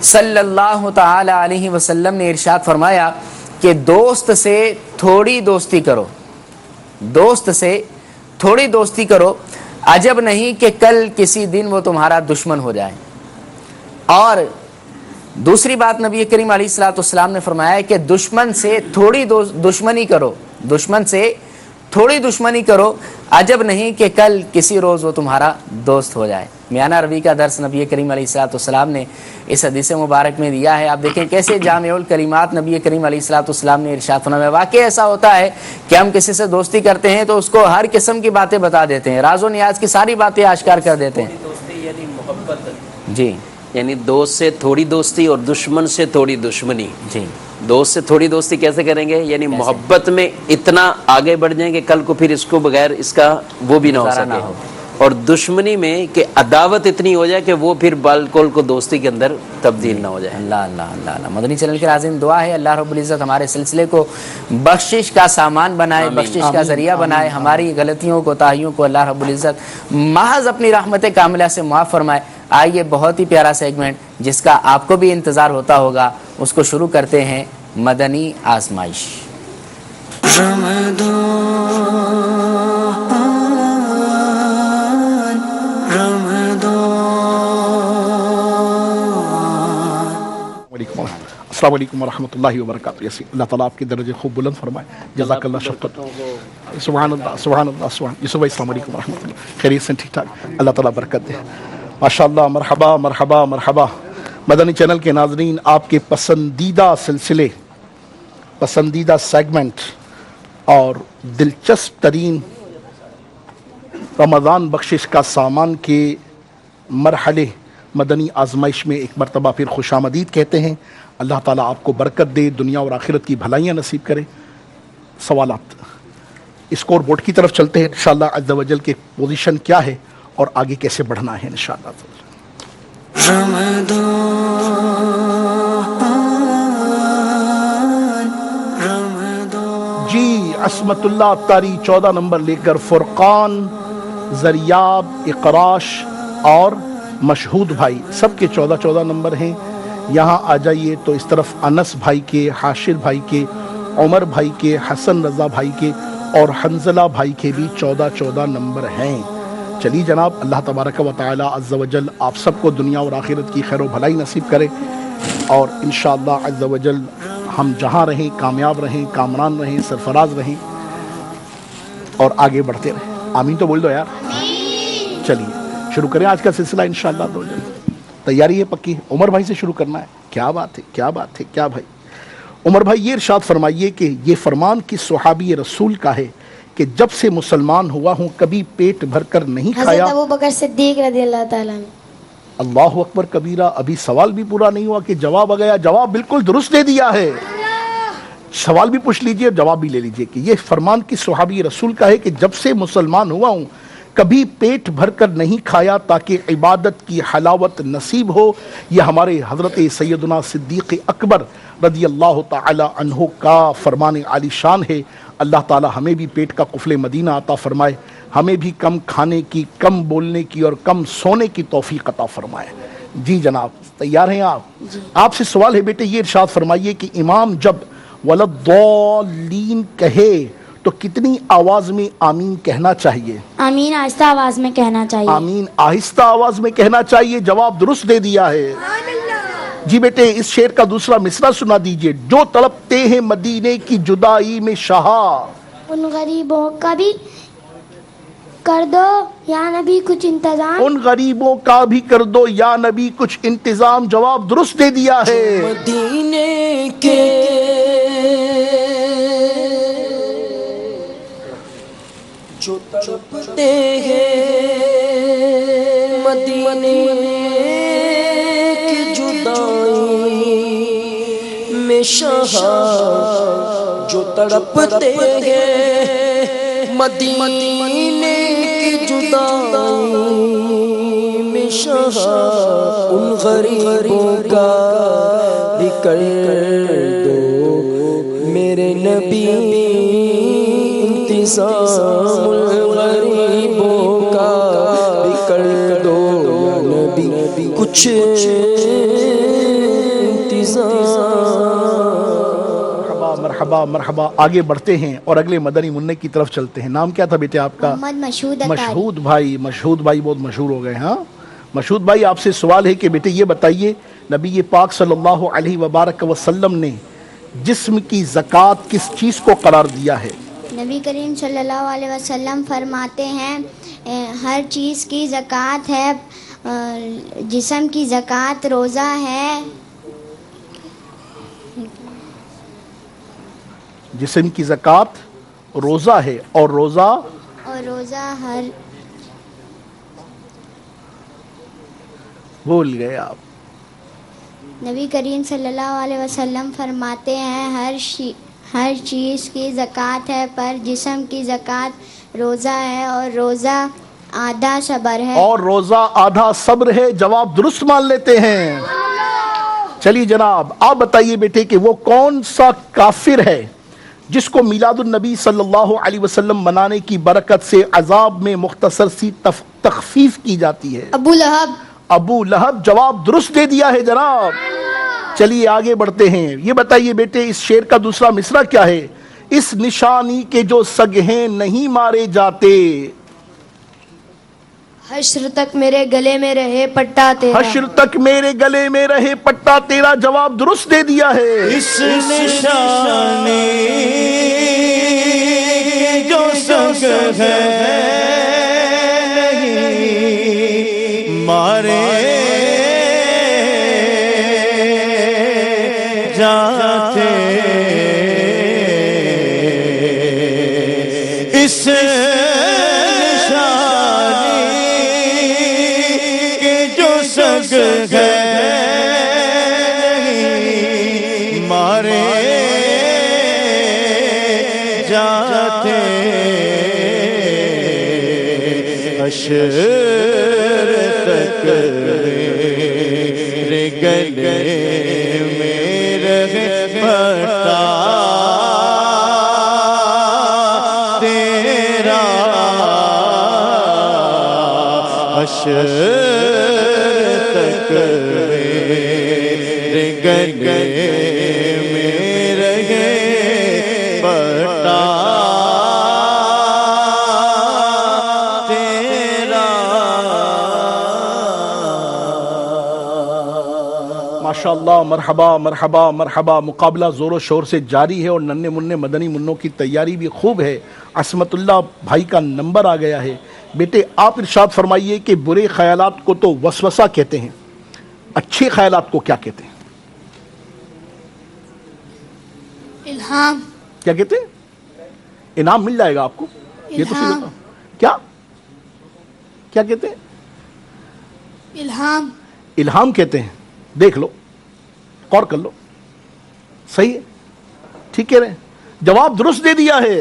A: صلی اللہ تعالی علیہ وسلم نے ارشاد فرمایا کہ دوست سے تھوڑی دوستی کرو، دوست سے تھوڑی دوستی کرو، عجب نہیں کہ کل کسی دن وہ تمہارا دشمن ہو جائے. اور دوسری بات نبی کریم علیہ الصلوۃ والسلام نے فرمایا کہ دشمن سے تھوڑی دشمنی کرو، دشمن سے تھوڑی دشمنی کرو، عجب نہیں کہ کل کسی روز وہ تمہارا دوست ہو جائے. میانہ روی کا درس نبی کریم علیہ الصلوۃ والسلام نے اس حدیث مبارک میں دیا ہے. آپ دیکھیں کیسے جامع الکلمات نبی کریم علیہ الصلوۃ والسلام نے ارشاد فرمایا. واقعی ایسا ہوتا ہے کہ ہم کسی سے دوستی کرتے ہیں تو اس کو ہر قسم کی باتیں بتا دیتے ہیں، راز و نیاز کی ساری باتیں آشکار کر دیتے ہیں.
E: دوستی یعنی محبت،
A: جی،
E: یعنی دوست سے تھوڑی دوستی اور دشمن سے تھوڑی دشمنی.
A: جی،
E: دوست سے تھوڑی دوستی کیسے کریں گے؟ یعنی محبت میں اتنا آگے بڑھ جائیں کہ کل کو پھر اس کو بغیر اس کا وہ بھی نہ ہو سکے، اور دشمنی میں کہ عداوت اتنی ہو جائے کہ وہ پھر بالکل کو دوستی کے اندر تبدیل نہ ہو جائے.
A: اللہ اللہ اللہ اللہ. مدنی چینل کے ناظرین دعا ہے اللہ رب العزت ہمارے سلسلے کو بخشش کا سامان بنائے، بخشش کا ذریعہ بنائے، ہماری غلطیوں کو تاہیوں کو اللہ رب العزت محض اپنی رحمت کاملہ سے معاف فرمائے. آئیے بہت ہی پیارا سیگمنٹ جس کا آپ کو بھی انتظار ہوتا ہوگا، اس کو شروع کرتے ہیں. مدنی آزمائش.
O: السلام علیکم ورحمۃ اللہ وبرکاتہ. اللہ تعالیٰ آپ کے درجے خوب بلند فرمائے. جزاک اللہ شفقت. سبحان اللہ سبحان اللہ سبحان. یوسف بھائی السلام علیکم ورحمۃ اللہ. خیریت سے ٹھیک ٹھاک؟ اللہ تعالیٰ برکت دے. ماشاء اللہ. مرحبا مرحبا مرحبا. مدنی چینل کے ناظرین، آپ کے پسندیدہ سلسلے، پسندیدہ سیگمنٹ اور دلچسپ ترین رمضان بخشش کا سامان کے مرحلے مدنی آزمائش میں ایک مرتبہ پھر خوش آمدید کہتے ہیں. اللہ تعالیٰ آپ کو برکت دے، دنیا اور آخرت کی بھلائیاں نصیب کرے. سوالات اسکور بورڈ کی طرف چلتے ہیں. انشاءاللہ عز و جل کے پوزیشن کیا ہے اور آگے کیسے بڑھنا ہے انشاءاللہ. جی عصمت اللہ اتاری 14 نمبر لے کر، فرقان، زریاب، اقراش اور مشہود بھائی سب کے 14 نمبر ہیں. یہاں آ جائیے تو اس طرف انس بھائی کے، حاشر بھائی کے، عمر بھائی کے، حسن رضا بھائی کے اور حنزلہ بھائی کے بھی 14 نمبر ہیں. چلیے جناب، اللہ تبارک و تعالی عز و جل آپ سب کو دنیا اور آخرت کی خیر و بھلائی نصیب کرے، اور انشاءاللہ عز و جل ہم جہاں رہیں کامیاب رہیں، کامران رہیں، سرفراز رہیں اور آگے بڑھتے رہیں. آمین تو بول دو یار. چلیے شروع کریں آج کا سلسلہ انشاءاللہ عز و جل. تیاری ہے پکی؟ عمر بھائی سے شروع کرنا ہے. کیا بات ہے، کیا بات ہے، کیا بھائی. عمر بھائی یہ ارشاد فرمائیے کہ یہ فرمان کس صحابی رسول کا ہے کہ جب سے مسلمان ہوا ہوں کبھی پیٹ بھر کر نہیں کھایا؟
P: حضرت ابوبکر صدیق رضی اللہ تعالیٰ عنہ.
O: اللہ اکبر کبیرہ. ابھی سوال بھی پورا نہیں ہوا کہ جواب آ گیا. جواب بالکل درست دے دیا ہے. سوال بھی پوچھ لیجئے اور جواب بھی لے لیجئے کہ یہ فرمان کس صحابی رسول کا ہے کہ جب سے مسلمان ہوا ہوں کبھی پیٹ بھر کر نہیں کھایا تاکہ عبادت کی حلاوت نصیب ہو. یہ ہمارے حضرت سیدنا صدیق اکبر رضی اللہ تعالی عنہ کا فرمان عالی شان ہے. اللہ تعالی ہمیں بھی پیٹ کا قفل مدینہ عطا فرمائے، ہمیں بھی کم کھانے کی، کم بولنے کی اور کم سونے کی توفیق عطا فرمائے. جی جناب تیار ہیں آپ؟ آپ سے سوال ہے بیٹے، یہ ارشاد فرمائیے کہ امام جب ولضالین کہے تو کتنی آواز میں آمین کہنا چاہیے؟
P: آمین آہستہ آواز میں کہنا چاہیے.
O: آمین آہستہ آواز میں کہنا چاہیے. جواب درست دے دیا ہے. جی بیٹے اس شعر کا دوسرا مصرع سنا دیجئے. جو تڑپتے ہیں مدینے کی جدائی میں شہا،
P: ان غریبوں کا بھی کر دو یا نبی کچھ انتظام.
O: ان غریبوں کا بھی کر دو یا نبی کچھ انتظام. جواب درست دے دیا ہے.
B: مدینے کے جو تڑپتے ہیں مدینے کی جدائی میں شہا، جو تڑپتے ہیں مدینے کی جدائی میں شہا، ان غریبوں کا بھی کر دو میرے نبی انتظام. الغریبوں کا بھی کر دو نبی کچھ
O: مرحبا مرحبا. آگے بڑھتے ہیں اور اگلے مدنی منع کی طرف چلتے ہیں. نام کیا تھا بیٹے آپ کا؟
P: محمد مشہود اطاری.
O: مشہود بھائی. مشہود بھائی بہت مشہور ہو گئے. ہاں مشہود بھائی آپ سے سوال ہے کہ بیٹے یہ بتائیے نبی پاک صلی اللہ علیہ وبارک وسلم نے جسم کی زکوٰۃ کس چیز کو قرار دیا ہے؟
P: نبی کریم صلی اللہ علیہ وسلم فرماتے ہیں ہر چیز کی زکوٰۃ ہے. جسم کی زکوٰۃ روزہ ہے.
O: جسم کی زکوٰۃ روزہ ہے اور روزہ
P: ہر
O: بھول گئے آپ.
P: نبی کریم صلی اللہ علیہ وسلم فرماتے ہیں ہر چیز کی زکوٰۃ ہے پر جسم کی زکوٰۃ روزہ ہے اور روزہ آدھا صبر ہے.
O: اور روزہ آدھا صبر ہے. جواب درست مان لیتے ہیں. چلیے جناب آپ بتائیے بیٹے کہ وہ کون سا کافر ہے جس کو میلاد النبی صلی اللہ علیہ وسلم منانے کی برکت سے عذاب میں مختصر سی تخفیف کی جاتی ہے؟
P: ابو لہب.
O: ابو لہب. جواب درست دے دیا ہے جناب. چلیے آگے بڑھتے ہیں. یہ بتائیے بیٹے اس شعر کا دوسرا مصرع کیا ہے؟ اس نشانی کے جو سگ ہیں نہیں مارے جاتے.
P: حشر تک میرے گلے میں رہے پٹا تیرا.
O: حشر تک میرے گلے میں رہے پٹا تیرا. جواب درست دے دیا ہے.
B: اس نشانی جو سگ ہے نہیں مارے جاتے. اس مارے جاتے حشر تک میرے گلے میں رہے پٹا تیرا. حشر تک میرے گلے میں رہے پٹا تیرا.
O: ماشاءاللہ. مرحبا مرحبا مرحبا. مقابلہ زور و شور سے جاری ہے اور ننھے منع مدنی منوں کی تیاری بھی خوب ہے. عصمت اللہ بھائی کا نمبر آ گیا ہے. بیٹے آپ ارشاد فرمائیے کہ برے خیالات کو تو وسوسہ کہتے ہیں، اچھے خیالات کو کیا کہتے ہیں؟
P: الہام.
O: کیا کہتے ہیں؟ انعام مل جائے گا آپ کو. یہ تو
P: الہام.
O: کیا کیا کہتے ہیں؟
P: الہام.
O: الہام کہتے ہیں. دیکھ لو، غور کر لو. صحیح ہے، ٹھیک کہہ رہے ہیں. جواب درست دے دیا ہے.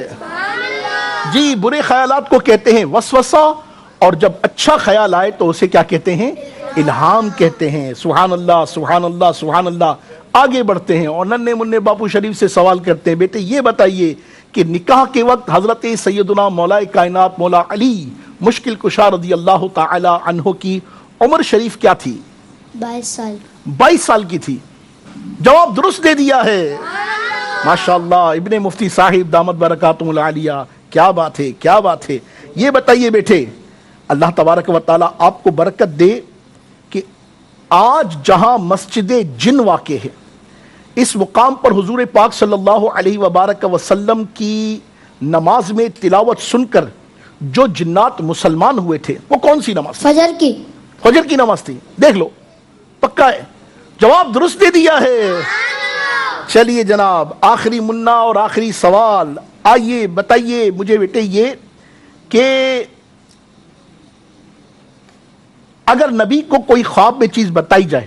O: جی برے خیالات کو کہتے ہیں وسوسہ، اور جب اچھا خیال آئے تو اسے کیا کہتے ہیں؟ الہام کہتے ہیں. سبحان اللہ سبحان اللہ سبحان اللہ. آگے بڑھتے ہیں اور ننھے منع باپو شریف سے سوال کرتے ہیں. بیٹے یہ بتائیے کہ نکاح کے وقت حضرت سیدنا مولا کائنات مولا علی مشکل کشا رضی اللہ تعالی عنہ کی عمر شریف کیا تھی؟
P: 22 سال.
O: 22 سال کی تھی. جواب درست دے دیا ہے. ماشاءاللہ. ابن مفتی صاحب دامت برکاتہم العالیہ. کیا بات ہے کیا بات ہے. یہ بتائیے بیٹے اللہ تبارک و تعالی آپ کو برکت دے کہ آج جہاں مسجد جن واقع ہے، اس مقام پر حضور پاک صلی اللہ علیہ وبارک وسلم کی نماز میں تلاوت سن کر جو جنات مسلمان ہوئے تھے وہ کون سی نماز تھی؟
P: فجر کی.
O: فجر کی نماز تھی. دیکھ لو پکا ہے، جواب درست دے دیا ہے. چلیے جناب، آخری منا اور آخری سوال. آئیے بتائیے مجھے بیٹے یہ کہ اگر نبی کو کوئی خواب میں چیز بتائی جائے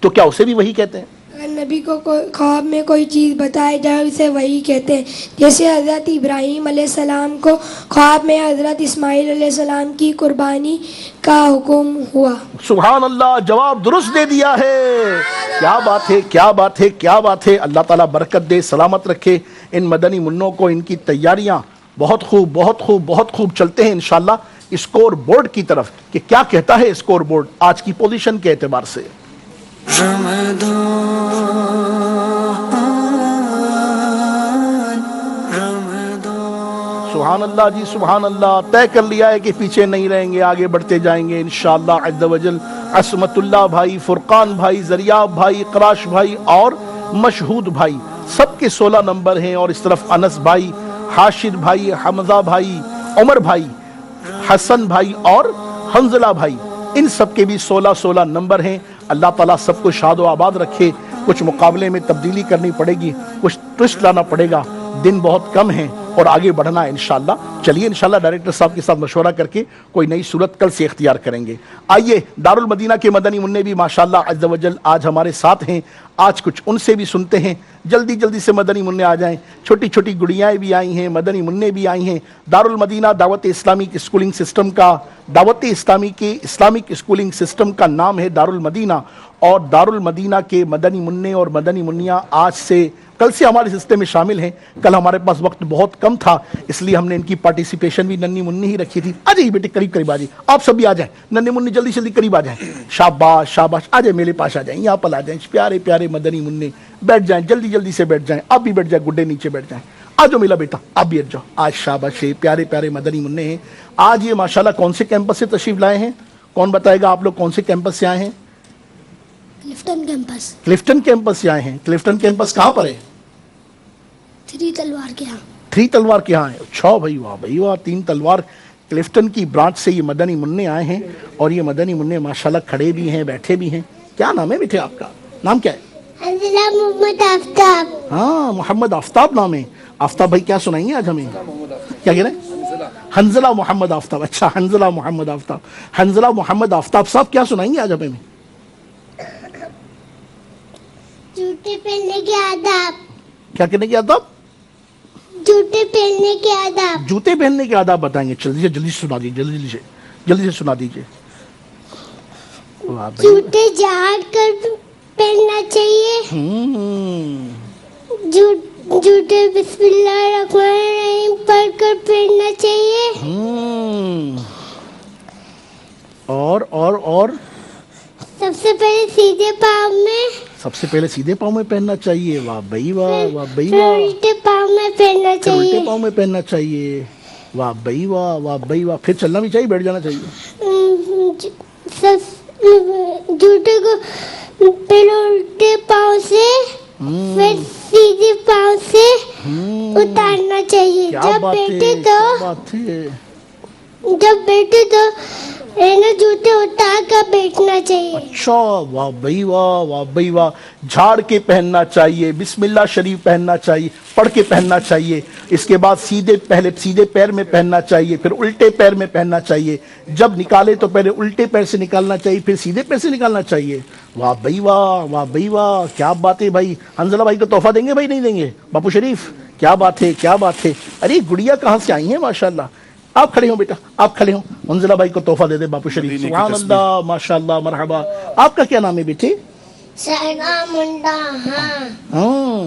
O: تو کیا اسے بھی وحی کہتے ہیں؟
Q: اگر نبی کو خواب میں کوئی چیز بتائی جائے اسے وحی کہتے ہیں. جیسے حضرت ابراہیم علیہ السلام کو خواب میں حضرت اسماعیل علیہ السلام کی قربانی کا حکم ہوا.
O: سبحان اللہ، جواب درست دے دیا ہے. کیا بات ہے، کیا بات ہے، کیا بات ہے. اللہ تعالیٰ برکت دے، سلامت رکھے ان مدنی منوں کو. ان کی تیاریاں بہت خوب بہت خوب بہت خوب چلتے ہیں انشاءاللہ. اسکور بورڈ کی طرف کہ کیا کہتا ہے اسکور بورڈ آج کی پوزیشن کے اعتبار سے. سبحان اللہ جی، سبحان اللہ. طے کر لیا ہے کہ پیچھے نہیں رہیں گے، آگے بڑھتے جائیں گے انشاءاللہ عز و جل. عصمت اللہ بھائی، فرقان بھائی، زریاب بھائی، قراش بھائی اور مشہود بھائی سب کے 16 نمبر ہیں. اور اس طرف انس بھائی، حاشر بھائی، حمزہ بھائی، عمر بھائی، حسن بھائی اور حنزلہ بھائی، ان سب کے بھی 16 نمبر ہیں. اللہ تعالیٰ سب کو شاد و آباد رکھے. کچھ مقابلے میں تبدیلی کرنی پڑے گی، کچھ ٹوسٹ لانا پڑے گا، دن بہت کم ہیں اور آگے بڑھنا ہے انشاءاللہ. چلیے انشاءاللہ ڈائریکٹر صاحب کے ساتھ مشورہ کر کے کوئی نئی صورت کل سے اختیار کریں گے. آئیے دارالمدینہ کے مدنی منع بھی ماشاءاللہ عز و جل آج ہمارے ساتھ ہیں. آج کچھ ان سے بھی سنتے ہیں. جلدی جلدی سے مدنی منع آ جائیں. چھوٹی چھوٹی گڑیائیں بھی آئی ہیں، مدنی منع بھی آئی ہیں. دارالمدینہ دعوت اسلامک اسکولنگ سسٹم کا، دعوت اسلامی کے اسلامک اسکولنگ سسٹم کا نام ہے دارالمدینہ. اور دارالمدینہ کے مدنی منع اور مدنی منیاں آج سے کل سے ہمارے سسٹم میں شامل ہیں. کل ہمارے پاس وقت بہت کم تھا، اس لیے ہم نے ان کی پارٹیسپیشن بھی ننھی منی ہی رکھی تھی. آ جائیے بیٹے قریب قریب آ جائیں، آپ سب بھی آ جائیں. ننھی منی جلدی جلدی قریب آ جائیں. شاباش شاباش، آ جائیں میرے پاس، آ جائیں یہاں پر آ جائیں. پیارے پیارے مدنی منع بیٹھ جائیں، جلدی جلدی سے بیٹھ جائیں. آپ بھی بیٹھ جائیں، گڈے نیچے بیٹھ جائیں. آ جاؤ میرا بیٹا، آپ بھی بیٹھ جاؤ. آج شاباش پیارے پیارے مدنی منع ہیں. آج یہ ماشاءاللہ کون سے کیمپس سے تشریف لائے ہیں؟ کون بتائے گا آپ لوگ کون سے کیمپس سے آئے ہیں؟
P: Clifton campus.
O: کلفٹن کیمپس سے آئے ہیں. کلفٹن کیمپس کہاں پر ہے؟
P: 3 تلوار کے ہاں.
O: 3 تلوار کے ہاں ہے. اچھا بھائی، واہ بھائی واہ. 3 تلوار کلفٹن کی برانچ سے یہ مدنی منع آئے ہیں. اور یہ مدنی منع ماشاءاللہ کھڑے بھی ہیں، بیٹھے بھی ہیں. کیا نام ہے بیٹے آپ کا؟ نام کیا ہے؟
H: حنزلہ محمد آفتاب.
O: ہاں محمد آفتاب نام ہے. آفتاب بھائی کیا سنائیں گے آج ہمیں؟ کیا کہہ رہے ہیں؟ حنزلہ محمد آفتاب. اچھا حنزلہ محمد آفتاب. حنزلہ محمد آفتاب صاحب کیا سنائیں گے آج ہمیں؟
H: جوتے پہننے کے آداب.
O: کیا کہنے کے آداب؟
H: جوتے پہننے کے آداب.
O: جوتے پہننے کے آداب بتائیں گے. جلدی سے جلدی سے سنا دیجیے، جلدی سے سنا دیجیے.
H: جوتے جھاڑ کر پہننا چاہیے. جوتے بسم اللہ الرحمن الرحیم پڑھ کر پہننا چاہیے. اور سب سے پہلے سیدھے پاؤں میں.
O: سب سے پہلے سیدھے پاؤں میں پہننا چاہیے. واہ بھائی واہ، واہ بھائی واہ.
H: الٹے پاؤں میں پہننا چاہیے.
O: الٹے پاؤں میں پہننا چاہیے. واہ بھائی واہ، واہ بھائی واہ. پھر چلنا بھی چاہیے، بیٹھ جانا چاہیے.
H: جوتے کو پہلے الٹے پاؤں سے پھر سیدھے پاؤں سے اتارنا چاہیے. جب بیٹھے تو جوتے اتار کر بیٹھنا چاہیے.
O: اچھا واہ بھائی واہ، واہ بھائی واہ. جھاڑ کے پہننا چاہیے، بسم اللہ شریف پہننا چاہیے، پڑھ کے پہننا چاہیے. اس کے بعد پہلے سیدھے پیر میں پہننا چاہیے، پھر الٹے پیر میں پہننا چاہیے. جب نکالے تو پہلے الٹے پیر سے نکالنا چاہیے، پھر سیدھے پیر سے نکالنا چاہیے. واہ بھائی واہ، واہ بھائی واہ. کیا بات ہے بھائی. حنزلہ بھائی کو تحفہ دیں گے بھائی؟ نہیں دیں گے؟ باپو شریف کیا بات ہے، کیا بات ہے. ارے گڑیا کہاں سے آئی ہیں ماشاءاللہ. آپ کھڑے ہوں بیٹا، آپ کھڑے ہوں. حنزلہ بھائی کو تحفہ دے دے باپو شریف. سبحان اللہ، ماشاءاللہ، مرحبا. آپ کا کیا نام ہے بیٹے؟
H: سہنا منڈا.
O: ہاں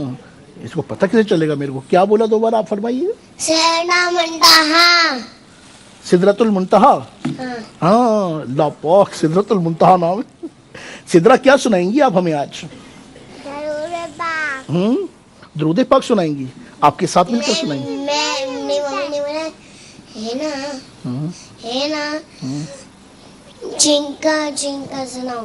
O: اس کو پتہ کیسے چلے گا میرے کو؟ کیا بولا دوبارہ آپ فرمائیے.
H: سہنا منڈا.
O: سدرۃ المنتہا. ہاں اللہ پاک، سدرۃ المنتہا نام ہے. سدرہ کیا سنائیں گی آپ ہمیں آج؟ درود پاک سنائیں گی. آپ کے ساتھ مل کر سنائیں گی.
H: ہے نا جنکا سناؤ.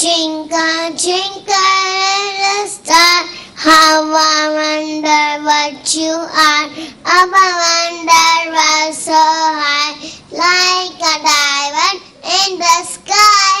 H: Twinkle, twinkle, little star, how I wonder what you are. Up I wonder why so high, like a diamond in the sky.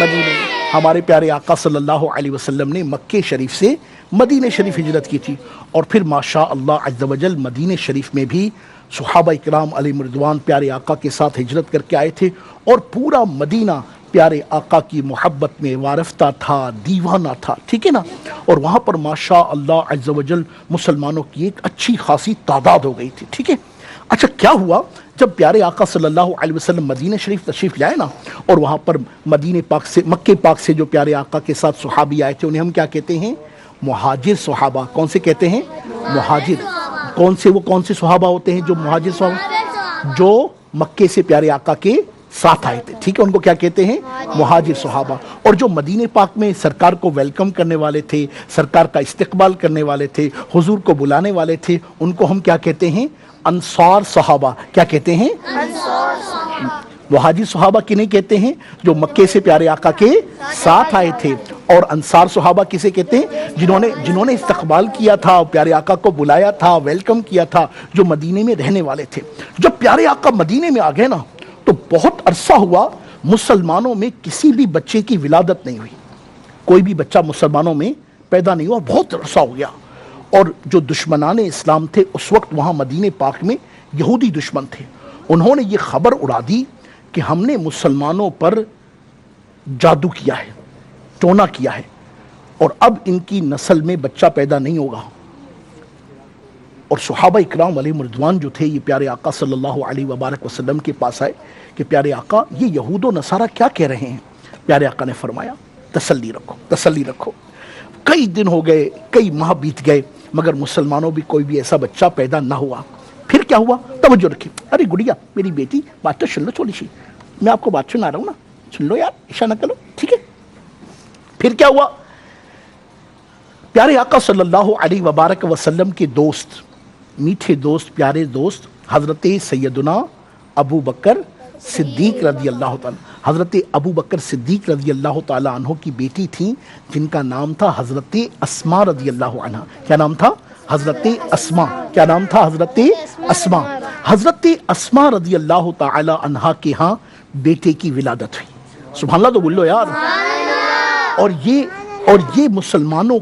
O: مدینے میں ہمارے پیارے آقا صلی اللہ علیہ وسلم نے مکہ شریف سے مدینہ شریف ہجرت کی تھی، اور پھر ماشاء اللہ عز و جل مدینہ شریف میں بھی صحابہ اکرام علیہ رضوان پیارے آقا کے ساتھ ہجرت کر کے آئے تھے، اور پورا مدینہ پیارے آقا کی محبت میں وارفتہ تھا، دیوانہ تھا، ٹھیک ہے نا، اور وہاں پر ماشاء اللہ عز و جل مسلمانوں کی ایک اچھی خاصی تعداد ہو گئی تھی، ٹھیک ہے۔ اچھا کیا ہوا جب پیارے آقا صلی اللہ علیہ وسلم مدینہ شریف تشریف لائے نا، اور وہاں پر مدینہ پاک سے مکہ پاک سے جو پیارے آقا کے ساتھ صحابی آئے تھے انہیں ہم کیا کہتے ہیں؟ مہاجر صحابہ۔ کون سے کہتے ہیں؟ مہاجر۔ کون سے صحابہ ہوتے ہیں جو مہاجر صحابہ؟ جو مکے سے پیارے آقا کے ساتھ آئے تھے، ٹھیک ہے، ان کو کیا کہتے ہیں؟ مہاجر صحابہ۔ اور جو مدینہ پاک میں سرکار کو ویلکم کرنے والے تھے، سرکار کا استقبال کرنے والے تھے، حضور کو بلانے والے تھے، ان کو ہم کیا کہتے ہیں؟ انصار صحابہ۔ کیا کہتے ہیں؟ مہاجر صحابہ کنہیں کہتے ہیں؟ جو مکے سے پیارے آقا کے ساتھ آئے تھے، اور انصار صحابہ کسے کہتے ہیں؟ جنہوں نے استقبال کیا تھا، پیارے آقا کو بلایا تھا، ویلکم کیا تھا، جو مدینے میں رہنے والے تھے۔ جب پیارے آقا مدینے میں آ گئے نا تو بہت عرصہ ہوا مسلمانوں میں کسی بھی بچے کی ولادت نہیں ہوئی، کوئی بھی بچہ مسلمانوں میں پیدا نہیں ہوا، بہت عرصہ ہو گیا۔ اور جو دشمنان اسلام تھے اس وقت وہاں مدینہ پاک میں یہودی دشمن تھے، انہوں نے یہ خبر اڑا دی کہ ہم نے مسلمانوں پر جادو کیا ہے، ٹونا کیا ہے، اور اب ان کی نسل میں بچہ پیدا نہیں ہوگا۔ اور صحابہ اکرام علیہ رضوان جو تھے یہ پیارے آقا صلی اللہ علیہ وبارک وسلم کے پاس آئے کہ پیارے آقا یہ یہود و نصارہ کیا کہہ رہے ہیں؟ پیارے آقا نے فرمایا تسلی رکھو، تسلی رکھو۔ کئی دن ہو گئے، کئی ماہ بیت گئے، مگر مسلمانوں بھی کوئی بھی ایسا بچہ پیدا نہ ہوا۔ پھر کیا ہوا؟ توجہ رکھیں، ارے گڑیا میری بیٹی بات تو سن لو تھوڑی سی، میں آپ کو بات سنا رہا ہوں نا، سن لو یار، ایسا نہ کرو، ٹھیک ہے۔ پھر کیا ہوا؟ پیارے آقا صلی اللہ علیہ وبارک وسلم کے دوست، میٹھے دوست، پیارے دوست حضرت سیدنا ابو بکر صدیق رضی اللہ تعالیٰ، حضرت ابو بکر صدیق رضی اللہ تعالیٰ عنہ کی بیٹی تھیں جن کا نام تھا حضرت اسماء رضی اللہ عنہ۔ کیا نام تھا؟ حضرت اسماء۔ کیا نام تھا؟ حضرت اسماء۔ حضرت اسماء رضی اللہ تعالیٰ عنہ کے ہاں بیٹے کی ولادت ہوئی، سبحان اللہ تو بولو یار۔ اور یہ مسلمانوں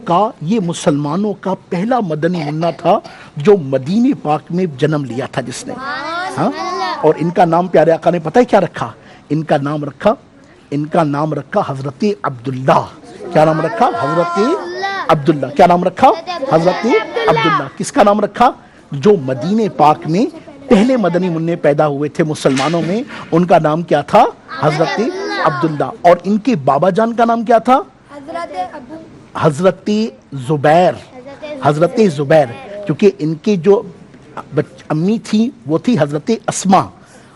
O: کا پہلا مدنی منا تھا جو مدینہ پاک میں جنم لیا تھا جس نے، ہاں۔ اور ان کا نام پیارے آقا نے پتہ ہے کیا رکھا؟ ان کا نام رکھا حضرت عبداللہ۔ کیا نام رکھا؟ حضرت عبداللہ۔ کیا نام رکھا؟ حضرت عبداللہ۔ کس کا نام رکھا؟ جو مدینہ پاک میں پہلے مدنی منع پیدا ہوئے تھے مسلمانوں میں، ان کا نام کیا تھا؟ حضرت عبداللہ۔ اور ان کے بابا جان کا نام کیا تھا؟ حضرت زبیر۔ حضرت زبیر، کیونکہ ان کے جو امی تھی وہ تھی حضرت اسماء،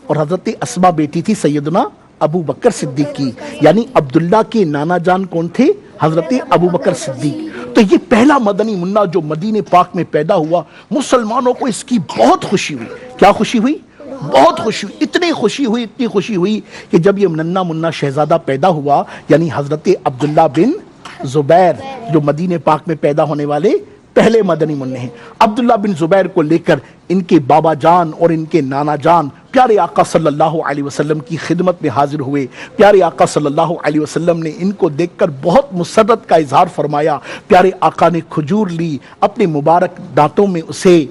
O: اور حضرت اسماء بیٹی تھی سیدنا ابو بکر صدیق کی، یعنی عبداللہ کے نانا جان کون تھے؟ حضرت ابو بکر صدیق۔ تو یہ پہلا مدنی منا جو مدینہ پاک میں پیدا ہوا، مسلمانوں کو اس کی بہت خوشی ہوئی۔ کیا خوشی ہوئی؟ بہت خوشی ہوئی، اتنی خوشی ہوئی کہ جب یہ ننا منا شہزادہ پیدا ہوا، یعنی حضرت عبداللہ بن زبیر جو مدینہ پاک میں پیدا ہونے والے پہلے مدنی منع ہیں، عبداللہ بن زبیر کو لے کر ان کے بابا جان اور ان کے نانا جان پیارے آقا صلی اللہ علیہ وسلم کی خدمت میں حاضر ہوئے۔ پیارے آقا صلی اللہ علیہ وسلم نے ان کو دیکھ کر بہت مسرت کا اظہار فرمایا۔ پیارے آقا نے کھجور لی، اپنے مبارک دانتوں میں اسے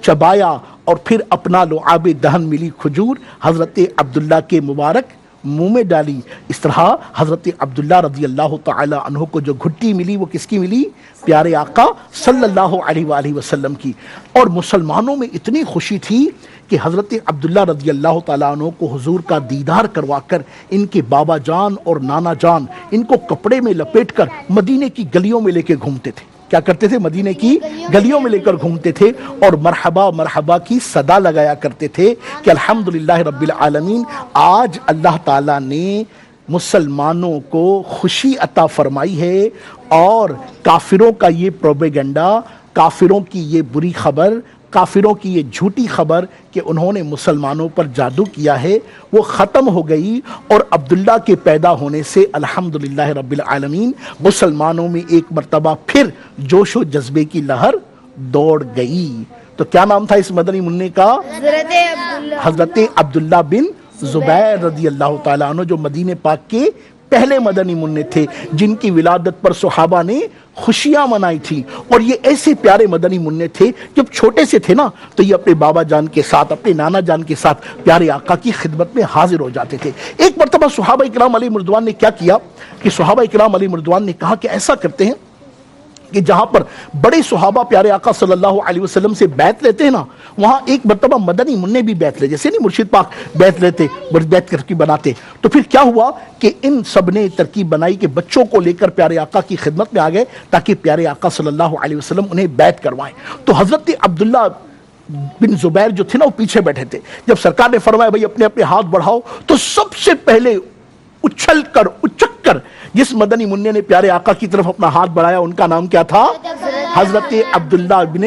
O: چبایا، اور پھر اپنا لعاب دہن ملی کھجور حضرت عبداللہ کے مبارک منہ میں ڈالی۔ اس طرح حضرت عبداللہ رضی اللہ تعالی عنہ کو جو گھٹی ملی وہ کس کی ملی؟ پیارے آقا صلی اللہ علیہ وآلہ وسلم کی۔ اور مسلمانوں میں اتنی خوشی تھی کہ حضرت عبداللہ رضی اللہ تعالیٰ عنہ کو حضور کا دیدار کروا کر ان کے بابا جان اور نانا جان ان کو کپڑے میں لپیٹ کر مدینے کی گلیوں میں لے کے گھومتے تھے۔ کیا کرتے تھے؟ مدینے کی گلیوں میں لے کر گھومتے تھے اور مرحبا مرحبا کی صدا لگایا کرتے تھے کہ الحمدللہ رب العالمین، آج اللہ تعالیٰ نے مسلمانوں کو خوشی عطا فرمائی ہے، اور کافروں کا یہ پروپیگنڈا، کافروں کی یہ بری خبر، کافروں کی یہ جھوٹی خبر کہ انہوں نے مسلمانوں پر جادو کیا ہے وہ ختم ہو گئی، اور عبداللہ کے پیدا ہونے سے الحمدللہ رب العالمین مسلمانوں میں ایک مرتبہ پھر جوش و جذبے کی لہر دوڑ گئی۔ تو کیا نام تھا اس مدنی منع کا؟ حضرت عبداللہ بن زبیر رضی اللہ تعالیٰ عنہ، جو مدینہ پاک کے پہلے مدنی منع تھے جن کی ولادت پر صحابہ نے خوشیاں منائی تھی، اور یہ ایسے پیارے مدنی منع تھے جب چھوٹے سے تھے نا تو یہ اپنے بابا جان کے ساتھ، اپنے نانا جان کے ساتھ پیارے آقا کی خدمت میں حاضر ہو جاتے تھے۔ ایک مرتبہ صحابہ اکرام علیہ مردوان نے کیا کیا کہ صحابہ اکرام علیہ مردوان نے کہا کہ ایسا کرتے ہیں کہ جہاں پر بڑے صحابہ پیارے آقا صلی اللہ علیہ وسلم سے بیعت لیتے ہیں نا، وہاں ایک مرتبہ مدنی منع بھی بیعت لے، جیسے نہیں مرشد پاک بیعت لیتے، بیعت ترکیب بناتے۔ تو پھر کیا ہوا کہ ان سب نے ترکیب بنائی کہ بچوں کو لے کر پیارے آقا کی خدمت میں آ گئے تاکہ پیارے آقا صلی اللہ علیہ وسلم انہیں بیعت کروائیں۔ تو حضرت عبداللہ بن زبیر جو تھے نا وہ پیچھے بیٹھے تھے۔ جب سرکار نے فرمایا بھئی اپنے اپنے ہاتھ بڑھاؤ، تو سب سے پہلے اچھل کر اچک کر جس مدنی منع نے پیارے آقا کی طرف اپنا ہاتھ بڑھایا ان کا نام کیا تھا؟ حضرت عبداللہ بن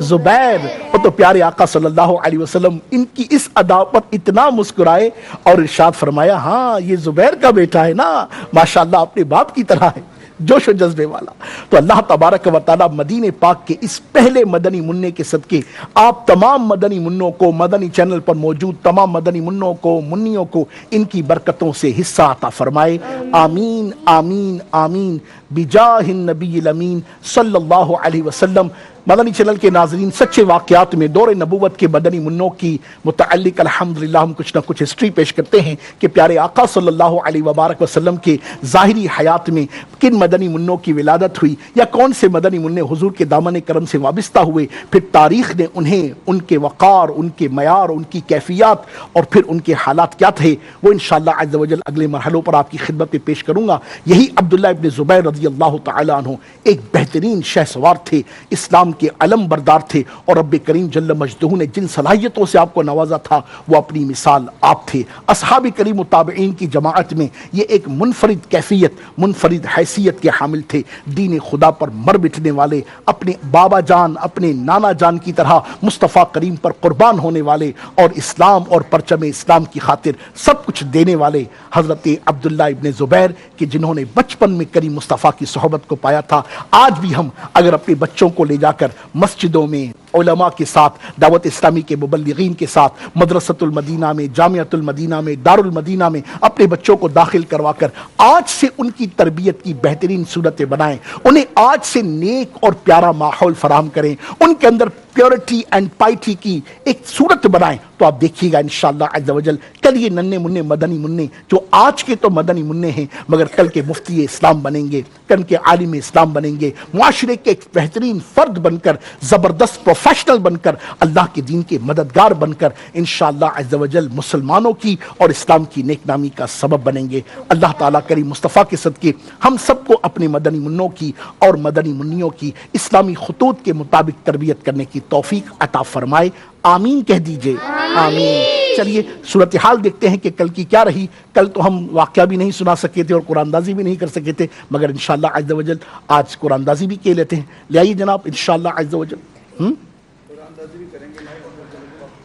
O: زبیر۔ تو پیارے آقا صلی اللہ علیہ وسلم ان کی اس ادا پر اتنا مسکرائے اور ارشاد فرمایا ہاں یہ زبیر کا بیٹا ہے نا، ماشاءاللہ اپنے باپ کی طرح ہے، جوش و جذبے والا۔ تو اللہ تبارک و تعالی مدینہ پاک کے اس پہلے مدنی منع کے صدقے آپ تمام مدنی منوں کو، مدنی چینل پر موجود تمام مدنی منوں کو، منیوں کو ان کی برکتوں سے حصہ عطا فرمائے، آمین آمین آمین بجاہ النبی الامین صلی اللہ علیہ وسلم۔ مدنی چینل کے ناظرین، سچے واقعات میں دور نبوت کے مدنی منوں کی متعلق الحمدللہ ہم کچھ نہ کچھ ہسٹری پیش کرتے ہیں کہ پیارے آقا صلی اللہ علیہ وبارک وسلم کے ظاہری حیات میں کن مدنی منوں کی ولادت ہوئی یا کون سے مدنی منع حضور کے دامن کرم سے وابستہ ہوئے، پھر تاریخ نے انہیں ان کے وقار، ان کے معیار، ان کی کیفیات اور پھر ان کے حالات کیا تھے وہ انشاءاللہ عز و جل اگلے مرحلوں پر آپ کی خدمت میں پیش کروں گا۔ یہی عبداللہ ابن زبیر رضی اللہ تعالیٰ عنہ ایک بہترین شہ سوار تھے، اسلام کے علم بردار تھے، اور رب کریم جل مجدہ نے جن صلاحیتوں سے آپ کو نوازا تھا وہ اپنی مثال آپ تھے۔ اصحاب کریم و تابعین کی جماعت میں یہ ایک منفرد کیفیت، منفرد حیثیت کے حامل تھے، دین خدا پر مر مٹنے والے، اپنے بابا جان، اپنے نانا جان کی طرح مصطفیٰ کریم پر قربان ہونے والے اور اسلام اور پرچم اسلام کی خاطر سب کچھ دینے والے حضرت عبداللہ ابن زبیر کہ جنہوں نے بچپن میں کریم مصطفیٰ کی صحبت کو پایا تھا۔ آج بھی ہم اگر اپنے بچوں کو لے جا کر مسجدوں میں علماء کے ساتھ، دعوت اسلامی کے مبلغین کے ساتھ، مدرسۃ المدینہ میں، جامعۃ المدینہ میں، دار المدینہ میں اپنے بچوں کو داخل کروا کر آج سے ان کی تربیت کی بہترین صورتیں بنائیں، انہیں آج سے نیک اور پیارا ماحول فراہم کریں، ان کے اندر پیورٹی اینڈ پائٹی کی ایک صورت بنائیں، تو آپ دیکھیے گا انشاءاللہ عز و جل کل یہ ننھے منع مدنی منع جو آج کے تو مدنی منع ہیں مگر کل کے مفتی اسلام بنیں گے، کل کے عالم اسلام بنیں گے، معاشرے کے ایک بہترین فرد بن کر، زبردست پروفیشنل بن کر، اللہ کے دین کے مددگار بن کر انشاءاللہ عز و جل مسلمانوں کی اور اسلام کی نیک نامی کا سبب بنیں گے۔ اللہ تعالیٰ کریم مصطفیٰ کے صدقے ہم سب کو اپنے مدنی منوں کی اور مدنی منیوں کی اسلامی خطوط کے مطابق تربیت کرنے کی توفیق عطا فرمائے، آمین کہہ دیجئے، آمین۔ چلیے صورتحال دیکھتے ہیں کہ کل کی کیا رہی۔ کل تو ہم واقعہ بھی نہیں سنا سکے تھے اور قرآن اندازی بھی نہیں کر سکے تھے، مگر انشاءاللہ عز و جل آج قرآن اندازی بھی کہہ لیتے ہیں۔ لے آئیے جناب انشاءاللہ عز و جل،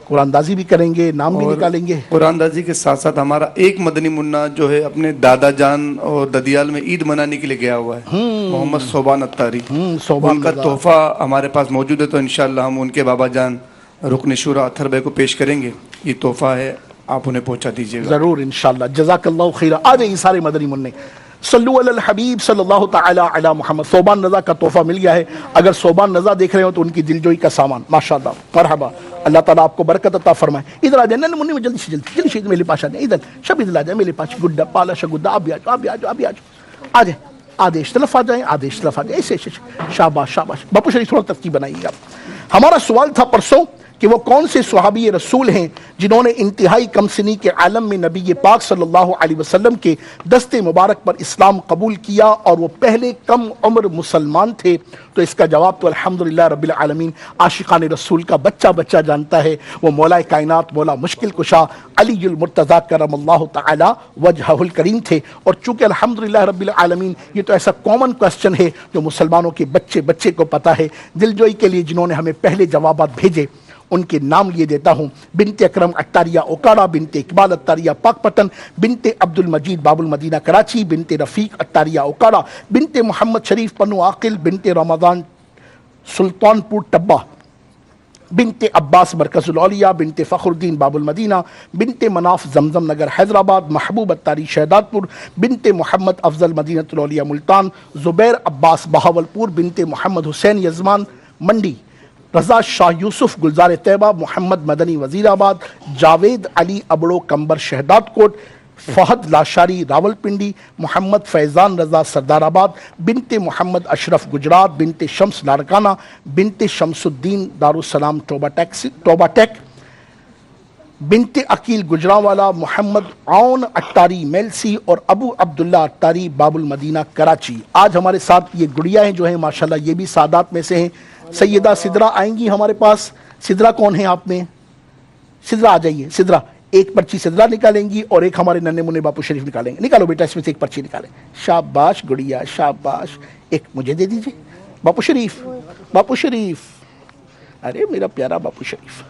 O: قرآن اندازی بھی کریں گے، نام بھی نکالیں گے۔
B: قرآن اندازی کے ساتھ ساتھ ہمارا ایک مدنی منہ جو ہے اپنے دادا جان اور ددیال میں عید منانے کے لیے گیا ہوا ہے، محمد صوبان اتاری، ان کا تحفہ ہمارے پاس موجود ہے، تو انشاءاللہ ہم ان کے بابا جان رکن شورا اتھر بھائی کو پیش کریں گے۔ یہ تحفہ ہے، آپ انہیں پہنچا دیجیے گا
O: ضرور انشاءاللہ۔ جزاک اللہ خیرہ۔ آ جائیں سارے مدنی منع، صلو علی الحبیب صلی اللہ تعالی علی محمد۔ صوبان رضا کا تحفہ مل گیا ہے، اگر صوبان رضا دیکھ رہے ہو تو ان کی دلجوئی کا سامان، ماشاءاللہ، مرحبا، اللہ تعالیٰ آپ کو برکت عطا فرمائے۔ ادھر آ جائیں نن منی میں، جلدی سے میرے پاس آ جائیں، ادھر شب ادھر آ جائیں میرے پاس، گڈا پالا شگدا، آپ بھی آ جاؤ، آپ بھی آ جاؤ، آپ بھی آ جاؤ، آ جائیں، آدیش طرف آ جائیں، آدیش طرف آ جائیں، ایسے ایسے، شاباش شاباش۔ باپو شریف تھوڑا ترتیب بنائیے آپ۔ ہمارا سوال تھا پرسوں کہ وہ کون سے صحابی رسول ہیں جنہوں نے انتہائی کم سنی کے عالم میں نبی پاک صلی اللہ علیہ وسلم کے دست مبارک پر اسلام قبول کیا اور وہ پہلے کم عمر مسلمان تھے؟ تو اس کا جواب تو الحمدللہ رب العالمین عاشقان رسول کا بچہ بچہ جانتا ہے، وہ مولا کائنات، مولا مشکل کشا علی المرتضیٰ کرم اللہ تعالی وجہہ الکریم تھے۔ اور چونکہ الحمدللہ رب العالمین یہ تو ایسا کامن کوسچن ہے جو مسلمانوں کے بچے بچے کو پتہ ہے، دلجوئی کے لیے جنہوں نے ہمیں پہلے جوابات بھیجے ان کے نام لیے دیتا ہوں۔ بنت اکرم اٹاریہ اوکاڑا، بنت اقبال اٹاریہ پاک پتن، بنت عبد المجید باب المدینہ کراچی، بنت رفیق اٹاریہ اوکاڑا، بنت محمد شریف پنو عاقل، بنت رمضان سلطان پور ٹبا، بنت عباس مرکز العلیہ، بنت فخر الدین باب المدینہ، بنت مناف زمزم نگر حیدرآباد، محبوب اتاری شہداد پور، بنت محمد افضل مدینۃ العلیہ ملتان، زبیر عباس بہاولپور، بنت محمد حسین یزمان منڈی، رضا شاہ یوسف گلزار طیبہ، محمد مدنی وزیر آباد، جاوید علی ابڑو کمبر شہداد کوٹ، فہد لاشاری راول پنڈی، محمد فیضان رضا سردار آباد، بنت محمد اشرف گجرات، بنت شمس لاڑکانہ، بنت شمس الدین دارالسلام ٹوبہ ٹیک، بنت عقیل گجرانوالا، محمد عون اتاری میلسی اور ابو عبداللہ اتاری باب المدینہ کراچی۔ آج ہمارے ساتھ یہ گڑیا ہیں جو ہیں ماشاءاللہ یہ بھی سعادات میں سے ہیں۔ سیدہ سدرہ آئیں گی ہمارے پاس۔ سدرہ کون ہیں آپ میں؟ سدرہ آ جائیے۔ سدرہ ایک پرچی سدرہ نکالیں گی اور ایک ہمارے ننھے منھے باپو شریف نکالیں گے۔ نکالو بیٹا اس میں سے ایک پرچی نکالیں۔ شاباش گڑیا شاباش۔ ایک مجھے دے دیجئے باپو شریف۔ باپو شریف، ارے میرا پیارا باپو شریف۔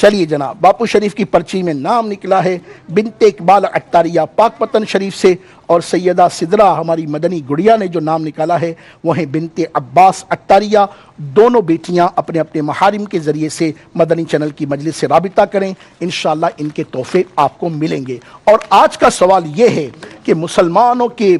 O: چلیے جناب، باپو شریف کی پرچی میں نام نکلا ہے بنت اقبال اتاریہ پاک پتن شریف سے، اور سیدہ سدرہ ہماری مدنی گڑیا نے جو نام نکالا ہے وہ ہیں بنت عباس اتاریہ۔ دونوں بیٹیاں اپنے اپنے محارم کے ذریعے سے مدنی چینل کی مجلس سے رابطہ کریں، انشاءاللہ ان کے تحفے آپ کو ملیں گے۔ اور آج کا سوال یہ ہے کہ مسلمانوں کے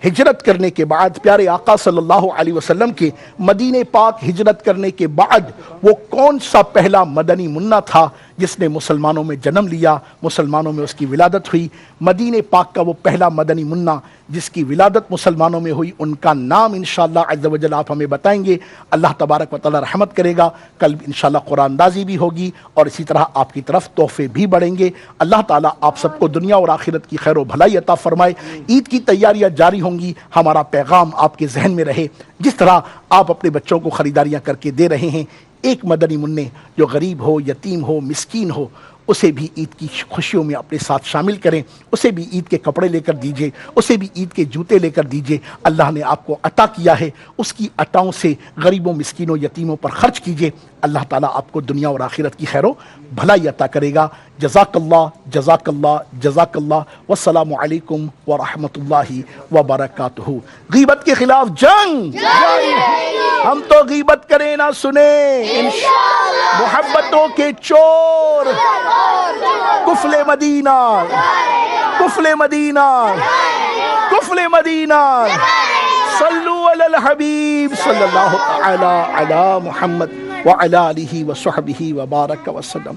O: ہجرت کرنے کے بعد، پیارے آقا صلی اللہ علیہ وسلم کے مدینہ پاک ہجرت کرنے کے بعد وہ کون سا پہلا مدنی منا تھا جس نے مسلمانوں میں جنم لیا، مسلمانوں میں اس کی ولادت ہوئی؟ مدینہ پاک کا وہ پہلا مدنی منا جس کی ولادت مسلمانوں میں ہوئی، ان کا نام انشاءاللہ عز و جل آپ ہمیں بتائیں گے۔ اللہ تبارک و تعالی رحمت کرے گا، کل انشاءاللہ قرآن اندازی بھی ہوگی اور اسی طرح آپ کی طرف تحفے بھی بڑھیں گے۔ اللہ تعالیٰ آپ سب کو دنیا اور آخرت کی خیر و بھلائی عطا فرمائے۔ عید کی تیاریاں جاری ہوں گی، ہمارا پیغام آپ کے ذہن میں رہے، جس طرح آپ اپنے بچوں کو خریداریاں کر کے دے رہے ہیں، ایک مدنی منع جو غریب ہو، یتیم ہو، مسکین ہو، اسے بھی عید کی خوشیوں میں اپنے ساتھ شامل کریں، اسے بھی عید کے کپڑے لے کر دیجئے، اسے بھی عید کے جوتے لے کر دیجئے۔ اللہ نے آپ کو عطا کیا ہے، اس کی عطاؤں سے غریبوں، مسکینوں، یتیموں پر خرچ کیجئے۔ اللہ تعالیٰ آپ کو دنیا اور آخرت کی خیر و بھلائی عطا کرے گا۔ جزاک اللہ، جزاک اللہ، جزاک اللہ۔ والسلام علیکم ورحمۃ اللہ وبرکاتہ۔ غیبت کے خلاف جنگ، ہم تو غیبت کریں نہ سنیں، محبتوں کے چور، کفل مدینہ، کفل مدینہ، کفل مدینہ۔ صلو علی الحبیب صلی اللہ تعالی علی محمد وعلی آلہ وصحبہ وبارک وسلم۔